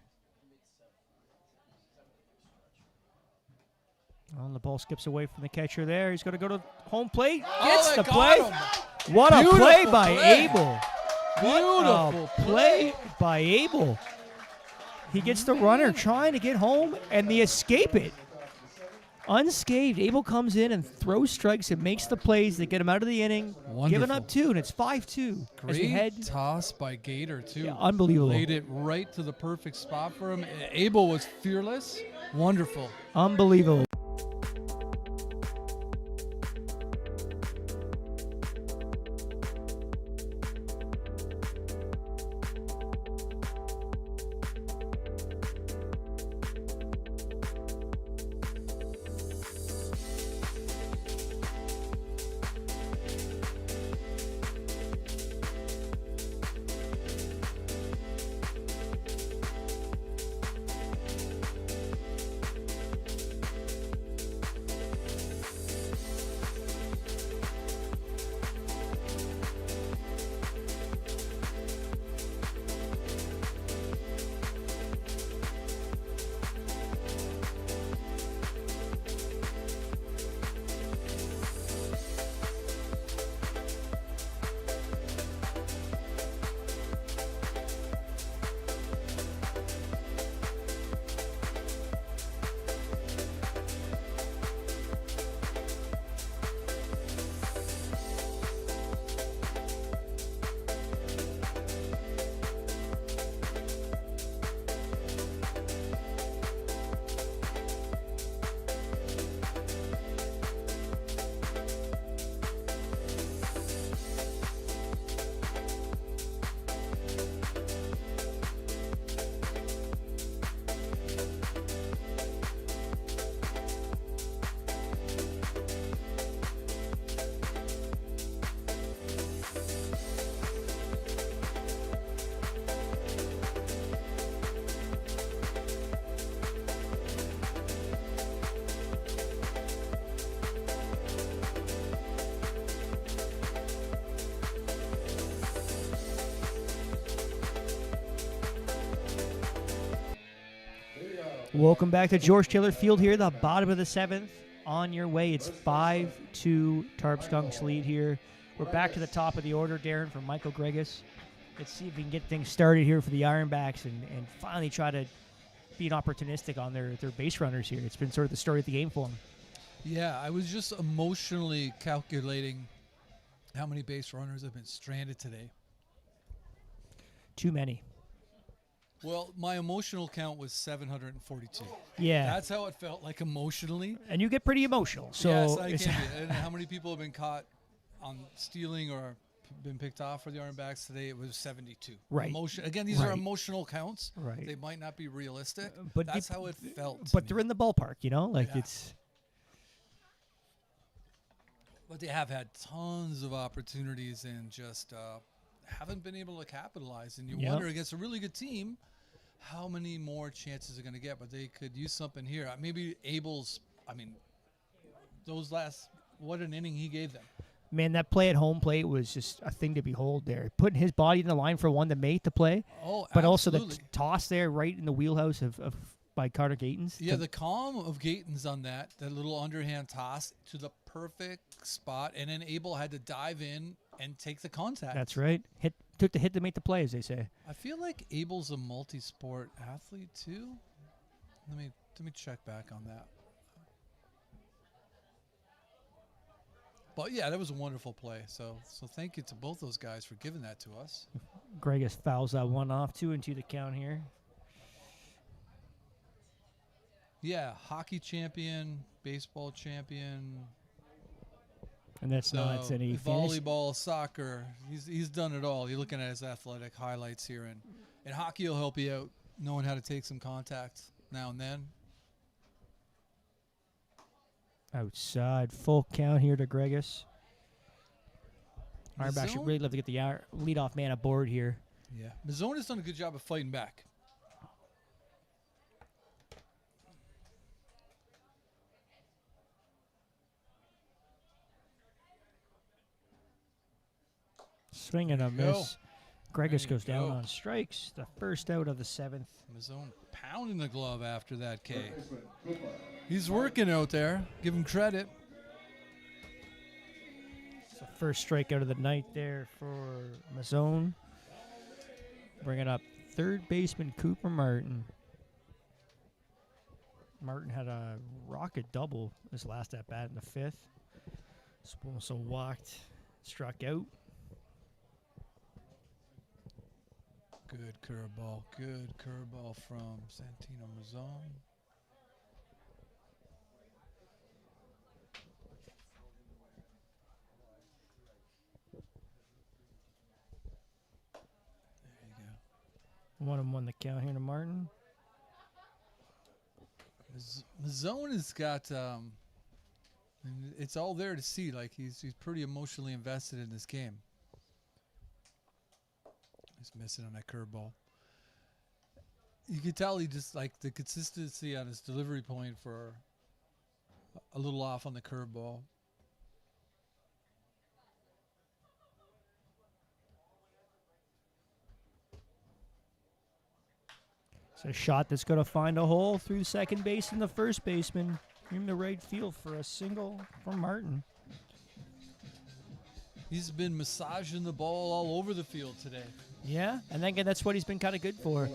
Well, the ball skips away from the catcher there. He's going to go to home plate. Gets they the got play. him. What a Beautiful play by play. Abel. Beautiful What a play by Abel. He gets the runner trying to get home, and they escape it. Unscathed, Abel comes in and throws strikes and makes the plays that get him out of the inning. Wonderful. Giving up 2, and it's 5-2. As we head, Great toss by Gator, too. Yeah, unbelievable. Laid it right to the perfect spot for him. Abel was fearless. Wonderful. unbelievable. Welcome back to George Taylor Field here, the bottom of the 7th. On your way, it's 5-2 Tarp Skunks lead here. We're back to the top of the order, Darren, from Michael Gregus. Let's see if we can get things started here for the Ironbacks and finally try to be opportunistic on their base runners here. It's been sort of the story of the game for them. Yeah, I was just emotionally calculating how many base runners have been stranded today. Too many. Well, my emotional count was 742. Yeah. That's how it felt like emotionally. And you get pretty emotional. So yes, I can be. And how many people have been caught on stealing or been picked off for the Ironbacks today? It was 72. Right. Again, these are emotional counts. Right. They might not be realistic, but that's how it felt. But they're in the ballpark, it's... But they have had tons of opportunities and just haven't been able to capitalize. And you wonder, against a really good team, how many more chances are going to get. But they could use something here. Maybe Abel's, what an inning he gave them. Man, that play at home plate was just a thing to behold there. Putting his body in the line for one to make the play. Oh, but absolutely. Also the toss there right in the wheelhouse of by Carter Gatens. Yeah, the calm of Gatens on that little underhand toss to the perfect spot, and then Abel had to dive in and take the contact. That's right. Took the hit to make the play, as they say. I feel like Abel's a multi-sport athlete too. Let me check back on that. But yeah, that was a wonderful play. So thank you to both those guys for giving that to us. Gregus fouls that one off, 2-2 the count here. Yeah, hockey champion, baseball champion. And that's not any volleyball, soccer. He's done it all. You're looking at his athletic highlights here, and hockey will help you out, knowing how to take some contact now and then. Outside, full count here to Gregus. Ironbacks should really love to get the leadoff man aboard here. Yeah, Mazzona's done a good job of fighting back. Swing and a miss. Gregus goes down on strikes. The first out of the 7th. Mazzone pounding the glove after that K. He's working out there. Give him credit. It's the first strikeout of the night there for Mazzone. Bringing up third baseman Cooper Martin. Martin had a rocket double his last at bat in the 5th. Also walked, struck out. Good curveball. Good curveball from Santino Mazzone. There you go. 1-1 the count here to Martin. Mazzone has got, it's all there to see. Like he's pretty emotionally invested in this game. He's missing on that curveball. You could tell he just like the consistency on his delivery point for a little off on the curveball. It's a shot that's going to find a hole through second base and the first baseman in the right field for a single from Martin. He's been massaging the ball all over the field today. Yeah, and then again, that's what he's been kind of good for.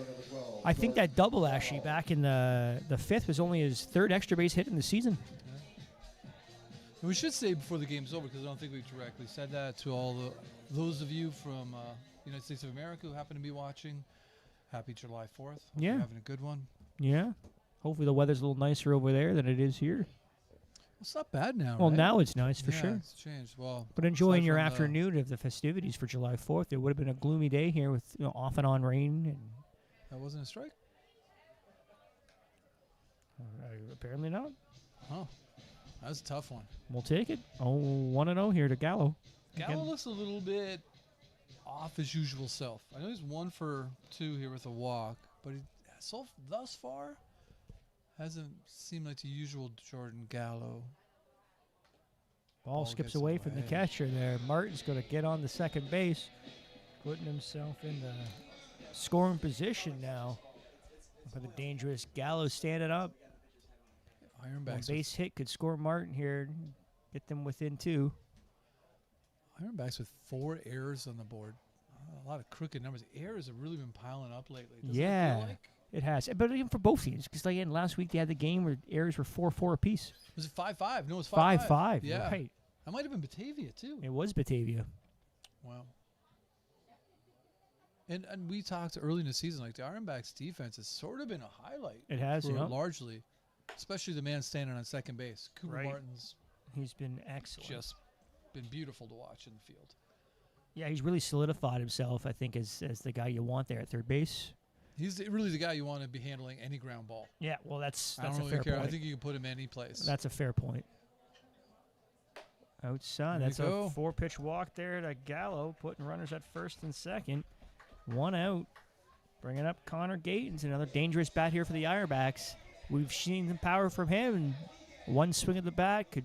I think that double actually back in the 5th was only his 3rd extra base hit in the season. And we should say before the game's over, because I don't think we directly said that to all those of you from the United States of America who happen to be watching. Happy July 4th. Hope Yeah. you're having a good one. Yeah. Hopefully the weather's a little nicer over there than it is here. It's not bad now, Well, right? now it's nice for Yeah, sure. it's changed. Well, But enjoying aside your from the- afternoon of the festivities for July 4th. It would have been a gloomy day here with off and on rain. And That wasn't a strike? apparently not. Oh, that was a tough one. We'll take it. 1-0 here to Gallo. Gallo Again. looks a little bit off his usual self. I know he's 1 for 2 here with a walk, but thus far hasn't seemed like the usual Jordan Gallo. Ball skips away from the catcher there. Martin's going to get on the second base, putting himself in the scoring position now. For the dangerous Gallo standing up. One Ironbacks. base hit could score Martin here, get them within 2. Ironbacks with 4 errors on the board. A lot of crooked numbers. Errors have really been piling up lately. Doesn't Yeah. it feel like? It has, but even for both teams, because again, last week they had the game where errors were 4-4 apiece. Was it 5-5? No, it was 5-5. 5-5. Yeah. Right. That might have been Batavia, too. It was Batavia. Wow. And we talked early in the season, like the Ironbacks defense has sort of been a highlight. It has, for yeah. largely, especially the man standing on second base. Cooper Right. Martin's He's been excellent. just been beautiful to watch in the field. Yeah, he's really solidified himself, I think, as the guy you want there at third base. He's really the guy you want to be handling any ground ball. Yeah, well, that's I don't a really fair care. point. I think you can put him any place. That's a fair point. Outside, There that's you a go. 4-pitch walk there to Gallo, putting runners at first and second. 1 out. Bringing up Connor Gatens, another dangerous bat here for the Ironbacks. We've seen the power from him, and one swing at the bat could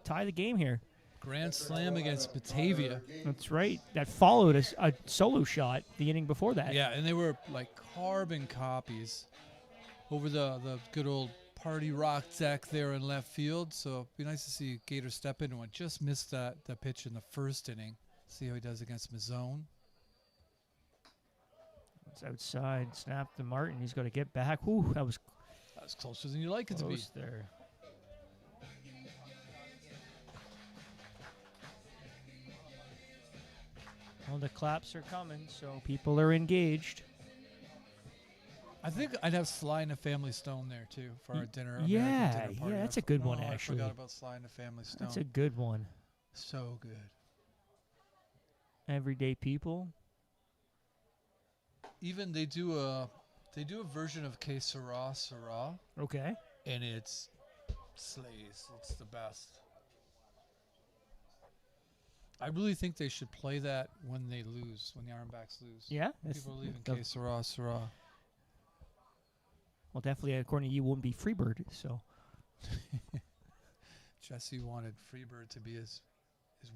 tie the game here. Grand slam against Batavia. That's right. That followed a solo shot the inning before that. Yeah, and they were like carbon copies over the good old party rock deck there in left field. So it'd be nice to see Gator step into one. Just missed that pitch in the first inning. See how he does against Mazzone. It's outside. Snap to Martin. He's going to get back. Whew, that was That's closer than you like it to be. close there. Well, the claps are coming, so people are engaged. I think I'd have Sly and the Family Stone there too for our dinner. American yeah, dinner party. yeah, that's a good one, I actually. forgot about Sly and the Family Stone. That's a good one. So good. Everyday people. Even they do a version of Que Sera Sera, Okay. and it's slays. It's the best. I really think they should play that when they lose, when the Ironbacks lose. Yeah. People are leaving Que Sera Sera. Well, definitely, according to you, wouldn't be Freebird. So. Jesse wanted Freebird to be his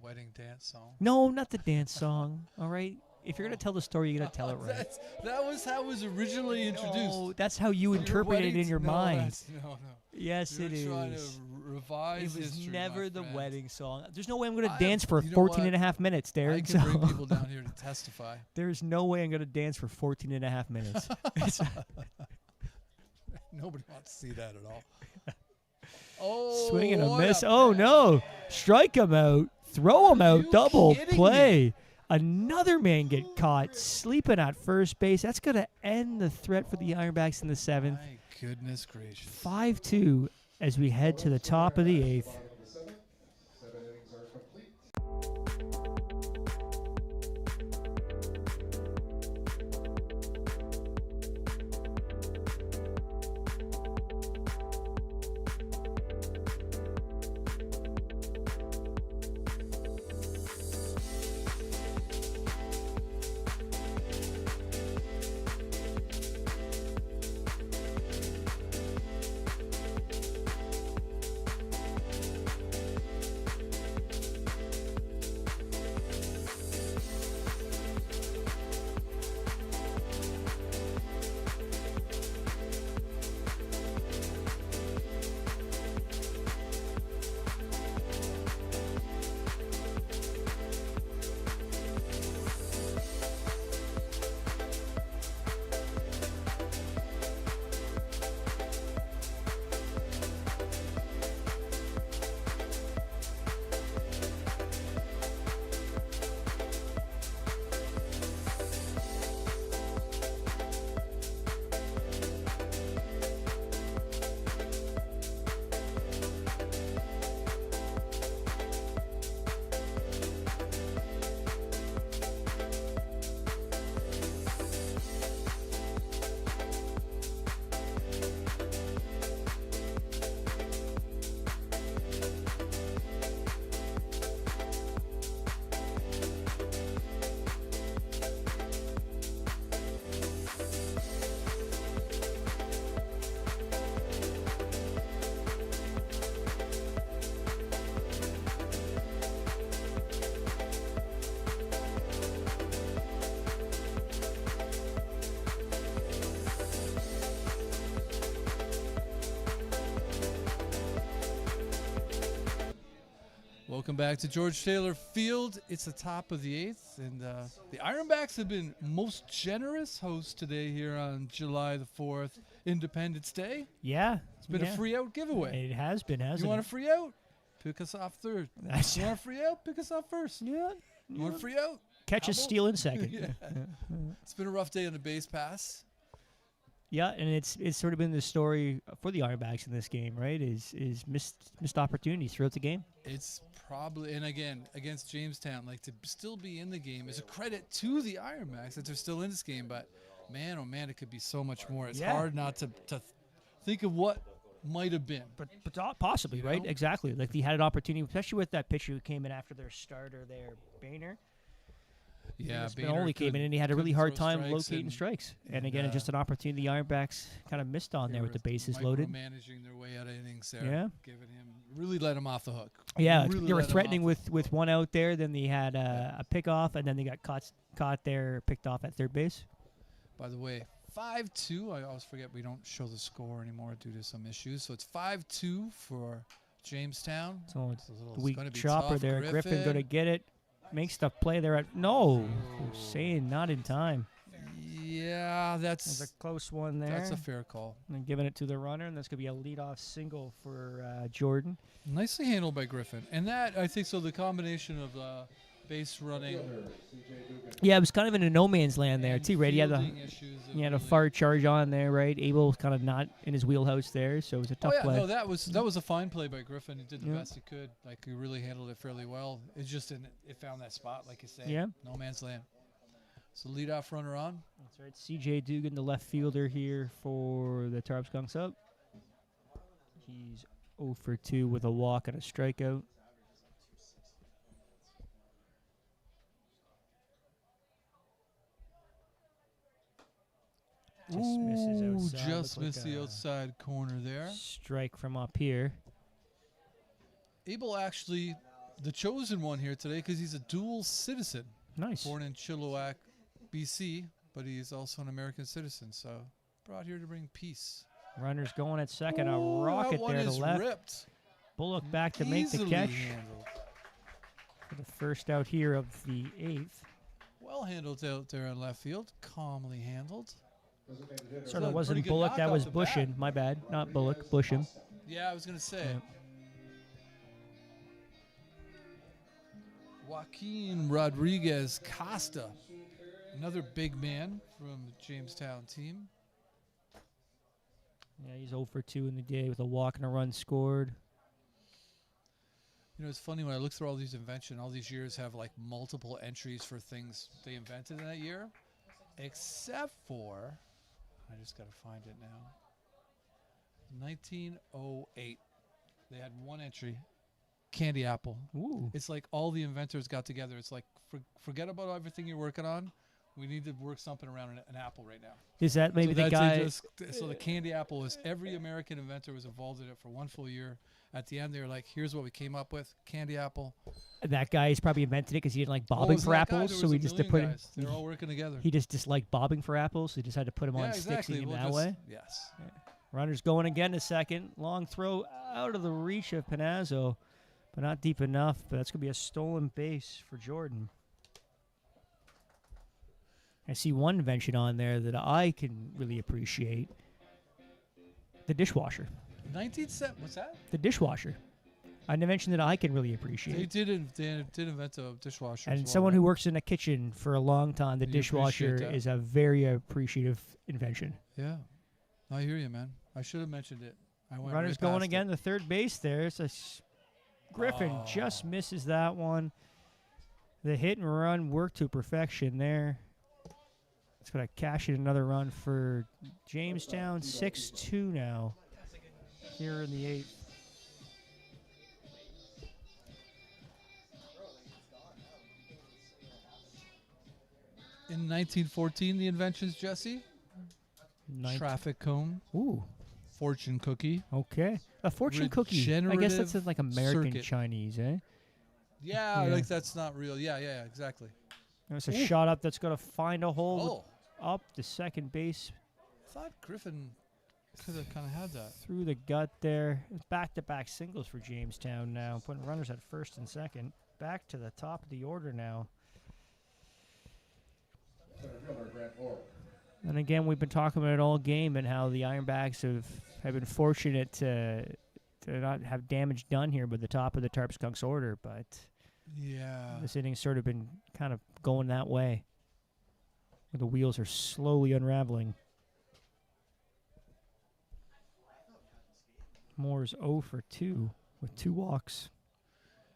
wedding dance song. No, not the dance song. All right. If you're gonna tell the story, you gotta tell it right. That was how it was originally introduced. No, that's how you Your interpret it wedding- in your no, mind. that's- No. Yes, You're it trying is. to revise It was history, never my the friend. wedding song. There's no way I'm going to I- dance for you know 14 what? and a half minutes, I Darren. can bring So people down here to testify. there's no way I'm going to dance for 14 and a half minutes. Nobody wants to see that at all. Oh, Swing and a what miss. Oh, no. Strike him out. Throw him Are out. you Double kidding play. Another man get caught sleeping at first base. That's going to end the threat for the Ironbacks in the 7th. My goodness gracious. 5-2 as we head to the top of the 8th. Bottom of the 7th. 7 innings are complete. Welcome back to George Taylor Field. It's the top of the 8th, and the Ironbacks have been most generous hosts today here on July the 4th, Independence Day. Yeah. It's been a free out giveaway. It has been, hasn't it? You want a free out? Pick us off third. You want a free out? Pick us off first. Yeah. You want a free out? Catch a steal in second. Yeah. It's been a rough day on the base pass. Yeah, and it's sort of been the story for the Ironbacks in this game, right? Is missed opportunities throughout the game. It's probably, and again, against Jamestown, like to still be in the game is a credit to the Ironbacks that they're still in this game. But man, oh man, it could be so much more. It's hard not to think of what might have been. But possibly, right? know? Exactly. Like they had an opportunity, especially with that pitcher who came in after their starter there, Boehner. Yeah, Spinelli came in and he had a really hard time strikes locating strikes. And again, just an opportunity the Ironbacks kind of missed on there with the bases loaded. Managing their way out of innings there. Yeah. Giving him, really let him off the hook. Yeah, really they were let him threatening off with one out there. Then they had a pickoff, and then they got caught there, picked off at third base. By the way, 5-2. I always forget we don't show the score anymore due to some issues. So it's 5-2 for Jamestown. So it's it's weak gonna be chopper tough. there. Griffin going to get it. Makes the play there at saying not in time. Yeah, There's that's a close one there. that's a fair call. And giving it to the runner, and that's going to be a leadoff single for Jordan. Nicely handled by Griffin. And that, I think, so the combination of base running. Yeah, it was kind of in a no man's land there, and too, right? He had fielding issues a really- far charge on there, right? Abel was kind of not in his wheelhouse there, so it was a tough play. No, that was a fine play by Griffin. He did the Yeah. best he could. Like, he really handled it fairly well. It just didn't. It found that spot, like you say. Yeah. No man's land. So leadoff runner on. That's right. C.J. Dugan, the left fielder here for the Tarp Skunks up. He's 0 for 2 with a walk and a strikeout. Just misses outside. Just Looked missed like the a outside corner there. strike from up here. Abel actually the chosen one here today because he's a dual citizen. Nice. Born in Chilliwack, BC, but he's also an American citizen. So brought here to bring peace. Runner's going at second. A Ooh, rocket that one there to is left. ripped. Bullock back to make the Easily catch handled. for the first out here of the 8th. Well handled out there in left field. Calmly handled. Sort a of wasn't pretty good Bullock, knock that off was the bat. Bushin. My bad. Not Bullock, Bushin. Yeah, I was going to say. Yeah. Joaquin Rodriguez Costa, another big man from the Jamestown team. Yeah, he's 0 for 2 in the day with a walk and a run scored. You know, it's funny when I look through all these inventions, all these years have like multiple entries for things they invented in that year, except for, I just got to find it now, 1908. They had one entry, candy apple. Ooh. It's like all the inventors got together. It's like, forget about everything you're working on. We need to work something around an apple right now. Is that maybe So the that's guy? so the candy apple was every American inventor was involved in it for one full year. At the end, they were like, "Here's what we came up with: candy apple." That guy has probably invented it because he didn't like Oh, it bobbing was for that guy. apples, There so was he a just million put guys. They're all working together. he just disliked bobbing for apples, so he decided to put him on sticks and get him that way. Yes. Runner's going again to second. Long throw out of the reach of Panazzo, but not deep enough. But that's going to be a stolen base for Jordan. I see one invention on there that I can really appreciate. The dishwasher. 1970. What's that? The dishwasher. An invention that I can really They appreciate. did invent a dishwasher. And as well, someone right? who works in a kitchen for a long time, the You dishwasher appreciate that. is a very appreciative invention. Yeah, I hear you, man. I should have mentioned it. I went Runner's right going past again it. to third base there. It's Griffin just misses that one. The hit and run worked to perfection there. It's going to cash in another run for Jamestown. 6-2 now here in the 8th. In 1914, the inventions, Jesse. Traffic cone, Ooh, fortune cookie. okay. A fortune cookie. I guess that's Regenerative like American circuit. Chinese, eh? Yeah, Yeah. like that's not real. Yeah, exactly. There's a Ooh. shot up that's going to find a hole Oh, up the second base. I thought Griffin Could have kind of had that. Through the gut there. It's back-to-back singles for Jamestown now, putting runners at first and second. Back to the top of the order now. Center fielder Grant Orr. And again, we've been talking about it all game and how the Ironbacks have been fortunate to not have damage done here with the top of the Tarp Skunks order, but Yeah. this inning's sort of been kind of going that way. The wheels are slowly unraveling. Moore's 0 for 2 with 2 walks.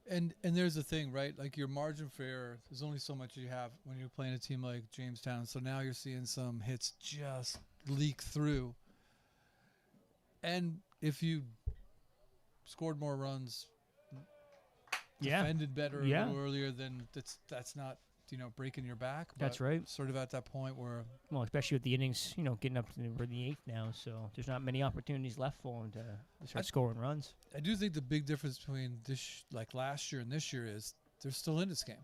And there's the thing, right? Like your margin for error, there's only so much you have when you're playing a team like Jamestown. So now you're seeing some hits just leak through. And if you scored more runs, defended better a little earlier, then that's not, breaking your back. That's but right. Sort of at that point where... Well, especially with the innings, getting up to the 8th now, so there's not many opportunities left for them to start scoring runs. I do think the big difference between like last year and this year is they're still in this game.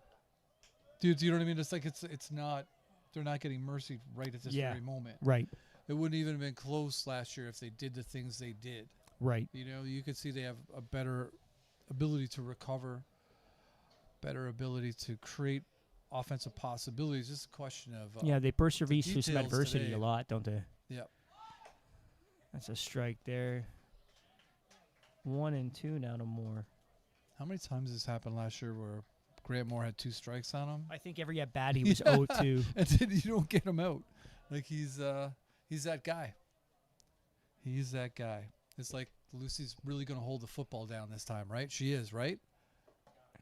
Dude, you know what I mean? It's like it's not, they're not getting mercy right at this very moment. Right. It wouldn't even have been close last year if they did the things they did. Right. You could see they have a better ability to recover, better ability to create offensive possibilities. It's just a question of they persevere through some details adversity today. a lot, don't they? Yep. That's a strike there. 1 and 2 now to Moore. How many times this happened last year where Grant Moore had 2 strikes on him? I think every at bat he was 0-2. And then you don't get him out. Like he's that guy. He's that guy. It's like Lucy's really going to hold the football down this time, right? She is, right?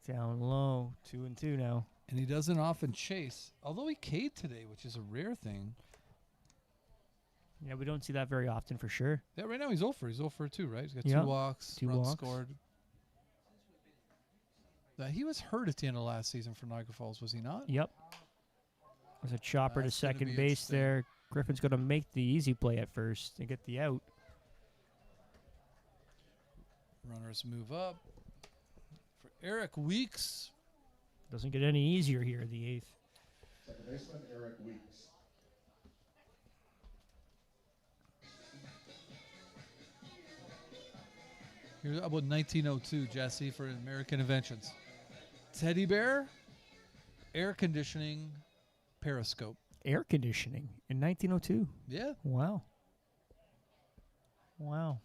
Down low, 2 and 2 now. And he doesn't often chase, although he K'd today, which is a rare thing. Yeah, we don't see that very often for sure. Yeah, right now he's 0 for. He's 0 for 2, right? He's got Yeah. 2 walks, 2 runs walks. scored. Now, he was hurt at the end of last season for Niagara Falls, was he not? Yep. There's a chopper That's to gonna second be base interesting. there. Griffin's going to make the easy play at first to get the out. Runners move up. For Eric Weeks. Doesn't get any easier here in the 8th. Second baseman Eric Weeks. Here's about 1902, Jesse, for American Inventions. Teddy bear, air conditioning, periscope. Air conditioning in 1902. Yeah. Wow. Wow.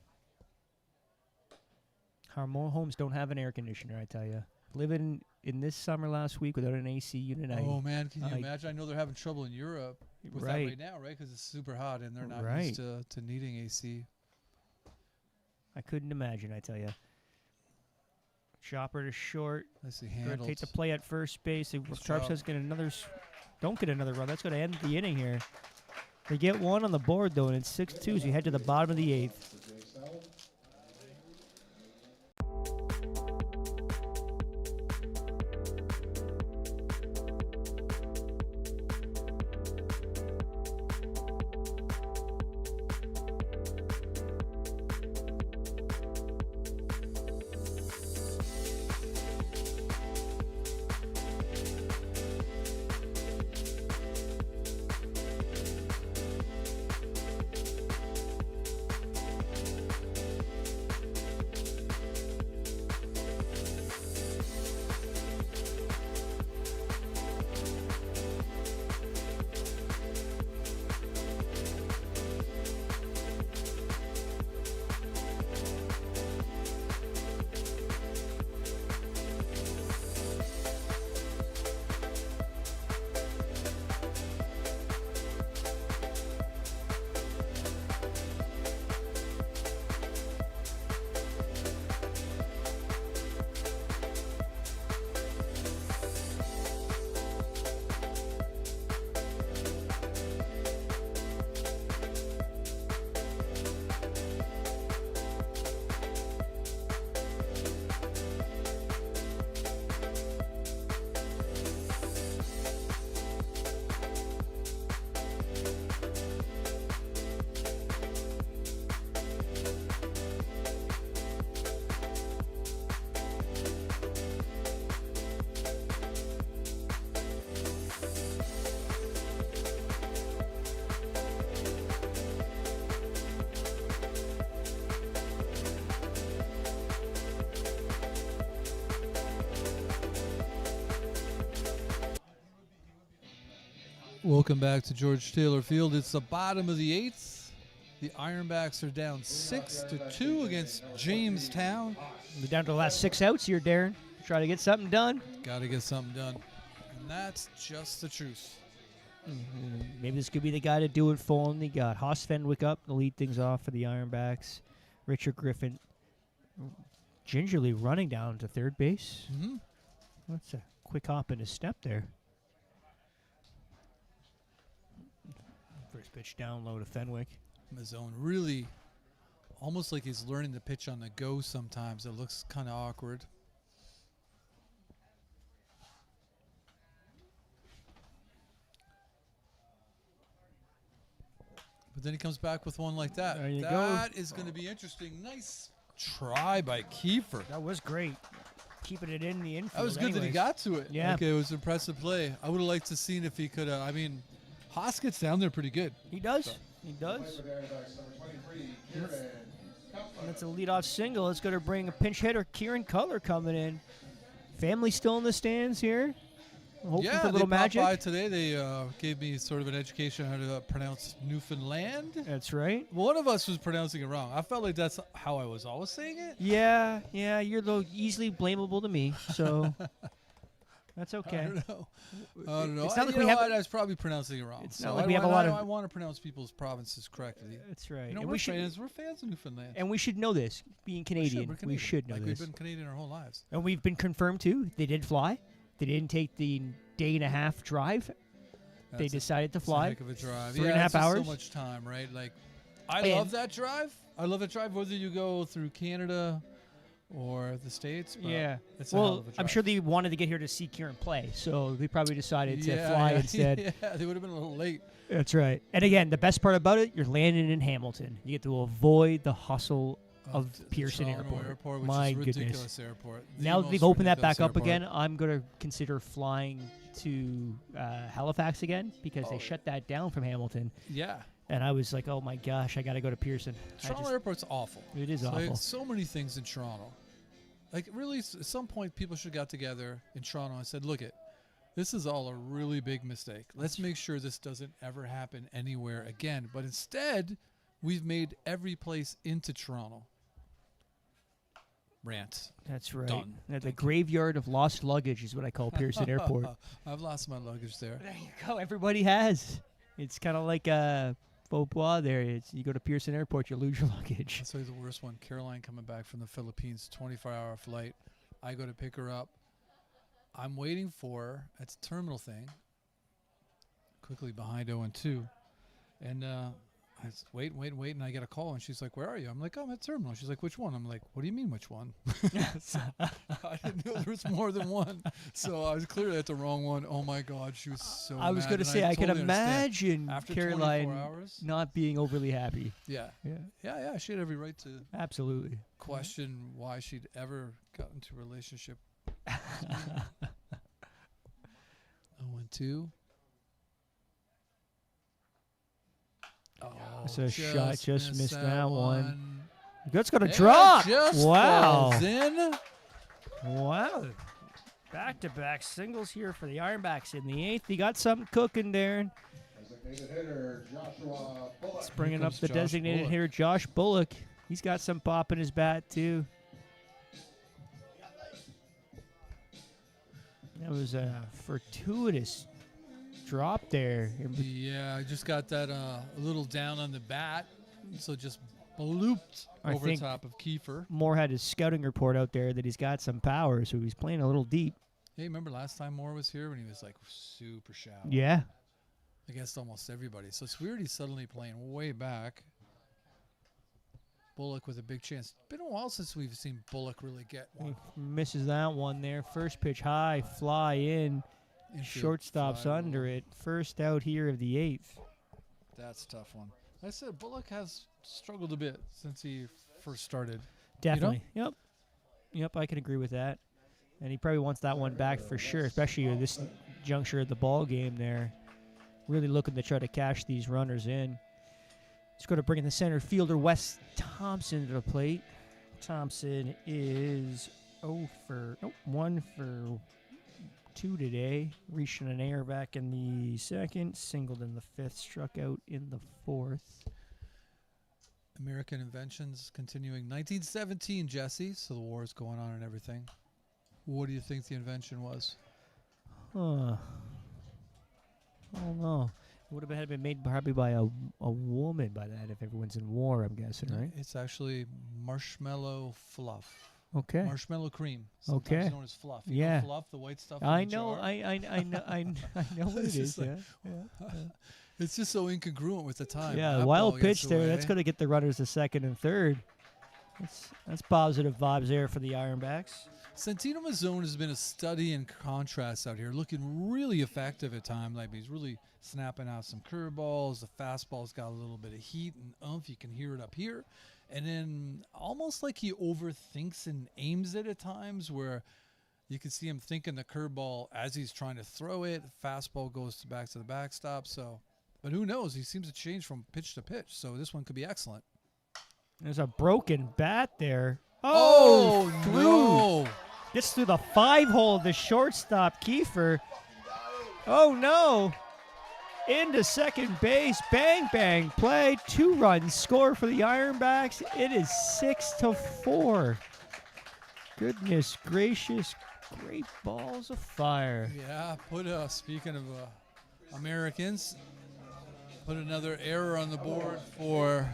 Our more homes don't have an air conditioner, I tell you. Living in this summer last week without an AC unit. Oh, man, can you I- imagine? I know they're having trouble in Europe with that Right. right now, right? Because it's super hot and they're not Right. used to needing AC. I couldn't imagine, I tell you. Chopper to short. Nicely Going to handled. take the play at first base. If Nice Tarps job. does get another, don't get another run. That's going to end the inning here. They get one on the board though, and it's 6-2 as we head to the bottom of the 8th. For Jamestown. Welcome back to George Taylor Field. It's the bottom of the eighth. The Ironbacks are down 6-2 against Jamestown. We're down to the last 6 outs here, Darren. Try to get something done. Got to get something done. And that's just the truth. Maybe this could be the guy to do it for him. They got Haas Fenwick up to lead things off for the Ironbacks. Richard Griffin gingerly running down to third base. Mm-hmm. That's a quick hop in his step there. First pitch down low to Fenwick. Mazzone really almost like he's learning to pitch on the go sometimes. It looks kind of awkward. But then he comes back with one like that. There you go. That is going to be interesting. Nice try by Kiefer. That was great. Keeping it in the infield. That was good that he anyways. got to it. Yeah. Okay, it was an impressive play. I would have liked to seen if he could have. I mean, Haas gets down there pretty good. He does. He does. For the Ironbacks, number 23, Kieran And that's a leadoff single. It's going to bring a pinch hitter, Kieran Cutler, coming in. Family still in the stands here. Hoping Yeah, for a they little popped magic. by today. They gave me sort of an education on how to pronounce Newfoundland. That's right. One of us was pronouncing it wrong. I felt like that's how I was always saying it. Yeah, you're easily blamable to me, so that's okay. I don't know. I don't know. It's not like You we know have- what? I was probably pronouncing it wrong. It's So not like I we have a want- lot I- of- I want to pronounce people's provinces correctly. That's right. You know, and we're we should fans. We're fans of Newfoundland. and we should know this, being Canadian. We're We should know like this. we've been Canadian our whole lives. And we've been confirmed too. They did fly. They didn't take the day and a half drive. They That's decided to It's a fly. heck of a drive. 3.5 it's just hours. So much time, right? Like, I And- love that drive. I love that drive whether you go through Canada or the States. But Yeah. It's a hell Well, of a drive. I'm sure they wanted to get here to see Kieran play, so they probably decided to Yeah, fly yeah, instead. Yeah, they would have been a little late. That's right. And again, the best part about it, you're landing in Hamilton. You get to avoid the hustle of the Pearson Toronto Airport. which My is goodness. ridiculous airport. The Now that most they've opened that ridiculous back up airport. again, I'm going to consider flying to Halifax again because they shut that down from Hamilton. Yeah. And I was like, oh my gosh, I got to go to Pearson. Toronto Airport's awful. It is Like, awful. so many things in Toronto. Like, really, at some point, people should have got together in Toronto and said, look, this is all a really big mistake. Let's make sure this doesn't ever happen anywhere again. But instead, we've made every place into Toronto. Rant. That's right. Done. The graveyard of lost luggage is what I call Pearson Airport. I've lost my luggage there. There you go. Everybody has. It's kind of like a faux pas there. You go to Pearson Airport, you lose your luggage. I'll tell you the worst one. Caroline coming back from the Philippines, 24-hour flight. I go to pick her up. I'm waiting for her. It's a terminal thing. Quickly behind 0-2. And I wait, and I get a call, and she's like, where are you? I'm like, I'm at terminal. She's like, which one? I'm like, what do you mean, which one? So, I didn't know there was more than one. So I was clearly at the wrong one. Oh, my God. She was so I was mad, going to and say, I can totally understand. imagine After Caroline 24 hours? not being overly happy. Yeah. Yeah, Yeah, she had every right to absolutely. question why she'd ever got into a relationship. 0-2. Oh, So shot just missed that one. That's going to Yeah, drop. just Wow. falls in. Wow. Back-to-back singles here for the Ironbacks in the eighth. He got something cooking, Darren. designated hitter, Joshua Bullock. It's bringing Here up comes the Josh designated Bullock. hitter, Josh Bullock. He's got some pop in his bat, too. That was a fortuitous drop there. Yeah, I just got that a little down on the bat, so just blooped I over think- top of Kiefer. Moore had his scouting report out there that he's got some power, so he's playing a little deep. Hey, remember last time Moore was here when he was like super shallow Yeah. against almost everybody? So it's weird he's suddenly playing way back. Bullock with a big chance. Been a while since we've seen Bullock really get one. He misses that one there. First pitch high, fly in. Infield Shortstop's fly under ball. it. First out here of the eighth. That's a tough one. Like I said, Bullock has struggled a bit since he first started. Definitely. Yep, I can agree with that. And he probably wants that one back for sure, especially at this juncture of the ball game there. Really looking to try to cash these runners in. He's going to bring in the center fielder, Wes Thompson, to the plate. Thompson is 1 for 2 today. Reaching an air back in the second, singled in the fifth, struck out in the fourth. American inventions continuing. 1917, Jesse. So the war is going on and everything. What do you think the invention was? Huh. I don't know. It would have had been made probably by a woman by that if everyone's in war, I'm guessing, right? It's actually marshmallow fluff. Okay. Marshmallow cream. Okay. Sometimes known as fluff. You Yeah. know fluff, the white stuff. I in the know. jar? I know. I know what It's it is. just like- Yeah. It's just so incongruent with the time. Yeah. That Wild ball pitch gets there. away. That's going to get the runners to second and third. That's positive vibes there for the Ironbacks. Santino Mazzone has been a study in contrast out here, looking really effective at times. Like he's really snapping out some curveballs. The fastball's got a little bit of heat and oomph. You can hear it up here. And then almost like he overthinks and aims it at times where you can see him thinking the curveball as he's trying to throw it. Fastball goes back to the backstop. So, but who knows? He seems to change from pitch to pitch. So this one could be excellent. There's a broken bat there. Oh, through. no. Gets through the 5-hole of the shortstop, Kiefer. Oh, no. Into second base. Bang, bang. Play. 2 runs score for the Ironbacks. It is 6-4. Goodness gracious. Great balls of fire. Yeah, speaking of Americans, put another error on the board for...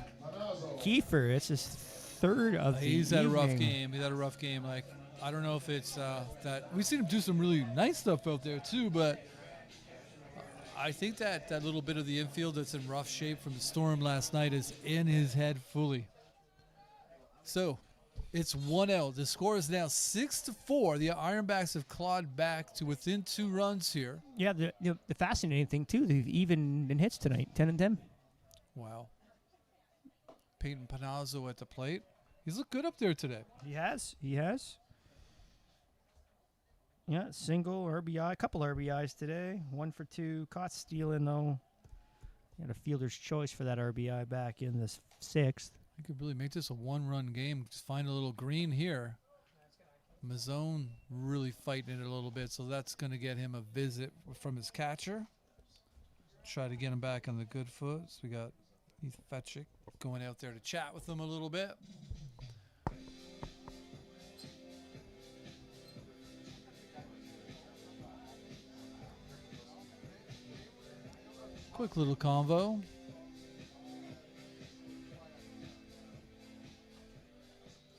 Kiefer, it's his third of the He's had a rough evening. game. He's had a rough game. Like, I don't know if it's that... We've seen him do some really nice stuff out there, too, but I think that little bit of the infield that's in rough shape from the storm last night is in his head fully. So, it's 1-0. The score is now 6-4. The Ironbacks have clawed back to within 2 runs here. Yeah, the fascinating thing, too, they've even in hits tonight, 10-10. Wow. Peyton Panazzo at the plate. He's looked good up there today. He has. Yeah, single RBI, a couple RBIs today. 1 for 2. Caught stealing, though. He had a fielder's choice for that RBI back in the 6th. You could really make this a 1-run game. Just find a little green here. Mazzone really fighting it a little bit, so that's going to get him a visit from his catcher. Try to get him back on the good foot. So we got Heath Fetchick going out there to chat with him a little bit. Quick little convo.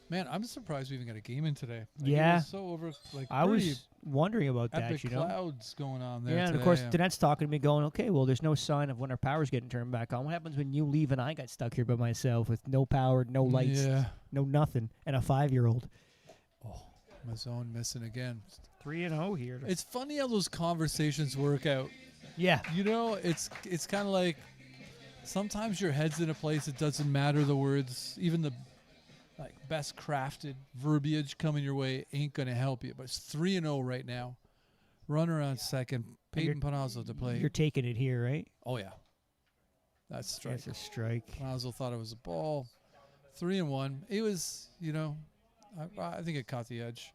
Man, I'm surprised we even got a game in today. Like, Yeah. it was so over. Like I pretty was wondering about that, epic you know. clouds going on there. Yeah, and today. of course, Danette's talking to me going, okay, well, there's no sign of when our power's getting turned back on. What happens when you leave and I got stuck here by myself with no power, no lights, Yeah. no nothing, and a 5-year-old? Oh, Mazzone missing again. 3-0 here. It's funny how those conversations work out. Yeah. You know, it's kind of like sometimes your head's in a place it doesn't matter the words, even the like best crafted verbiage coming your way ain't gonna help you. But it's 3-0 right now. Runner on second. Peyton Panazzo to play. You're taking it here, right? Oh yeah, that's a strike. That's a strike. Panazzo thought it was a ball. 3-1. It was, you know, I think it caught the edge.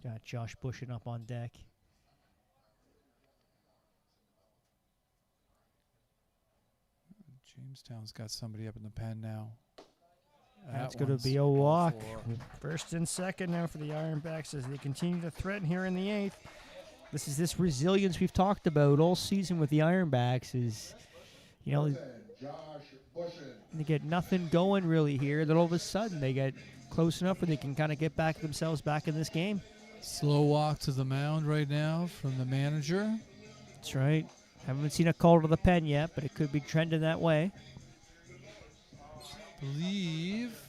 Got Josh Bushin up on deck. Jamestown's got somebody up in the pen now. That's That going to one's be a ball walk. 4. First and second now for the Ironbacks as they continue to threaten here in the 8th. This is this resilience we've talked about all season with the Ironbacks is, you know, Josh Bushin. they get nothing going really here. Then all of a sudden they get close enough where they can kind of get back themselves back in this game. Slow walk to the mound right now from the manager. That's right. Haven't seen a call to the pen yet, but it could be trending that way. Believe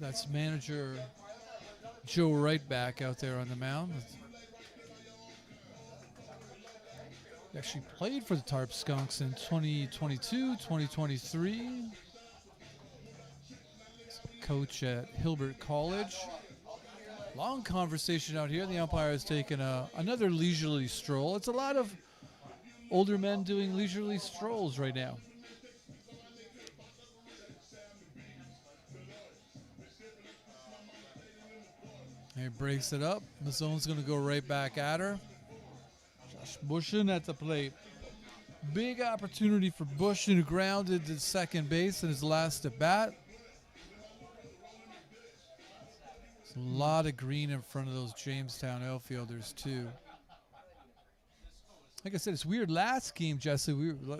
that's manager Joe Wright back out there on the mound. He actually played for the Tarp Skunks in 2022, 2023. Coach at Hilbert College. Long conversation out here. The umpire has taken another leisurely stroll. It's a lot of older men doing leisurely strolls right now. He breaks it up. Mazzone's going to go right back at her. Josh Bushin at the plate. Big opportunity for Bushin, who grounded to second base in his last at bat. There's a lot of green in front of those Jamestown outfielders, too. Like I said, it's weird. Last game, Jesse,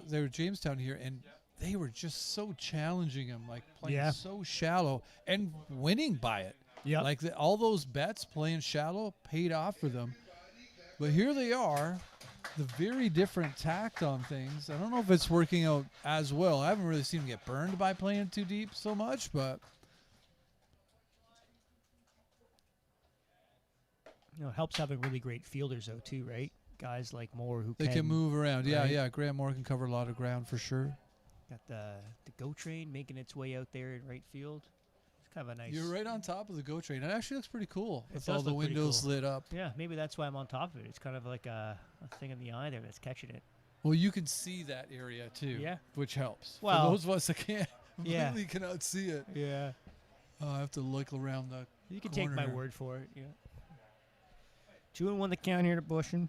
they were Jamestown here, and they were just so challenging him, like playing so shallow and winning by it. Yeah. Like all those bets playing shallow paid off for them. But here they are, the very different tact on things. I don't know if it's working out as well. I haven't really seen them get burned by playing too deep so much, but You know, it helps having really great fielders, though, too, right? Guys like Moore who they can move around. right? Yeah. Grant Moore can cover a lot of ground for sure. Got the GO train making its way out there in right field. It's kind of a nice. You're right on top of the GO train. It actually looks pretty cool with does all the look pretty windows cool. lit up. Yeah, maybe that's why I'm on top of it. It's kind of like a thing in the eye there that's catching it. Well, you can see that area too, Yeah. which helps. Well, for those of us that can't, yeah. completely cannot see it. Yeah. I have to look around the You can take my corner. word for it. Yeah. 2-1 the count here to Bushin.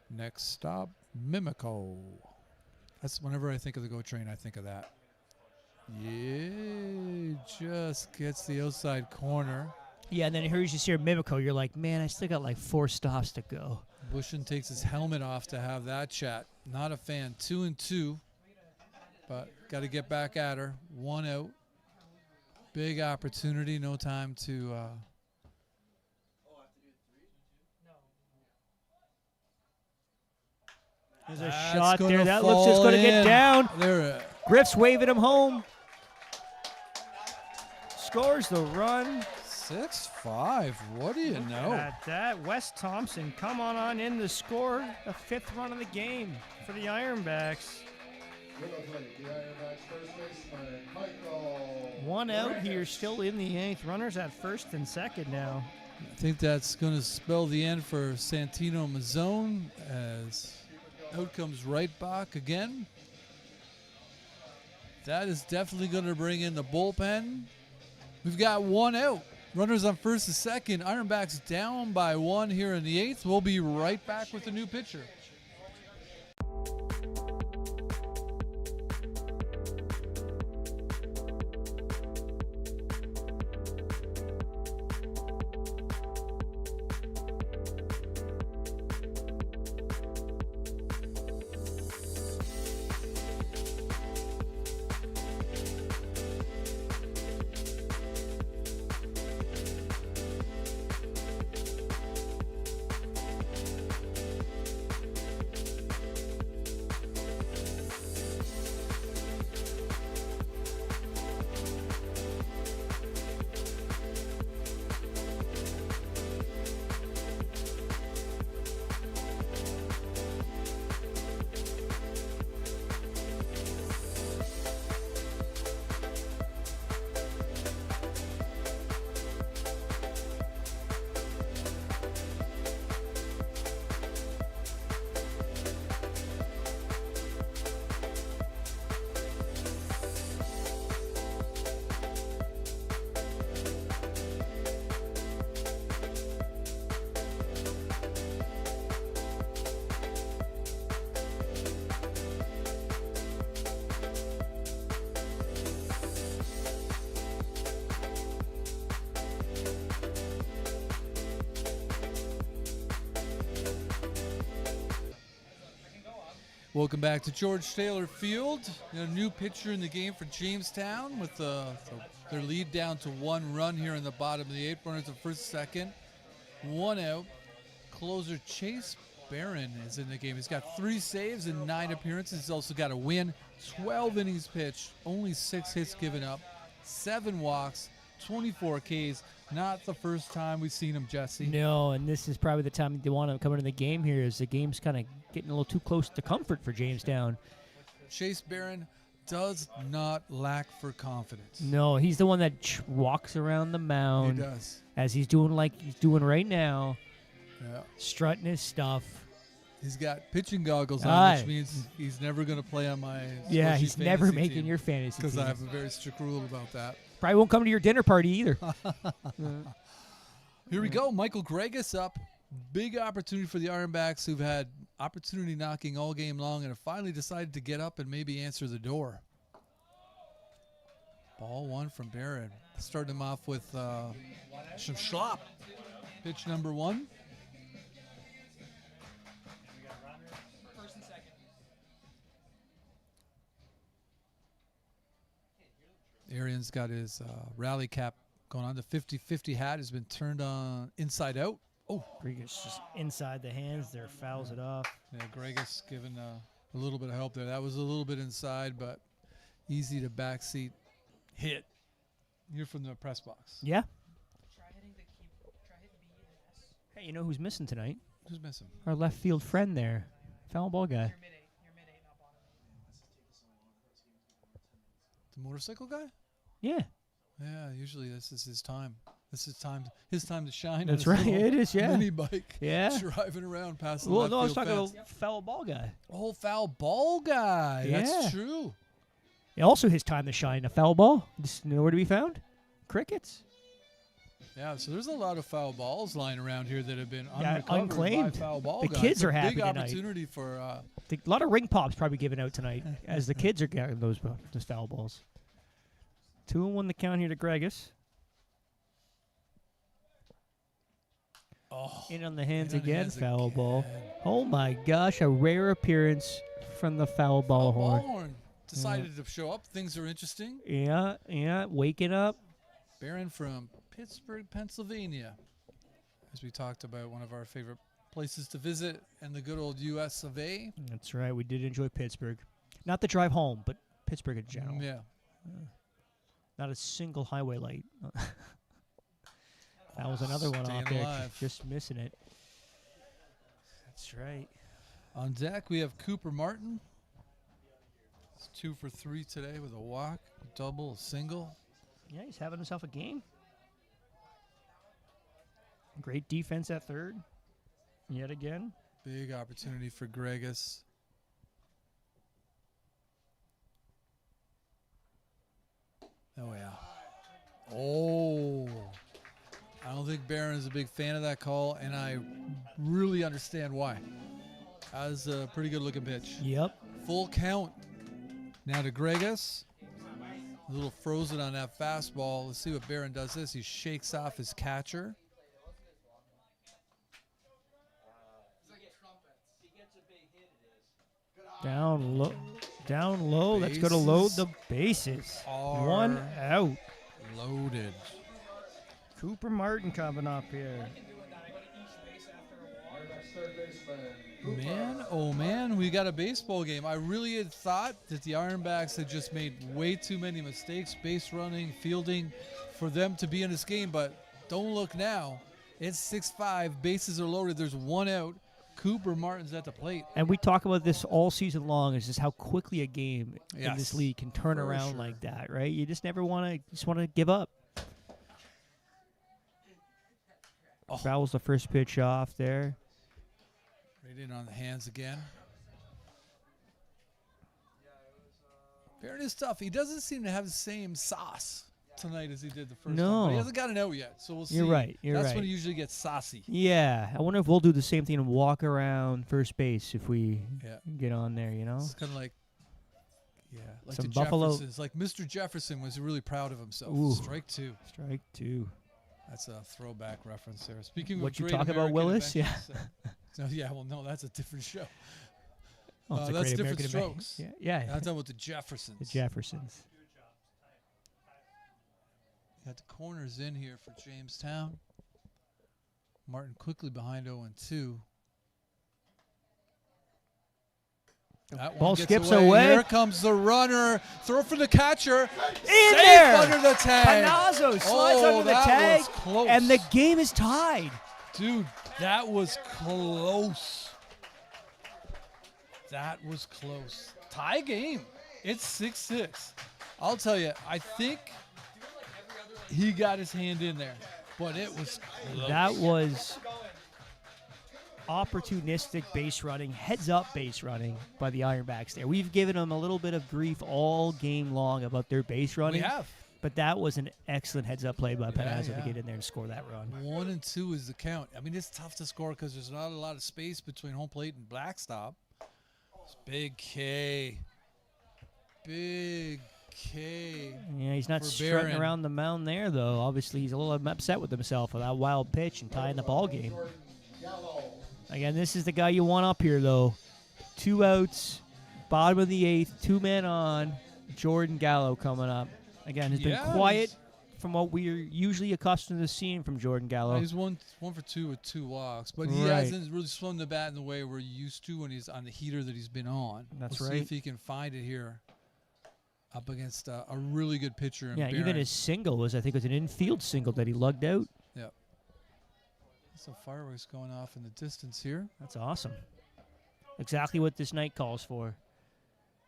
Next stop, Mimico. That's whenever I think of the GO train, I think of that. Yeah, just gets the outside corner. Yeah, and then here you just hear Mimico. You're like, man, I still got like 4 stops to go. Bushin takes his helmet off to have that chat. Not a fan. 2-2, but got to get back at her. 1 out. Big opportunity. No time to. There's a That's shot gonna there. That looks just going to get fall down. in. There. Griff's waving him home. Scores the run. 6-5. What do you know? At that, Wes Thompson, come on in to score the 5th run of the game for the Ironbacks. With a plate, the Ironbacks first baseman, Michael. 1 out here, still in the 8th. Runners at first and second now. I think that's going to spell the end for Santino Mazzone as out comes right back again. That is definitely going to bring in the bullpen. We've got 1 out. Runners on first and second. Ironbacks down by 1 here in the 8th. We'll be right back with a new pitcher. Welcome back to George Taylor Field. A new pitcher in the game for Jamestown with their lead down to 1 run here in the bottom of the 8th. Runners at first, second. 1 out. Closer Chase Barron is in the game. He's got 3 saves and 9 appearances. He's also got a win. 12 innings pitched. Only 6 hits given up. 7 walks. 24 Ks. Not the first time we've seen him, Jesse. No, and this is probably the time they want to come into the game here as the game's kind of getting a little too close to comfort for Jamestown. Chase Barron does not lack for confidence. No, he's the one that walks around the mound. He does. As he's doing like he's doing right now, Yeah. strutting his stuff. He's got pitching goggles on, Aye. which means he's never going to play on my Yeah, slushy he's never fantasy making team, your fantasy because team. I have a very strict rule about that. Probably won't come to your dinner party either. Here we go. Michael Gregus up. Big opportunity for the Ironbacks, who've had opportunity knocking all game long and have finally decided to get up and maybe answer the door. Ball one from Barron. Starting him off with some schlop. Pitch number 1. Arian's got his rally cap going on. The 50-50 hat has been turned on inside out. Oh, Gregus just inside the hands there, fouls it off. yeah, Gregus giving a little bit of help there. That was a little bit inside, but easy to backseat hit. You're from the press box. Yeah. Hey, you know who's missing tonight? Who's missing? Our left field friend there, foul ball guy. The motorcycle guy? Yeah. Yeah, usually this is his time. This is his time to shine. That's on right. his little It is, yeah. Mini bike. Yeah. Driving around past the Well, left no, I was field talking fence. about foul ball guy. Oh, foul ball guy. Yeah. That's true. Also, his time to shine. A foul ball. Just nowhere to be found. Crickets. Yeah, so there's a lot of foul balls lying around here that have been Yeah, unrecovered unclaimed. by foul ball The guys. kids It's a are happy big tonight. opportunity for A lot of ring pops probably given out tonight as the kids are getting those foul balls. 2-1 the count here to Gregus. In on the hands in on the again, hands foul ball. again. Oh my gosh, a rare appearance from the foul ball horn. Ballhorn decided to show up. Things are interesting. Yeah, waking up. Barron from Pittsburgh, Pennsylvania. As we talked about, one of our favorite places to visit in the good old U.S. of A. That's right, we did enjoy Pittsburgh. Not the drive home, but Pittsburgh in general. Yeah. Not a single highway light. That was another one Staying off there, alive. just missing it. That's right. On deck, we have Cooper Martin. He's 2 for 3 today with a walk, a double, a single. Yeah, he's having himself a game. Great defense at third. Yet again. Big opportunity for Gregus. Oh, yeah. Oh. I don't think Barron is a big fan of that call, and I really understand why. That was a pretty good-looking pitch. Yep. Full count. Now to Gregus. A little frozen on that fastball. Let's see what Barron does this. He shakes off his catcher. Down low. Down low. Let's go to load the bases. Are 1 out. Loaded. Cooper Martin coming up here. Ironbacks third baseman. Man, oh man, we got a baseball game. I really had thought that the Ironbacks had just made way too many mistakes, base running, fielding, for them to be in this game, but don't look now. It's 6-5, bases are loaded, there's 1 out. Cooper Martin's at the plate. And we talk about this all season long, is just how quickly a game in Yes, this league can turn for around sure. like that, right? You just never want to give up. Oh. Fouls the first pitch off there. Right in on the hands again. Barron is tough. He doesn't seem to have the same sauce tonight as he did the first time. No. But he hasn't gotten out yet, so we'll see. You're right, you're That's right. when he usually gets saucy. Yeah, I wonder if we'll do the same thing and walk around first base if we Yeah. get on there, you know? It's kind of like, yeah, like Some the Buffalo- Jeffersons. Like Mr. Jefferson was really proud of himself. Ooh. Strike 2. Strike 2. That's a throwback reference there. Speaking What of you great talk about, American Willis? Yeah. inventions, so yeah, well, no, that's a different show. Oh, it's a that's great different American Amer- strokes. Yeah, I'm talking about the Jeffersons. the Jeffersons. Got the corners in here for Jamestown. Martin quickly behind 0-2. That one Ball gets skips away. Here comes the runner. Throw for the catcher. In Safe there! under the tag. Panazzo slides Oh, under the that tag, was close. and the game is tied. Dude, that was close. That was close. Tie game. It's 6-6. I'll tell you, I think he got his hand in there, but it was close. That was opportunistic base running, heads-up base running by the Ironbacks there. We've given them a little bit of grief all game long about their base running. We have. But that was an excellent heads-up play by Panazzo to get in there and score that run. 1-2 is the count. I mean, it's tough to score because there's not a lot of space between home plate and backstop. It's Big K. Big K. Yeah, he's not strutting around the mound there, though. Obviously, he's a little upset with himself for that wild pitch and tying the ball game. Again, this is the guy you want up here, though. 2 outs, bottom of the 8th, 2 men on. Jordan Gallo coming up. Again, has been quiet from what we're usually accustomed to seeing from Jordan Gallo. He's one for 2 with 2 walks, but he hasn't really swung the bat in the way we're used to when he's on the heater that he's been on. That's we'll right. See if he can find it here up against a really good pitcher. Yeah, even his single was, I think, it was an infield single that he lugged out. Yep. Some fireworks going off in the distance here. That's awesome. Exactly what this night calls for.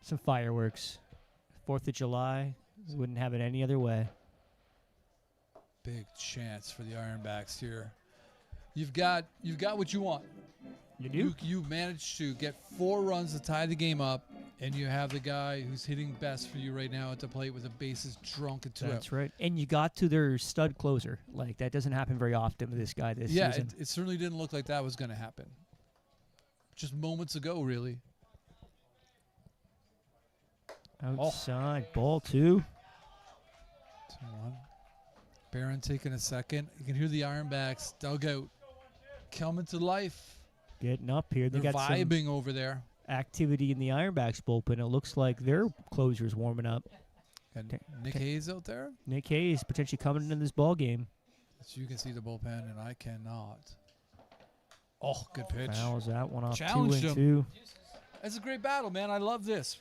Some fireworks. 4th of July. Wouldn't have it any other way. Big chance for the Ironbacks here. You've got what you want. You do? You managed to get 4 runs to tie the game up, and you have the guy who's hitting best for you right now at the plate with the bases drunk and 2 out. That's right. And you got to their stud closer. Like, that doesn't happen very often with this guy this season. Yeah, it certainly didn't look like that was going to happen. Just moments ago, really. Outside, ball 2. 2-1. Barron taking a second. You can hear the Ironbacks dugout coming to life. Getting up here. They They're got vibing over there. Activity in the Ironbacks bullpen. It looks like their closer's warming up. And Nick Hayes out there. Nick Hayes potentially coming into this ball game. So you can see the bullpen, and I cannot. Oh, good pitch. Fouls that one off. Challenged 2-2. It's a great battle, man. I love this.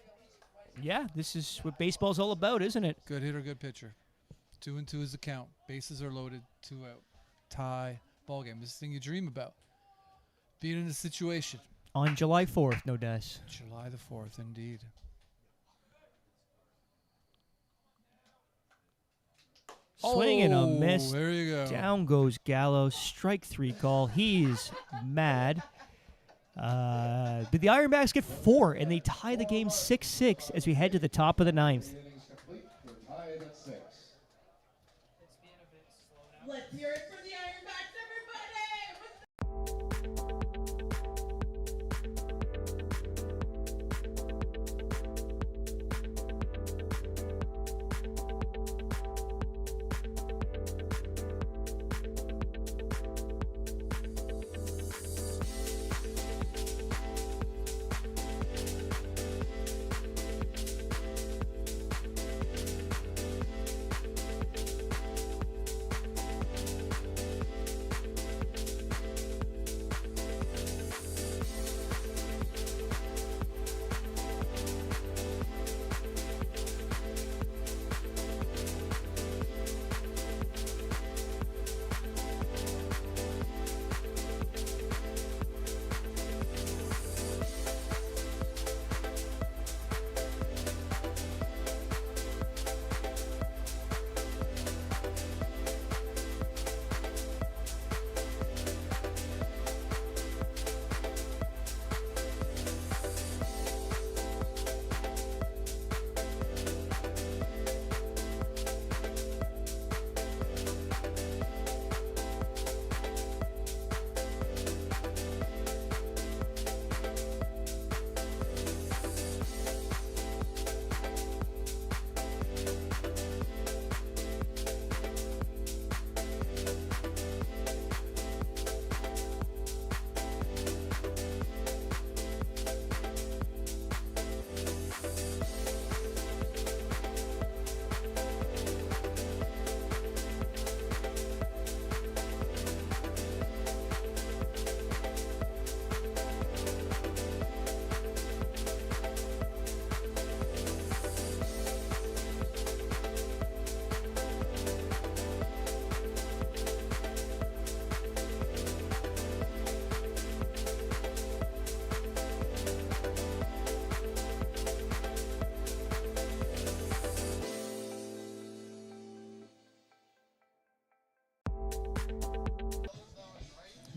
Yeah, this is what baseball's all about, isn't it? Good hitter, good pitcher. 2-2 is the count. Bases are loaded. 2 out. Tie. Ball game. This thing you dream about. Being in a situation. On July 4th, no dice. July the 4th, indeed. Swing and a miss. There you go. Down goes Gallo. Strike 3 call. He's mad. But the Ironbacks get 4, and they tie the game 6-6 as we head to the top of the 9th. Let's hear it for the Ironbacks, everybody!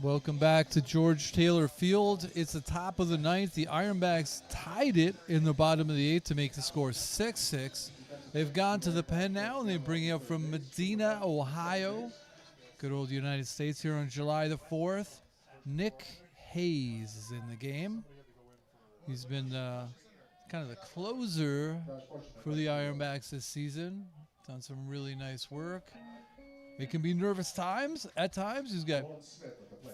Welcome back to George Taylor Field. It's the top of the 9th. The Ironbacks tied it in the bottom of the 8th to make the score 6-6. They've gone to the pen now, and they bring it up from Medina, Ohio. Good old United States here on July the 4th. Nick Hayes is in the game. He's been kind of the closer for the Ironbacks this season. Done some really nice work. It can be nervous times. At times, he's got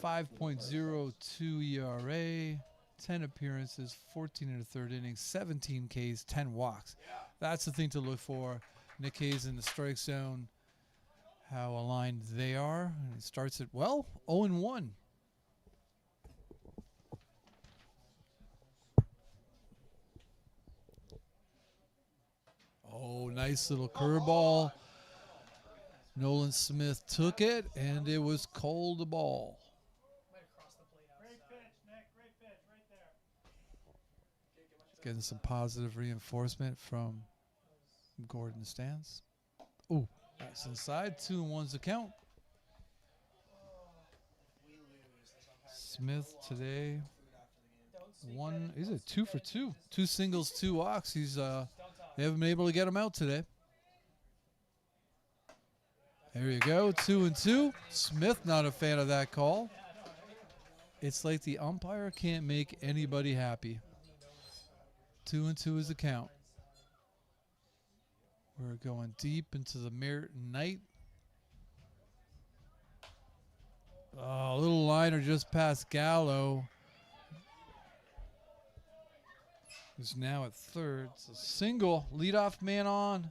5.02 ERA, 10 appearances, 14 in the third inning, 17 Ks, 10 walks. That's the thing to look for. Nick Hayes in the strike zone, how aligned they are. And it starts at, well, 0-1. Oh, nice little curveball. Nolan Smith took it, and it was cold ball. Getting some positive reinforcement from Gordon Stans. Oh, that's inside. 2-1's the count. Smith today. He's a 2 for 2. 2 singles, 2 walks. They haven't been able to get him out today. There you go, 2-2. Smith not a fan of that call. It's like the umpire can't make anybody happy. 2-2 is the count. We're going deep into the night. Oh, a little liner just past Gallo. Who's now at third. It's a single, leadoff man on.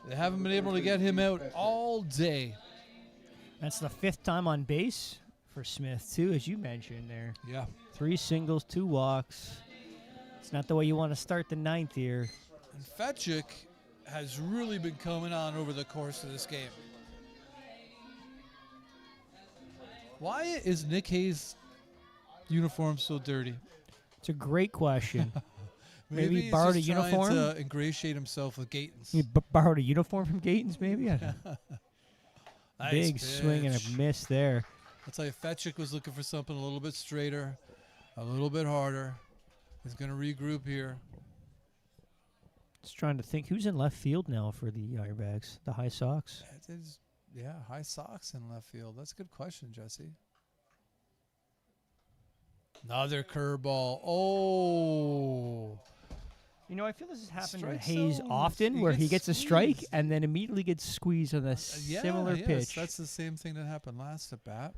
They haven't been able to get him out all day. That's the 5th time on base for Smith, too, as you mentioned there. Yeah. 3 singles, 2 walks. It's not the way you want to start the 9th here. And Fetchik has really been coming on over the course of this game. Why is Nick Hayes' uniform so dirty? It's a great question. Maybe he's borrowed a just trying uniform? to ingratiate himself with Gatons. You borrowed a uniform from Gatons, maybe? I don't know. Nice Big swing and pitch. a miss there. I'll tell you, Fetchik was looking for something a little bit straighter, a little bit harder. He's going to regroup here. Just trying to think who's in left field now for the Ironbacks. The High Sox. Yeah, High Sox in left field. That's a good question, Jesse. Another curveball. Oh. You know, I feel this has happened to Strike Hayes zone. often, He where he gets gets a strike squeezed. and then immediately gets squeezed on a similar Yes, pitch. that's the same thing that happened last at bat.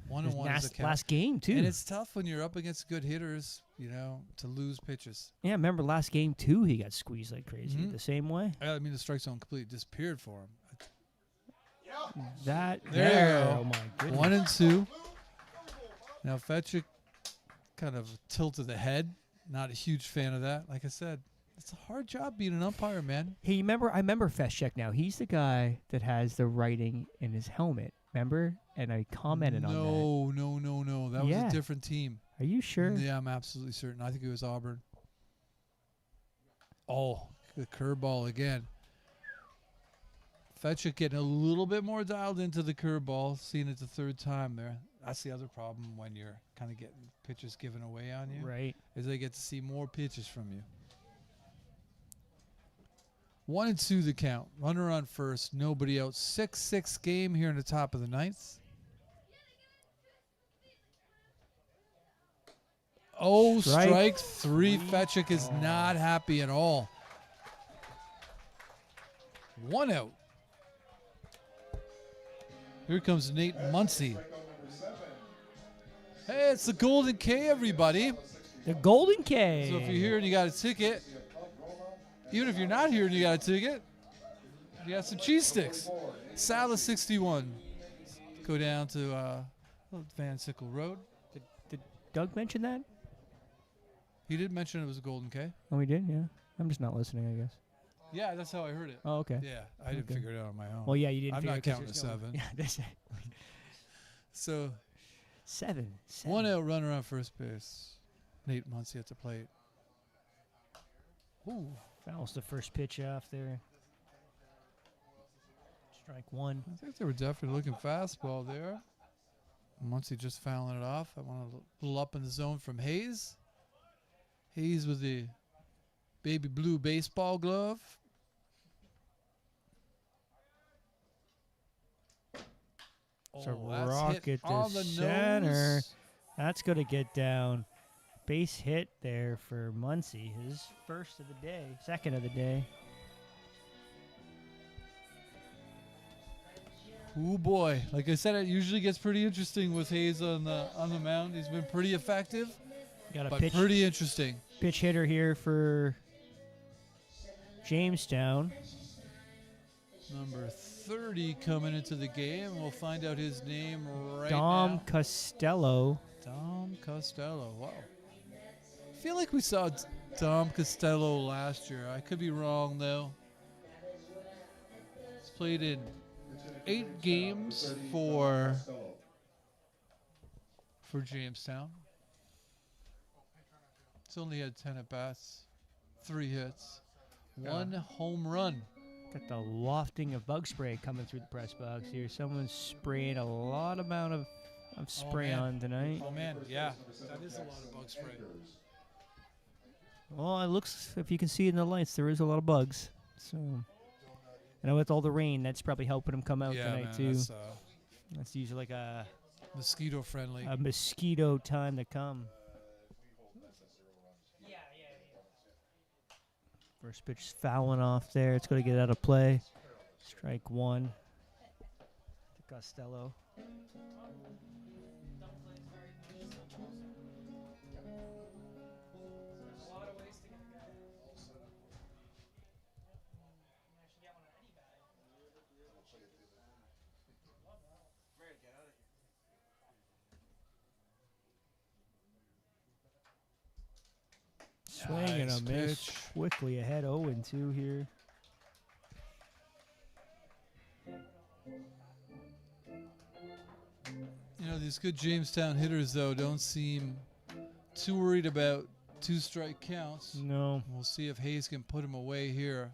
His 1-1 is a count. last game, too. And it's tough when you're up against good hitters, to lose pitches. Yeah, remember last game, too, he got squeezed like crazy. Mhm. The same way. I mean, the strike zone completely disappeared for him. That There you go. Oh, my goodness. 1-2. Now, Fetchik kind of tilted the head. Not a huge fan of that. Like I said, it's a hard job being an umpire, man. Hey, I remember Feshek now. He's the guy that has the writing in his helmet. Remember? And I commented on that. No. That was Yeah. a different team. Are you sure? Yeah, I'm absolutely certain. I think it was Auburn. Oh, the curveball again. Fetchik getting a little bit more dialed into the curveball, seeing it the 3rd time there. That's the other problem when you're kind of getting pitches given away on you. Right. Is they get to see more pitches from you. 1-2 the count. Runner on first, nobody out. 6-6 game here in the top of the 9th. Oh, strike 3. Fetchik is not happy at all. 1 out. Here comes Nate Muncy. Hey, it's the Golden K, everybody. The Golden K. So if you're here and you got a ticket, even if you're not here and you got a ticket, you got some cheese sticks. Salas 61. Go down to Van Sickle Road. Did Doug mention that? He did mention it was a Golden K. Oh, we did? Yeah. I'm just not listening, I guess. Yeah, that's how I heard it. Oh, okay. Yeah, I didn't Okay. figure it out on my own. Well, yeah, you didn't I'm figure not it 'cause counting to there's no- 7. Yeah, that's it. So 7. 1 out, runner on first base. Nate Muncy at the plate. Ooh. Fouls the first pitch off there. Strike 1. I think they were definitely looking fastball there. Muncy just fouling it off. I want a little up in the zone from Hayes. Hayes with the baby blue baseball glove. It's a Oh, that's rocket hit to on the center. nose. That's going to get down. Base hit there for Muncie. His first of the day, second of the day. Oh boy! Like I said, it usually gets pretty interesting with Hayes on the mound. He's been pretty effective, Got a but pitch pretty interesting. hitter here for Jamestown. Number 30 coming into the game. We'll find out his name right Dom now. Costello. Dom Costello. Wow. I feel like we saw Dom Costello last year. I could be wrong though. He's played in 8 games for Jamestown. He's only had 10 at bats, 3 hits, 1 home run. Got the wafting of bug spray coming through the press box here. Someone's spraying a lot amount of spray man. on tonight. Oh man, yeah, that is a lot of bug spray. Well, it looks, if you can see in the lights, there is a lot of bugs. So, and with all the rain, that's probably helping them come out Yeah, tonight man, too. that's That's usually like a mosquito friendly. mosquito time to come. First pitch fouling off there. It's going to get out of play. Strike 1 to Costello. Swing and Nice a miss. pitch. Quickly ahead 0-2 here. You know, these good Jamestown hitters, though, don't seem too worried about 2 strike counts. No. We'll see if Hayes can put him away here.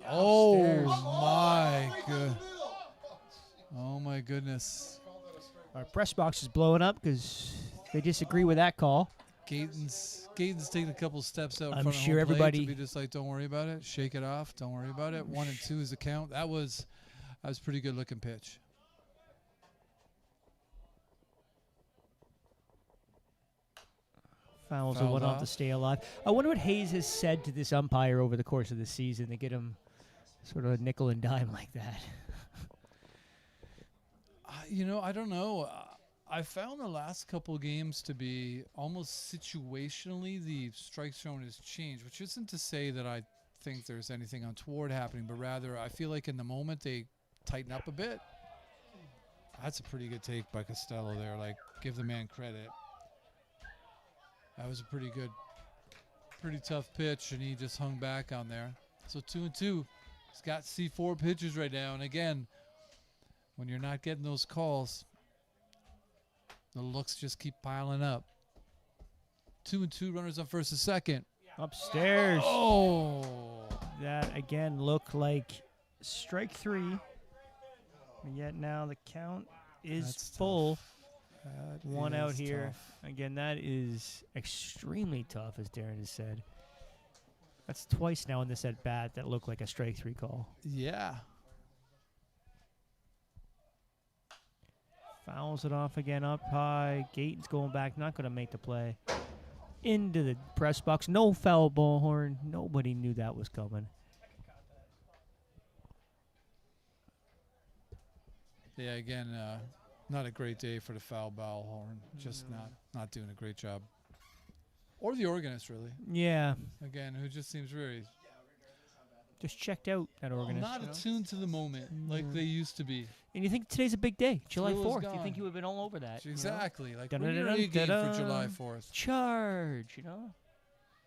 Oh, Upstairs. my good. Oh, my goodness. Our press box is blowing up because they disagree with that call. Gaten's taking a couple steps out in I'm front sure of home plate everybody- to be just like, don't worry about it. Shake it off. Don't worry about it. 1 and 2 is the count. That was pretty good looking pitch. Fouls Fouled the one off off. to stay alive. I wonder what Hayes has said to this umpire over the course of the season to get him sort of a nickel and dime like that. You know, I don't know. I found the last couple games to be almost situationally the strike zone has changed, which isn't to say that I think there's anything untoward happening, but rather I feel like in the moment they tighten up a bit. That's a pretty good take by Costello there. Like, give the man credit. That was a pretty tough pitch, and he just hung back on there. So 2 and 2. He's got C4 pitches right now, and again, when you're not getting those calls, the looks just keep piling up. 2 and 2 runners on first and second. Upstairs. Oh, That again looked like strike 3. And yet now the count is That's full. tough. That 1 out is here. tough. Again, that is extremely tough, as Darren has said. That's twice now in this at bat that looked like a strike 3 call. Yeah. Fouls it off again up high. Gaten's going back, not going to make the play. Into the press box. No foul ball horn. Nobody knew that was coming. Yeah, again, not a great day for the foul ball horn. Just not doing a great job. Or the organist, really. Yeah, Again, who just seems very just checked out that organist. not you know? attuned to the moment like they used to be. And you think today's a big day, July Thrill is 4th. You gone. think you would have been all over that. you know? Exactly. Like, Dun, when dun, you're dun, a game dun, for dun. July 4th. Charge, you know?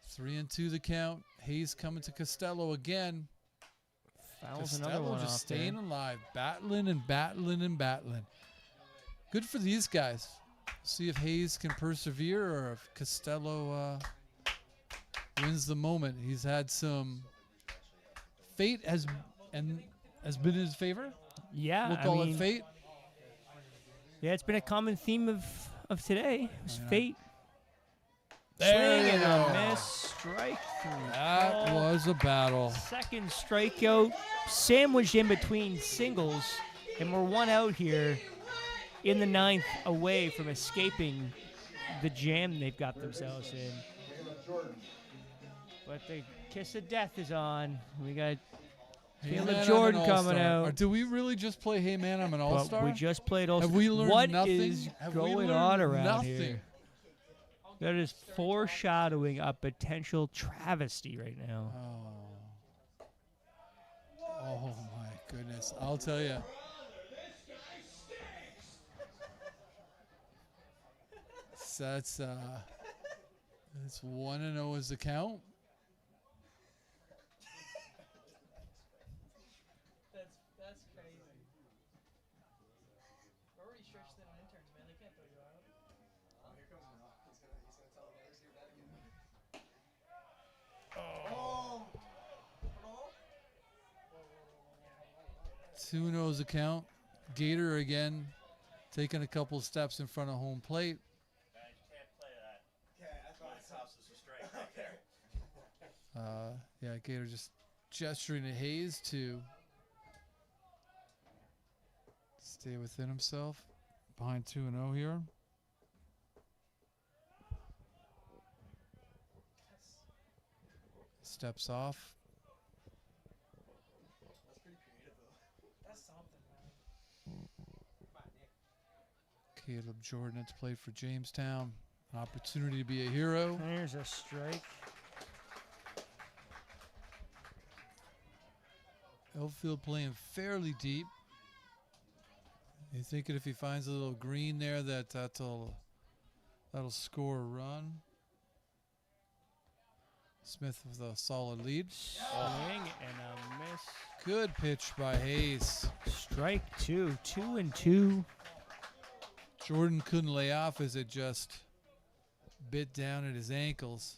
3 and 2 the count. Hayes coming to Costello again. Fouls another Costello one just off staying there. alive, battling and battling and battling. Good for these guys. See if Hayes can persevere or if Costello wins the moment. He's had some fate has been in his favor. Yeah, We'll I call mean, it fate. yeah, it's been a common theme of today. It was Yeah. fate. There Swing you and a go. miss. Strike through. That ball. was a battle. Second strikeout, sandwiched in between singles, and we're one out here in the ninth, away from escaping the jam they've got themselves in. But the kiss of death is on. We got Hey Caleb Man, I'm Jordan an coming all-star. out. Or do we really just play Hey Man, I'm an All-Star? But we just played all. Have we learned What nothing? is Have we going learned on around nothing? here? That is foreshadowing a potential travesty right now. Oh my goodness. I'll tell you. That's 1-0 is the count. That's crazy. We're already stretched thin on interns, man. They can't throw you out. Here comes Rock. He's gonna tell him never see your dad again. 2-0 is the count. Gator again taking a couple steps in front of home plate. Yeah, Gator just gesturing to Hayes to stay within himself. Behind 2-0 here. Steps off. That's something, man. Caleb Jordan has played for Jamestown. An opportunity to be a hero. There's a strike. Outfield playing fairly deep. You thinking if he finds a little green there that'll score a run. Smith with a solid lead. Swing and a miss. Good pitch by Hayes. Strike two. 2-2. Jordan couldn't lay off as it just bit down at his ankles.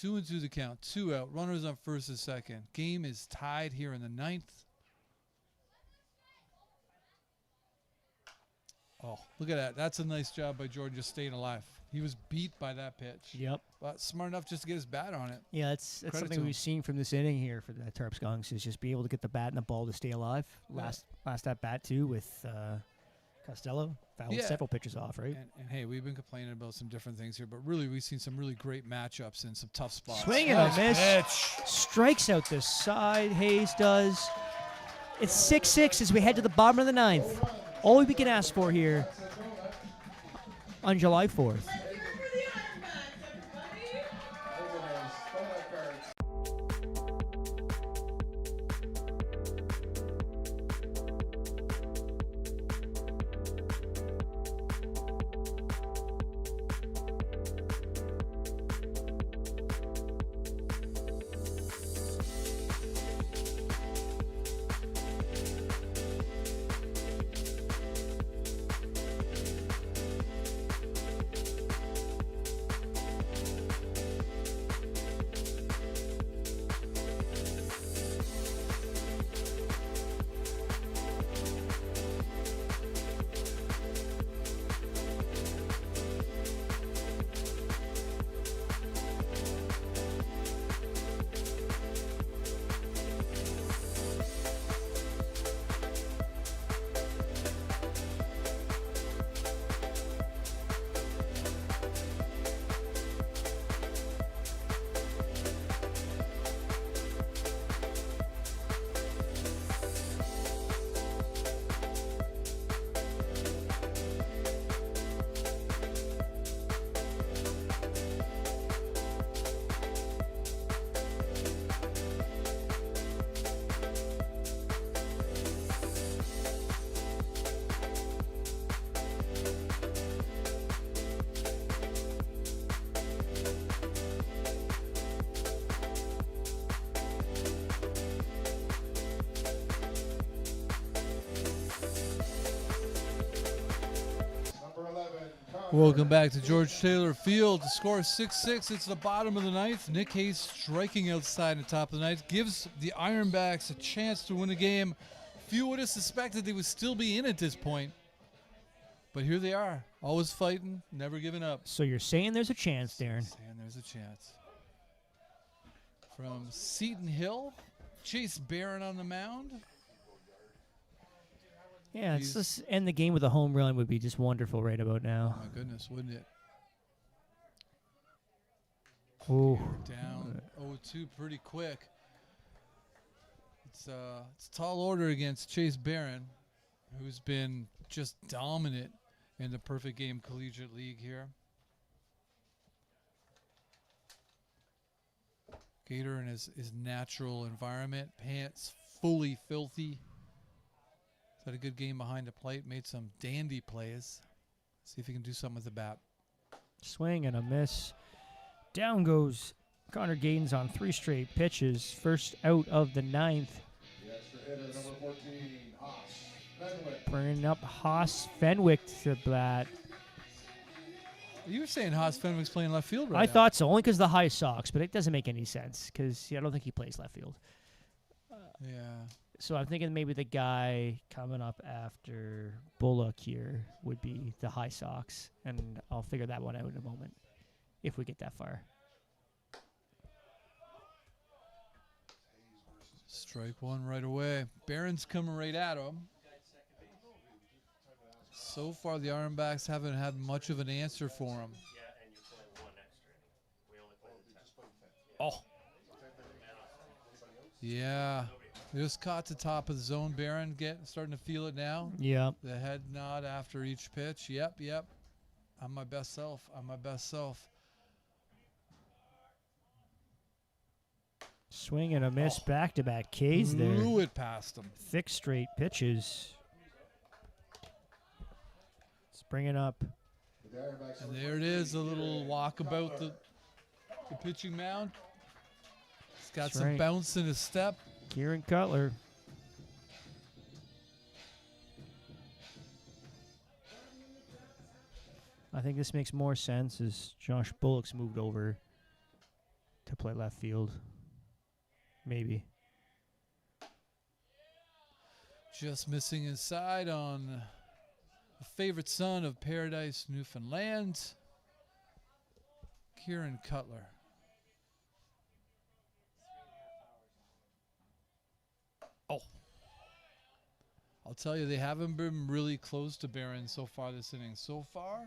2-2 the count. 2 out. Runners on first and second. Game is tied here in the ninth. Oh, look at that. That's a nice job by Jordan just staying alive. He was beat by that pitch. Yep. But smart enough just to get his bat on it. Yeah, that's Credit something to we've him. seen from this inning here for the Tarp Skunks is just be able to get the bat and the ball to stay alive. Yeah. Last at bat too with Costello fouled Yeah. several pitches off, right? And hey, we've been complaining about some different things here, but really we've seen some really great matchups and some tough spots. Swing and a Nice miss. pitch. Strikes out the side. Hayes does. It's 6-6 as we head to the bottom of the ninth. All we can ask for here on July 4th. Let's hear it for the Ironbacks, everybody. Welcome back to George Taylor Field. The score is 6-6. It's the bottom of the ninth. Nick Hayes striking outside the top of the ninth gives the Ironbacks a chance to win the game. Few would have suspected they would still be in at this point. But here they are, always fighting, never giving up. So you're saying there's a chance, Darren? And there's a chance. From Seton Hill, Chase Barron on the mound. Yeah, He's- it's just end the game with a home run would be just wonderful right about Oh now. my goodness, wouldn't it? Ooh. Down 0-2 pretty quick. It's tall order against Chase Barron, who's been just dominant in the Perfect Game Collegiate League here. Gator in his natural environment, pants fully filthy. He's had a good game behind the plate, made some dandy plays. See if he can do something with the bat. Swing and a miss. Down goes Connor Gaines on 3 straight pitches. First out of the 9th. The extra hitter, number 14, Haas Fenwick. Bringing up Haas Fenwick to bat. You were saying Haas Fenwick's playing left field right I now. thought so, only because the high Sox, but it doesn't make any sense because I don't think he plays left field. Yeah. So I'm thinking maybe the guy coming up after Bullock here would be the high Sox, and I'll figure that one out in a moment if we get that far. Strike one right away. Barron's coming right at him. So far, the Ironbacks haven't had much of an answer for him. Oh. Yeah. Just caught the top of the zone. Barron starting to feel it now. Yeah. The head nod after each pitch. Yep. I'm my best self. Swing and a miss, back-to-back Ks there. Blew it past him. Thick straight pitches. Let's bring it up. The Ironbacks And there it is, a little walkabout the pitching mound. He's got That's some right. bounce in his step. Kieran Cutler. I think this makes more sense as Josh Bullock's moved over to play left field. Maybe. Just missing inside on the favorite son of Paradise, Newfoundland, Kieran Cutler. Oh. I'll tell you, they haven't been really close to Barron so far this inning. So far,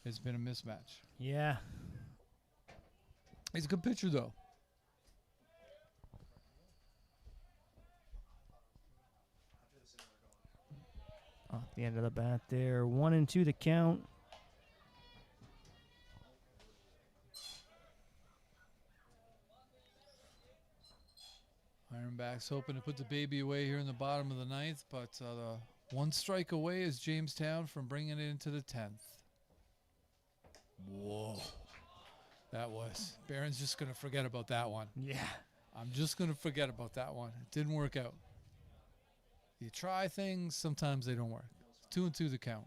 it's been a mismatch. Yeah. He's a good pitcher, though. Off the end of the bat there. 1-2 the count. Ironbacks hoping to put the baby away here in the bottom of the 9th, but the one strike away is Jamestown from bringing it into the 10th. Whoa. That was. Barron's just going to forget about that one. Yeah. I'm just going to forget about that one. It didn't work out. You try things, sometimes they don't work. 2-2 the count.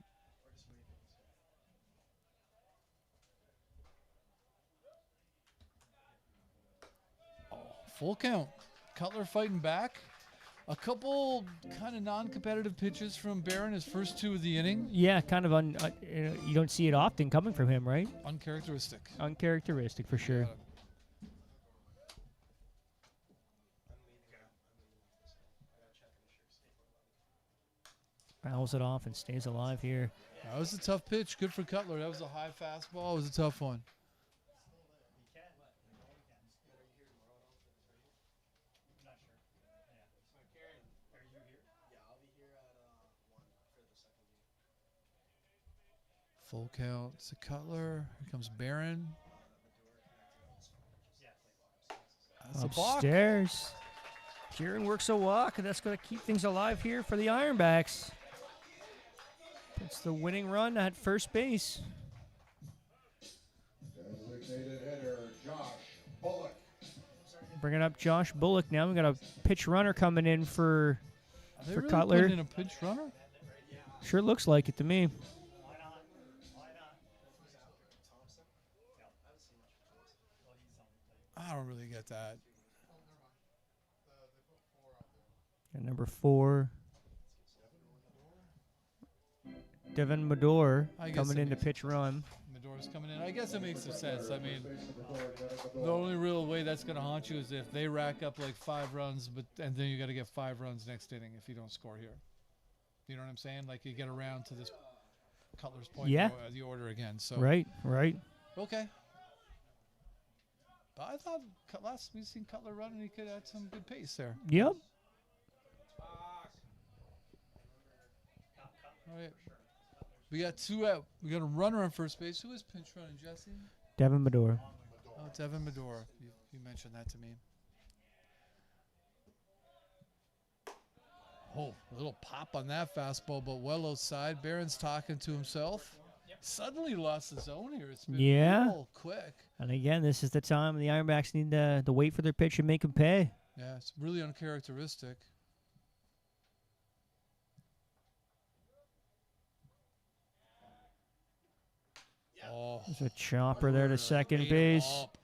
Oh, full count. Cutler fighting back. A couple kind of non-competitive pitches from Barron his first 2 of the inning. Yeah, kind of you don't see it often coming from him, right? Uncharacteristic. Uncharacteristic for sure. Fouls it off and stays alive here. That was a tough pitch. Good for Cutler. That was a high fastball. It was a tough one. Full count to Cutler. Here comes Barron. That's a balk. Upstairs. Kieran works a walk, and that's going to keep things alive here for the Ironbacks. It's the winning run at first base. designated hitter, Josh Bullock. Bringing up Josh Bullock now. We got a pitch runner coming in for Are they for really Cutler. putting in a pinch runner? Sure looks like it to me. I don't really get that. And number 4, Devin Medor I guess coming it in to makes- pitch run. Medora's coming in. I guess it makes some sense. I mean, the only real way that's going to haunt you is if they rack up like 5 runs, and then you got to get 5 runs next inning if you don't score here. You know what I'm saying? Like you get around to this Cutler's point, Yeah. the order again. So Right. okay. But I thought last we seen Cutler run and he could add some good pace there. Yep. All right. We got 2 out. We got a runner on first base. Who is pinch running, Jesse? Devin Medor. Oh, Devin Medor. You mentioned that to me. Oh, a little pop on that fastball, but well outside. Barron's talking to himself. Suddenly lost the zone here. It's been real quick. And again, this is the time the Ironbacks need to wait for their pitch and make them pay. Yeah, it's really uncharacteristic. Oh, There's a chopper there to second ate base. up.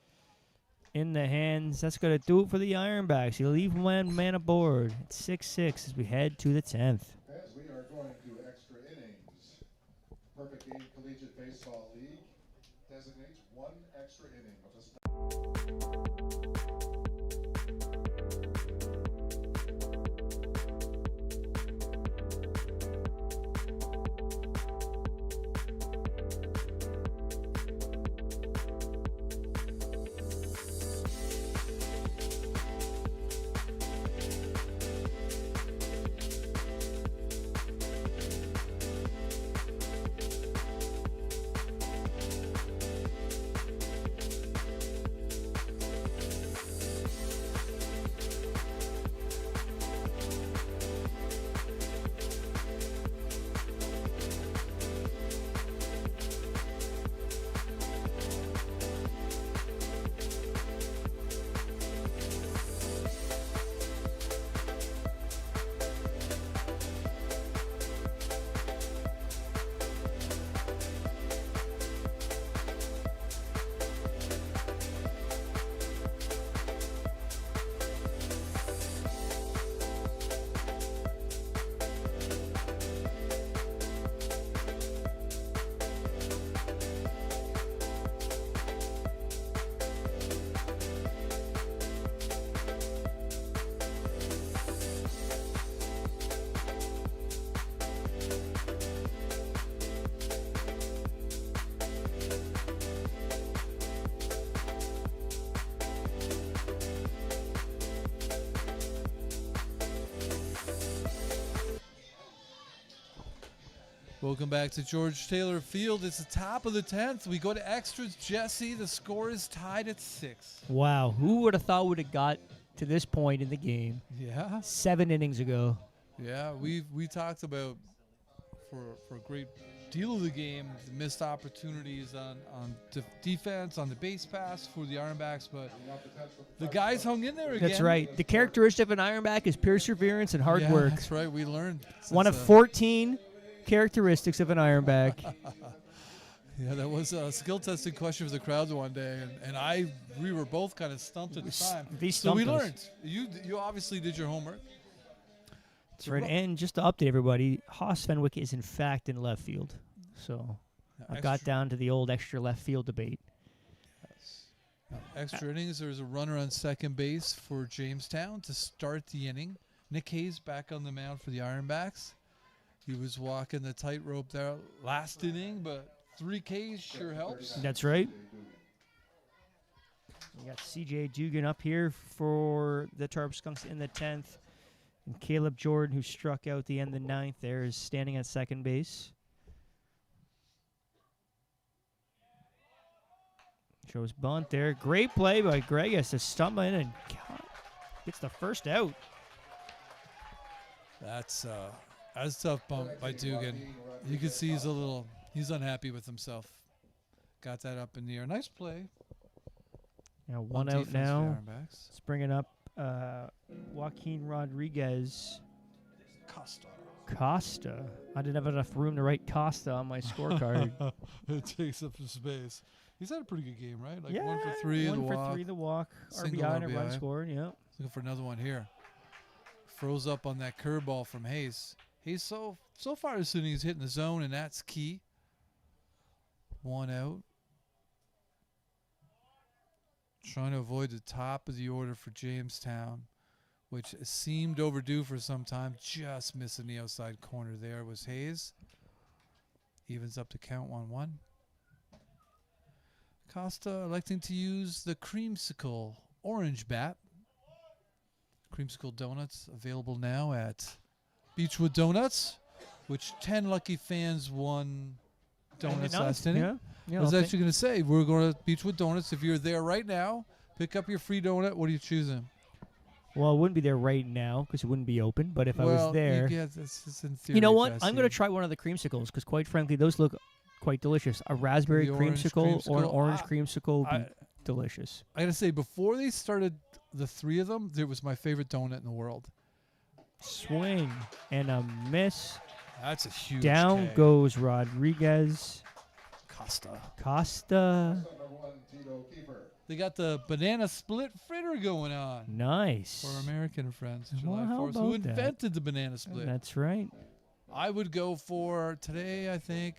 In the hands. That's going to do it for the Ironbacks. You leave one man aboard. It's 6-6 as we head to the 10th. As we are going to extra innings, Perfect Game Collegiate Baseball League designates 1 extra inning of the Welcome back to George Taylor Field. It's the top of the 10th. We go to extras. Jesse, the score is tied at 6. Wow. Who would have thought would have got to this point in the game Yeah. 7 innings ago? Yeah, we talked about for a great deal of the game, the missed opportunities on defense, on the base pass for the Ironbacks, but the guys hung in there again. That's right. The characteristic of an Ironback is perseverance and hard Yeah, work. That's right. We learned. One of since, 14 characteristics of an Ironback. Yeah, that was a skill testing question for the crowd one day, and we were both kind of stumped at the time. So we stumped us. learned. You obviously did your homework. That's right. And just to update everybody, Haas Fenwick is in fact in left field. So I got down to the old extra left field debate. Extra innings. There's a runner on second base for Jamestown to start the inning. Nick Hayes back on the mound for the Ironbacks. He was walking the tightrope there last inning, but 3 Ks sure helps. That's right. We got CJ Dugan up here for the Tarp Skunks in the 10th. And Caleb Jordan, who struck out the end of the 9th there, is standing at second base. Shows bunt there. Great play by Gregas to stumble in and gets the first out. That's a tough bump by Dugan. You can see he's unhappy with himself. Got that up in the air. Nice play. Now one On out defense for now. the Ironbacks. Let's bring it up. Joaquin Rodriguez. Costa. I didn't have enough room to write Costa on my scorecard. It takes up some space. He's had a pretty good game, right? Like yeah, 1 for 3 1 the for walk. 3 the walk. Single RBI and a run RBI. scored, yeah. Looking for another one here. Froze up on that curveball from Hayes. He's so far this inning, he's hitting the zone, and that's key. 1 out. Trying to avoid the top of the order for Jamestown, which seemed overdue for some time. Just missing the outside corner there was Hayes. Evens up to count 1-1. Costa electing to use the creamsicle orange bat. Creamsicle donuts available now at Beechwood Donuts, which 10 lucky fans won donuts last inning. Yeah, I was actually going to say, we're going to Beechwood Donuts. If you're there right now, pick up your free donut. What are you choosing? Well, I wouldn't be there right now because it wouldn't be open. But if I was there, this in theory, you know what? Jesse. I'm going to try one of the creamsicles because, quite frankly, those look quite delicious. A raspberry The orange creamsicle or an creamsicle. orange creamsicle would I- be delicious. I got to say, before they started the three of them, it was my favorite donut in the world. Swing and a miss. That's a huge Down K. goes Rodriguez. Costa. Costa. Number 1, Tito Kiefer. They got the banana split fritter going on Nice. for our American friends. Well, July how 4th, who about that? invented the banana split. That's right. I would go for today, I think,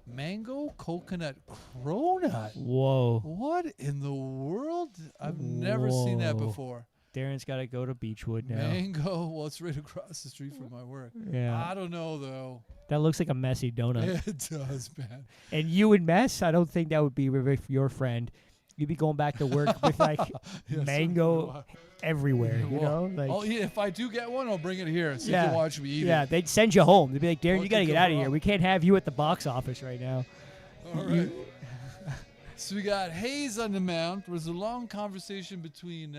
mango coconut cronut. Whoa. What in the world? I've never seen that Whoa. before. Darren's got to go to Beechwood now. Mango, well, it's right across the street from my work. Yeah. I don't know, though. That looks like a messy donut. It does, man. And you would mess? I don't think that would be with your friend. You'd be going back to work with like Yes, mango everywhere, you Well, know? Like, oh, yeah, if I do get one, I'll bring it here so you Yeah. can watch me eat yeah, it. they'd send you home. They'd be like, Darren, What you got to could get go out of here. wrong? We can't have you at the box office right now. All right. So we got Hayes on the mound. There was a long conversation between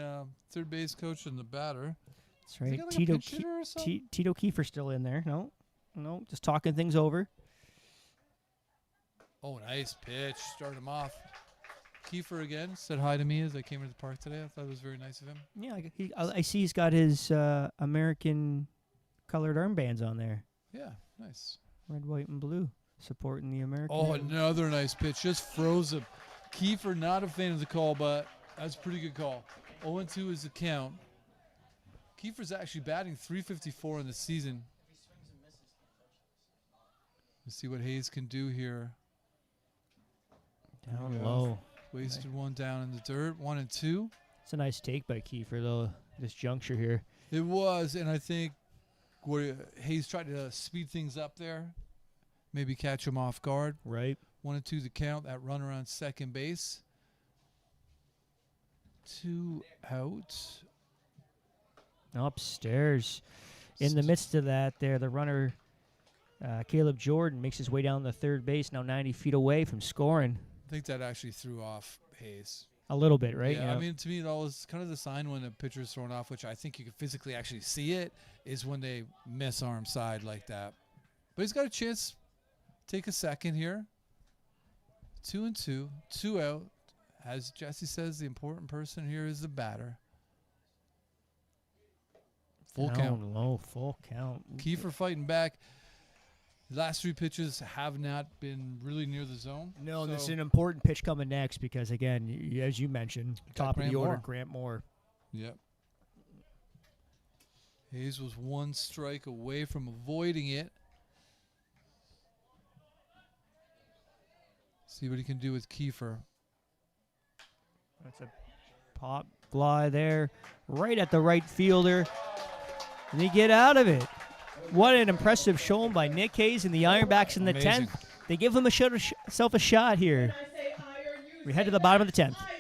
third base coach and the batter. That's They right. got like a Tito, pinch hitter or something? Tito Kiefer's still in there. No, just talking things over. Oh, nice pitch. Start him off. Kiefer again said hi to me as I came into the park today. I thought it was very nice of him. Yeah, I see he's got his American colored armbands on there. Yeah, nice. Red, white, and blue. Supporting the American. Oh, another nice pitch. Just froze him. Kiefer, not a fan of the call, but that's a pretty good call. 0-2 is the count. Kiefer's actually batting .354 in the season. Let's see what Hayes can do here. Down Yeah. low. Wasted one down in the dirt. 1-2. It's a nice take by Kiefer, though, this juncture here. It was, and I think Hayes tried to speed things up there. Maybe catch him off guard. Right. 1-2 the count. That runner on second base. 2 out. Upstairs. In the midst of that there, the runner, Caleb Jordan, makes his way down the third base, now 90 feet away from scoring. I think that actually threw off Hayes. A little bit, right? Yeah, I mean, to me, that was kind of the sign when the pitcher's thrown off, which I think you can physically actually see it, is when they miss arm side like that. But he's got a chance. Take a second here. 2-2, 2 out. As Jesse says, the important person here is the batter. Full Down count. low, full count. Kiefer fighting back. Last 3 pitches have not been really near the zone. No, this is So- an important pitch coming next because, again, as you mentioned, top of Grant the order, Moore. Grant Moore. Yep. Hayes was 1 strike away from avoiding it. See what he can do with Kiefer. That's a pop fly there, right at the right fielder. And they get out of it. What an impressive showing by Nick Hayes and the Ironbacks in the Amazing. 10th. They give him a shot here. I say iron, you We say head to the bottom of the 10th. iron.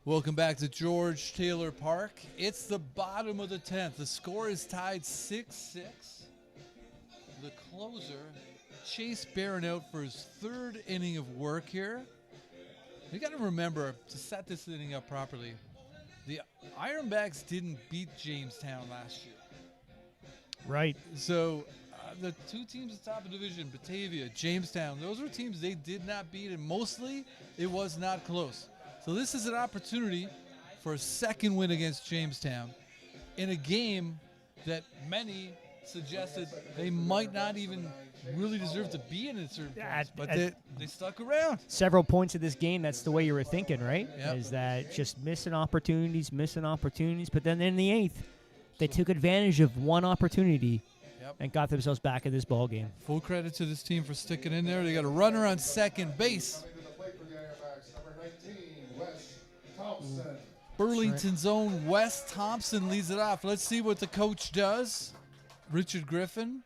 Welcome back to George Taylor Park. It's the bottom of the 10th. The score is tied 6-6. The closer, Chase Barron, out for his third inning of work here. You got to remember to set this inning up properly. The Ironbacks didn't beat Jamestown last year. Right. So the two teams at the top of the division, Batavia, Jamestown, those were teams they did not beat, and mostly it was not close. So this is an opportunity for a second win against Jamestown in a game that many suggested they might not even really deserve to be in a certain place, but they stuck around. Several points of this game, that's the way you were thinking, right? Yep. Is that just missing opportunities. But then in the eighth, they took advantage of one opportunity and got themselves back in this ball game. Full credit to this team for sticking in there. They got a runner on second base. Coming to the plate for the Ironbacks, number 19, Wes Thompson. Burlington's own Wes Thompson leads it off. Let's see what the coach does. Richard Griffin,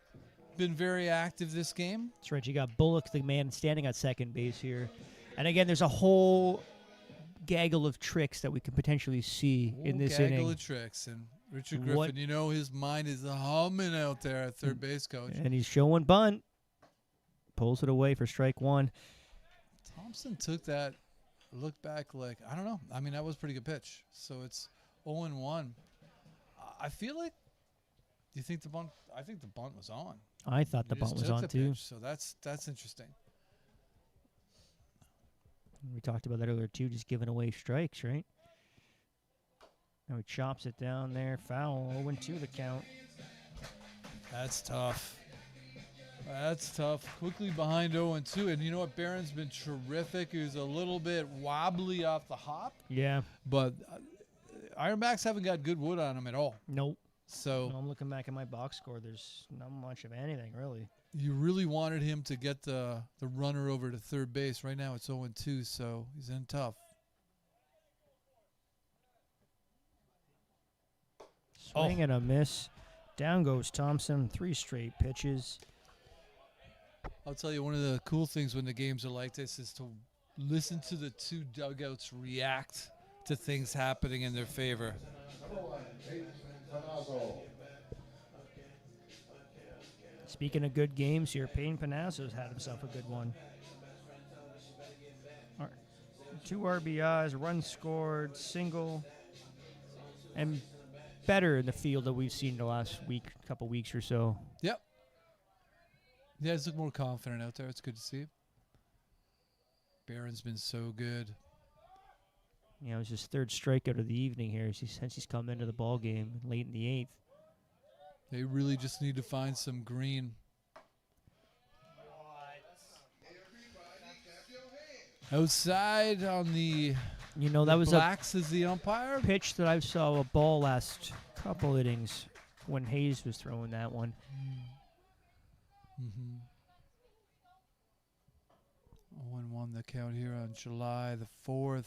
been very active this game. That's right. You got Bullock, the man standing at second base here. And again, there's a whole gaggle of tricks that we could potentially see in this gaggle inning. of tricks. And Richard Griffin, you know his mind is humming out there at third base, coach. And he's showing bunt. Pulls it away for strike one. Thompson took that look back like, I don't know. I mean, that was a pretty good pitch. So it's 0-1. I feel like, do you think the bunt? I think the bunt was on. I thought the He bunt just was took on the too. pitch, so that's interesting. We talked about that earlier too, just giving away strikes, right? Now he chops it down there. Foul. 0-2 the count. That's tough. That's tough. Quickly behind 0-2. And you know what? Barron's been terrific. He was a little bit wobbly off the hop. Yeah. But Ironbacks haven't got good wood on him at all. Nope. So I'm looking back at my box score. There's not much of anything, really. you really wanted him to get the runner over to third base. Right now it's 0-2, so he's in tough. Swing and a miss. Down goes Thompson. 3 straight pitches. I'll tell you, one of the cool things when the games are like this is to listen to the two dugouts react to things happening in their favor. Number 1, Peyton Panazzo. Speaking of good games here, Payne Panazzo's had himself a good one. 2 RBIs, run scored, single, and better in the field that we've seen the last couple weeks or so. Yep. Yeah, he's looking more confident out there. It's good to see. Barron's been so good. You know, it's his 3rd strikeout of the evening here since he's come into the ball game late in the 8th. They really just need to find some green. Outside on the That was blacks is the umpire. a pitch that I saw a ball last couple innings when Hayes was throwing that one. Mm-hmm. 0-1 the count here on July the 4th.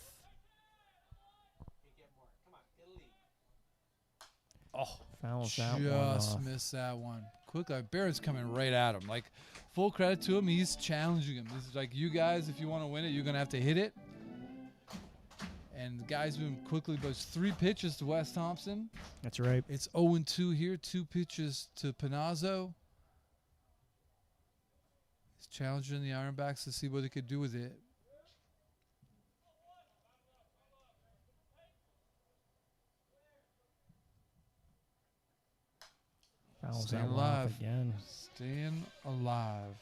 Oh, Fouls that one just off. missed that one. Quickly, Barron's coming right at him. Like, full credit to him. He's challenging him. This is like, you guys, if you want to win it, you're going to have to hit it. And the guy's moving quickly, but it's 3 pitches to Wes Thompson. That's right. It's 0-2 here. 2 pitches to Panazzo. He's challenging the Ironbacks to see what he could do with it. Fouls Staying that one alive. off again. Staying alive.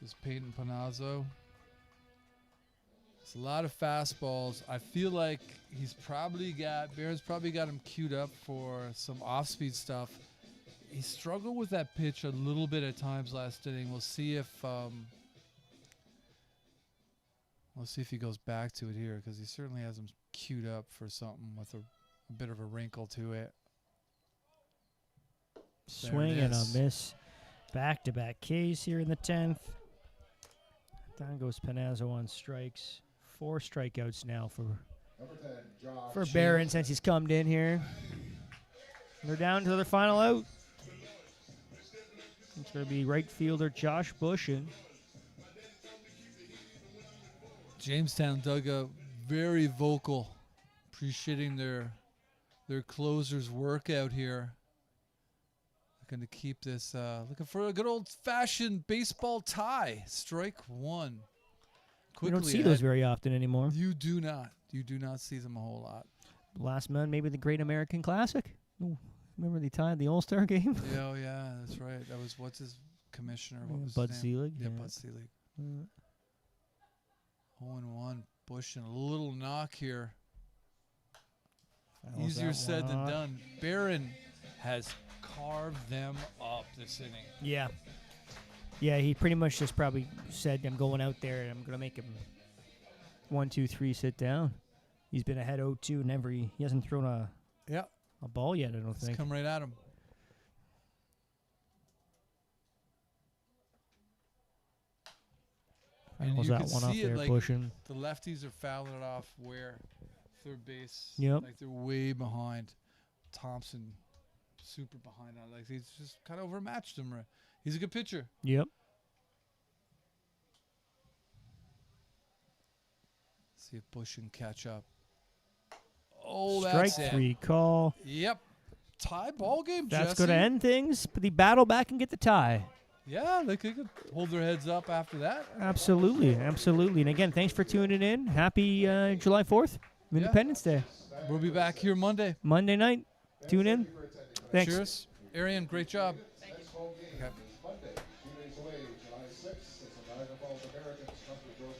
Is Peyton Panazzo. It's a lot of fastballs. I feel like Barron's probably got him queued up for some off-speed stuff. He struggled with that pitch a little bit at times last inning. We'll see if he goes back to it here, because he certainly has him queued up for something with a bit of a wrinkle to it. Swing and a miss. Back-to-back Ks here in the 10th. Down goes Panazzo on strikes. 4 strikeouts now for Number 10, Josh. Barron since he's come in here. They're down to their final out. It's going to be right fielder Josh Bush. And Jamestown dugout very vocal appreciating their closer's work out here. Looking to keep this, looking for a good old-fashioned baseball tie. Strike one. We Quickly don't see ahead. those very often anymore. You do not. You do not see them a whole lot. Last month, maybe the Great American Classic. Ooh, remember they tied the All-Star game? Yeah, oh yeah, that's right. That was, what's his commissioner? What was Bud his name? Selig. Yeah, Bud Selig. 0-1. Bush and a little knock here. Fouls Easier that said one than off. done. Barron has carved them up this inning. Yeah. Yeah, he pretty much just probably said, I'm going out there and I'm going to make him 1, 2, 3 sit down. He's been ahead 0-2 and he hasn't thrown a ball yet, I don't Let's think. come right at him. And Fouls you that can one off see it, there, like, pushing. The lefties are fouling it off where third base. Yep. Like they're way behind. Thompson, super behind that. Like he's just kind of overmatched him. Right? He's a good pitcher. Yep. See if Bush can catch up. Oh, Strike that's it. 3 call. Yep. Tie ball game, That's Jesse. going to end things. But they battle back and get the tie. Yeah, they could hold their heads up after that. Absolutely. Absolutely. And again, thanks for tuning in. Happy July 4th, Independence Day. We'll be back here Monday. Monday night. Tune in. Thanks. Cheers. Arian, great job. Next home game Okay. is Monday, 2 days away, July 6th. It's the Niagara Falls Americans come to George.